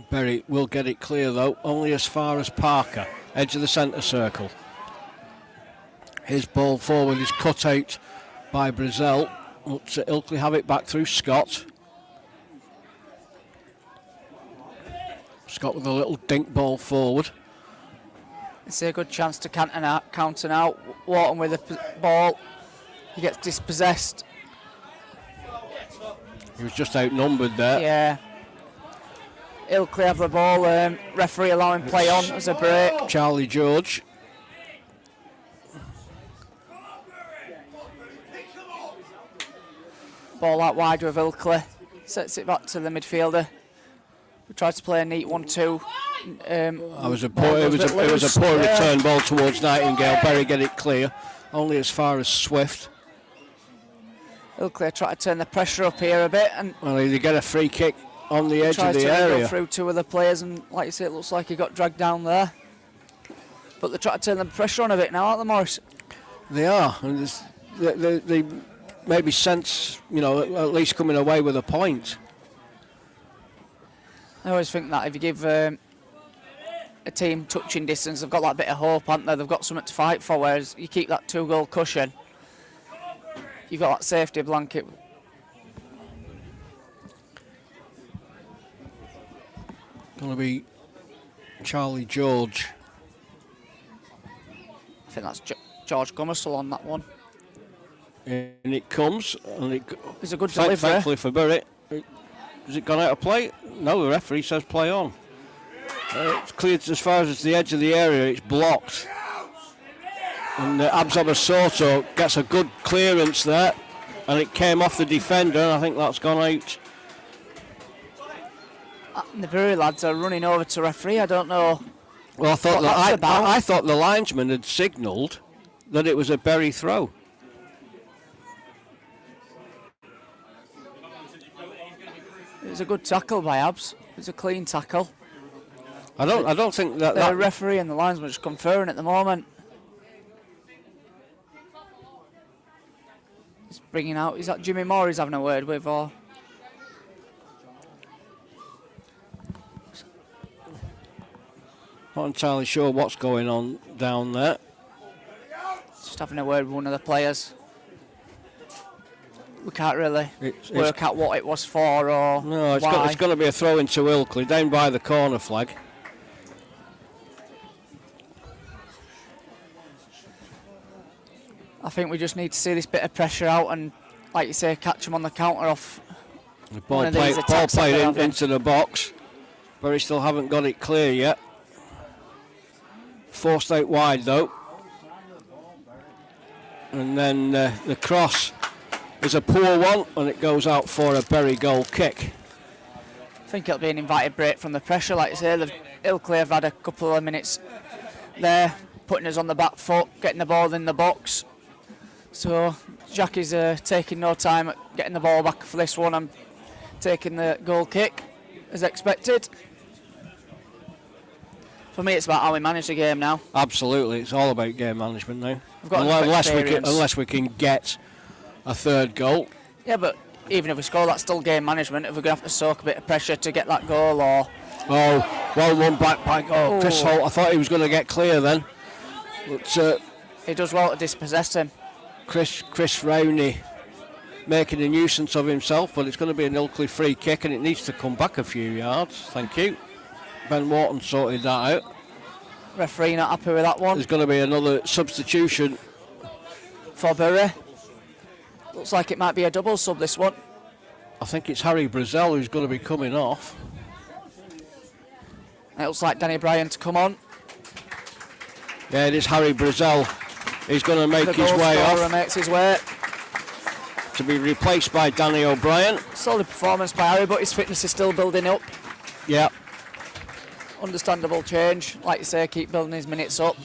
Berry will get it clear though, only as far as Parker, edge of the centre circle. His ball forward is cut out by Brazil. But Ilkley have it back through Scott. Scott with a little dink ball forward. It's a good chance to counter now. Wharton with the ball. He gets dispossessed. He was just outnumbered there. Yeah. Ilkley have the ball. Referee allowing play on as a break. Charlie George. Ball out wide with Ilkley. Sets it back to the midfielder. We tried to play a neat 1-2. It was a poor return ball towards Nightingale. Berry get it clear, only as far as Swift. Ilkley try to turn the pressure up here a bit, and well, they get a free kick on the edge of the area. Go through two other players, and like you say, it looks like he got dragged down there. But they try to turn the pressure on a bit now, aren't they, Morris? They are, and they maybe sense, at least coming away with a point. I always think that if you give a team touching distance, they've got that bit of hope, haven't they? They've got something to fight for, whereas you keep that 2-goal cushion, you've got that safety blanket. Going to be Charlie George. I think that's George Gummersall on that one. And it comes, and it's a good delivery. Thankfully for Berry. Has it gone out of play? No, the referee says play on. It's cleared as far as the edge of the area, it's blocked. And Abzaba Soto gets a good clearance there, and it came off the defender, and I think that's gone out. The Bury lads are running over to referee, I don't know. Well, I thought the linesman had signalled that it was a Berry throw. It was a good tackle by Abs. It was a clean tackle. I don't think that the referee and the linesman are just conferring at the moment. He's bringing out. Is that Jimmy Moore he's having a word with, or? Not entirely sure what's going on down there. Just having a word with one of the players. we can't really work out what it was for or No, it's why. it's going to be a throw into Ilkley, down by the corner flag. I think we just need to see this bit of pressure out and, like you say, catch them on the counter off. The ball played into the box, but we still haven't got it clear yet. Forced out wide though. And then the cross is a poor one, and it goes out for a Bury goal kick. I think it'll be an invited break from the pressure. Like I say, Ilkley have had a couple of minutes there, putting us on the back foot, getting the ball in the box. So Jack is taking no time at getting the ball back for this one and taking the goal kick as expected. For me, it's about how we manage the game now. Absolutely, it's all about game management now. We've got unless we can get a third goal. Yeah, but even if we score, that's still game management. If we're going to have to soak a bit of pressure to get that goal, or... Oh, well one back by Chris Holt. I thought he was going to get clear then. But he does well to dispossess him. Chris Rowney making a nuisance of himself, but it's going to be an Ilkley free kick and it needs to come back a few yards. Thank you. Ben Wharton sorted that out. Referee not happy with that one. There's going to be another substitution for Bury. Looks like it might be a double sub, this one. I think it's Harry Brazel who's going to be coming off. It looks like Danny Bryan to come on. Yeah, it is Harry Brazel. He's going to make his way off. Makes his way. To be replaced by Danny O'Brien. Solid performance by Harry, but his fitness is still building up. Yeah. Understandable change. Like you say, keep building his minutes up.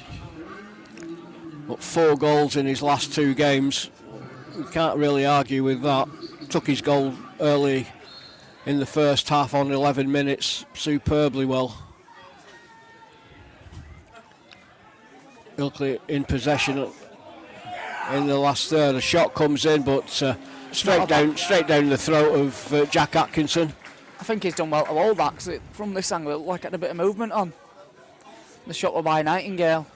But 4 goals in his last 2 games. You can't really argue with that. Took his goal early in the first half on 11 minutes superbly well. Ilkley in possession in the last third. A shot comes in, but straight down the throat of Jack Atkinson. I think he's done well to hold that, because from this angle it looked like it had a bit of movement on. The shot was by Nightingale.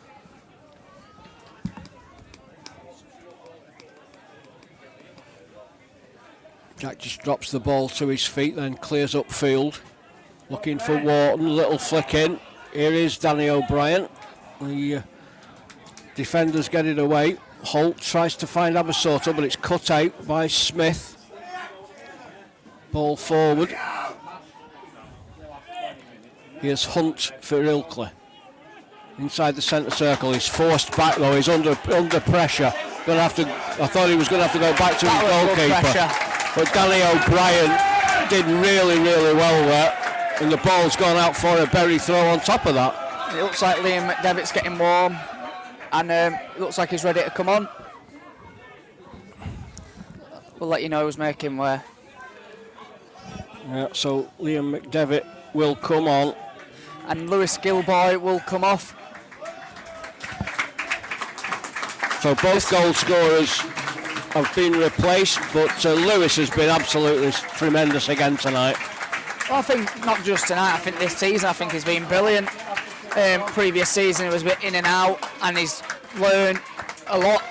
Jack just drops the ball to his feet, then clears upfield. Looking for Wharton, little flick in. Here is Danny O'Brien. The defenders get it away. Holt tries to find Abasoto, but it's cut out by Smith. Ball forward. Here's Hunt for Ilkley. Inside the centre circle, he's forced back though, he's under pressure. I thought he was going to have to go back to his goalkeeper. But Danny O'Brien did really, really well there. And the ball's gone out for a Bury throw on top of that. It looks like Liam McDevitt's getting warm. And it looks like he's ready to come on. We'll let you know who's making where. Yeah, so Liam McDevitt will come on. And Lewis Gilboy will come off. So both goal scorers have been replaced, but Lewis has been absolutely tremendous again tonight. Well, I think not just tonight, I think this season, I think he's been brilliant. Previous season he was a bit in and out, and he's learned a lot.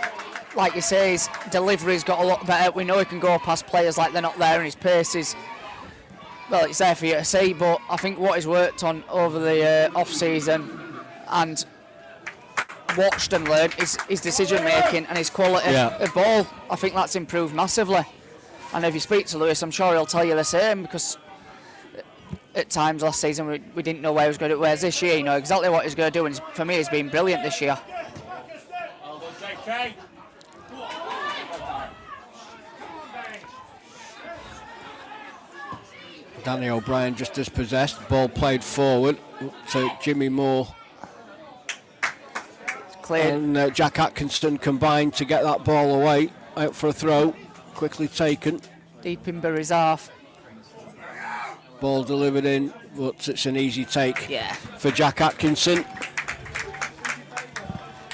Like you say, his delivery's got a lot better. We know he can go past players like they're not there, and his pace is, well, it's there for you to see, but I think what he's worked on over the off-season and watched and learned is his decision-making and his quality of ball. I think that's improved massively. And if you speak to Lewis, I'm sure he'll tell you the same, because at times last season we didn't know where he was going to do. Whereas this year, you know exactly what he's going to do, and for me, he's been brilliant this year. Danny O'Brien just dispossessed. Ball played forward to Jimmy Moore. Cleared. And Jack Atkinson combined to get that ball away. Out for a throw. Quickly taken. Deep in Bury's half. Ball delivered in, but it's an easy take for Jack Atkinson.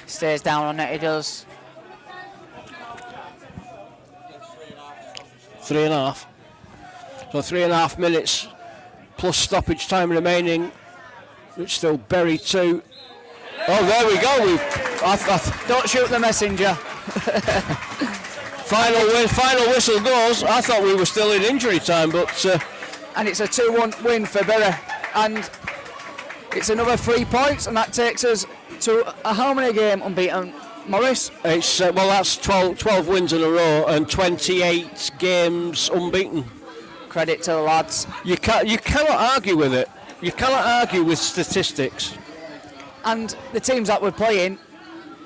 Stays down on it, he does. 3.5. So 3.5 minutes plus stoppage time remaining. It's still Bury 2. Oh, there we go. Don't shoot the messenger. Final whistle goes. I thought we were still in injury time, but and it's a 2-1 win for Bury, and it's another 3 points, and that takes us to a how many game unbeaten, Morris? It's that's 12 wins in a row and 28 games unbeaten. Credit to the lads. You cannot argue with it. You cannot argue with statistics. And the teams that we're playing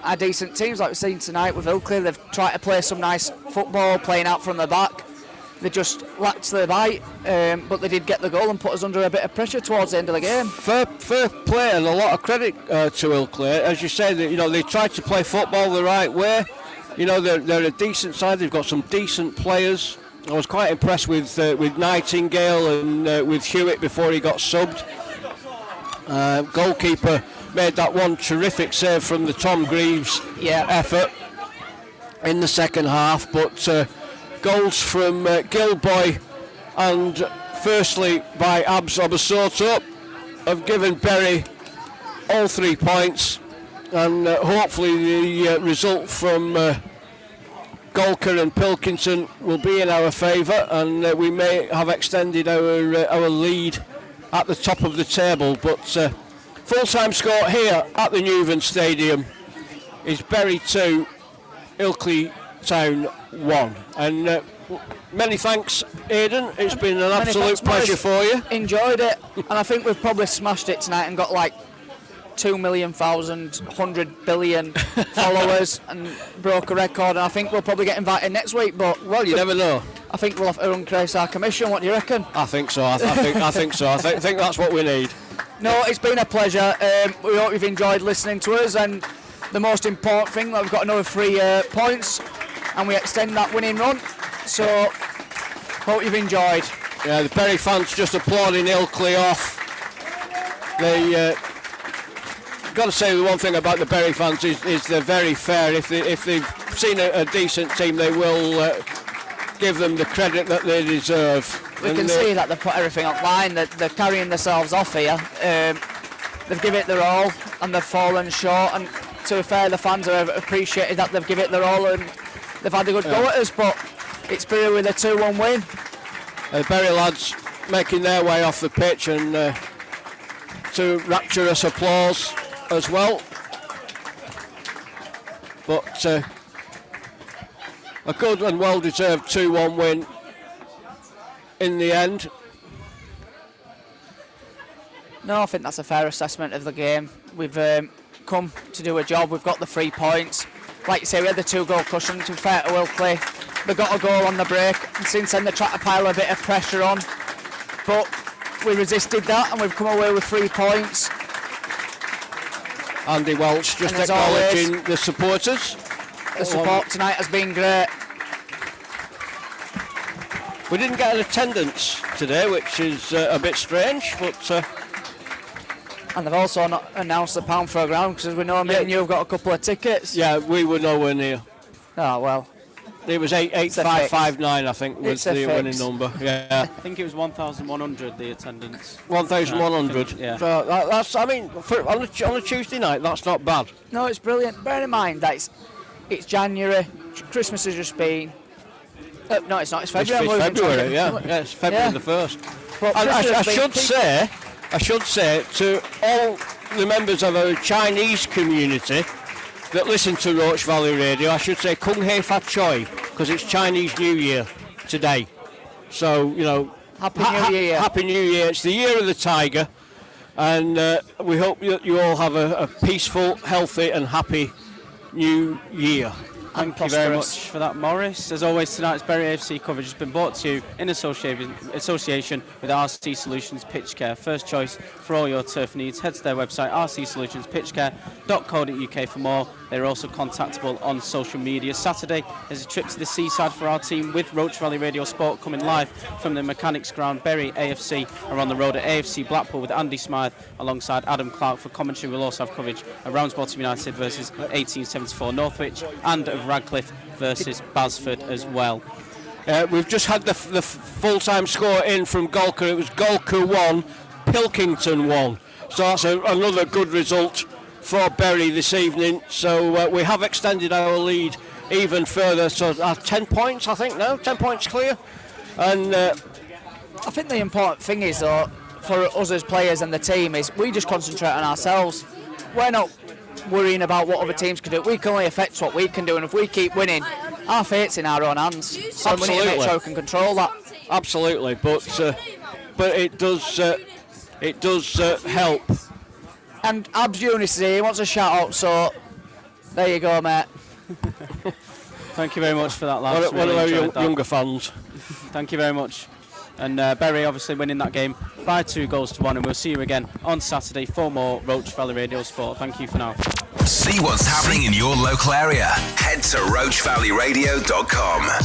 are decent teams, like we've seen tonight with Ilkley. They've tried to play some nice football, playing out from the back. They just lacked the bite, but they did get the goal and put us under a bit of pressure towards the end of the game. Fair play and a lot of credit to Ilkley. As you say, that they tried to play football the right way. They're a decent side. They've got some decent players. I was quite impressed with Nightingale and with Hewitt before he got subbed. Goalkeeper made that one terrific save from the Tom Greaves effort in the second half, but goals from Gilboy and firstly by Abs Obasoto have given Bury all 3 points, and hopefully the result from Golker and Pilkington will be in our favour, and we may have extended our lead at the top of the table. But full-time score here at the Newven Stadium is Bury 2, Ilkley Town 1. And many thanks, Aidan. It's been an absolute pleasure for you. Enjoyed it, and I think we've probably smashed it tonight and got like 2,000,100 billion followers and broke a record. And I think we'll probably get invited next week. But you never know. I think we'll have to increase our commission. What do you reckon? I think so. I think so. I think that's what we need. No, it's been a pleasure. We hope you've enjoyed listening to us, and the most important thing, that we've got another 3 points and we extend that winning run, so hope you've enjoyed. Yeah, the Bury fans just applauding Ilkley off. They got to say the one thing about the Bury fans is they're very fair. If they've seen a decent team, they will give them the credit that they deserve. We can see that they've put everything online, that they're carrying themselves off here. They've given it their all and they've fallen short, and to be fair, the fans have appreciated that they've given it their all and they've had a good go at us, but it's Bury with a 2-1 win. The Bury lads making their way off the pitch, and to rapturous applause as well. But a good and well-deserved 2-1 win in the end. No, I think that's a fair assessment of the game. We've come to do a job. We've got the 3 points. Like you say, we had the 2-goal cushion. To be fair to Ilkley, they got a goal on the break, and since then they tried to pile a bit of pressure on, but we resisted that and we've come away with 3 points. Andy Welch just acknowledging the supporters. The support tonight has been great. We didn't get an attendance today, which is a bit strange, but... And they've also not announced the pound for a ground, because we know me and you have got a couple of tickets. Yeah, we were nowhere near. Oh, well. It was 8559, I think, was the winning number. Yeah. I think it was 1,100, the attendance. 1,100. Yeah. So that's, I mean, on a Tuesday night, that's not bad. No, it's brilliant. Bear in mind that it's January, Christmas has just been. No, it's not. It's February. It's February, yeah. It's February the 1st. But I should say to all the members of our Chinese community that listen to Roach Valley Radio, I should say Kung Hei Fa Choi, because it's Chinese New Year today. So, Happy New Year. Happy New Year. It's the year of the tiger, and we hope you all have a peaceful, healthy and happy New Year. Thank you very much for that, Morris. As always, tonight's Bury AFC coverage has been brought to you in association with RC Solutions Pitch Care. First choice for all your turf needs. Head to their website, rcsolutionspitchcare.co.uk for more. They're also contactable on social media. Saturday is a trip to the seaside for our team with Roach Valley Radio Sport coming live from the Mechanics Ground. Bury AFC are on the road at AFC Blackpool with Andy Smythe alongside Adam Clark for commentary. We'll also have coverage of Ramsbottom United versus 1874 Northwich and of Radcliffe versus Basford as well. We've just had the full-time score in from Golker. It was Golker 1, Pilkington 1. So that's another good result for Bury this evening. So we have extended our lead even further. So 10 points, I think now, 10 points clear. And I think the important thing is, though, for us as players and the team, is we just concentrate on ourselves. We're not worrying about what other teams can do. We can only affect what we can do, and if we keep winning, our fate's in our own hands. So we need to make sure we can control that. Absolutely, but it does help. And Abs Eunice is here, he wants a shout out, so there you go, mate. Thank you very much for that, lads. One of our younger fans. Thank you very much. And Bury obviously winning that game by 2-1, and we'll see you again on Saturday for more Roach Valley Radio Sport. Thank you for now. See what's happening in your local area. Head to roachvalleyradio.com.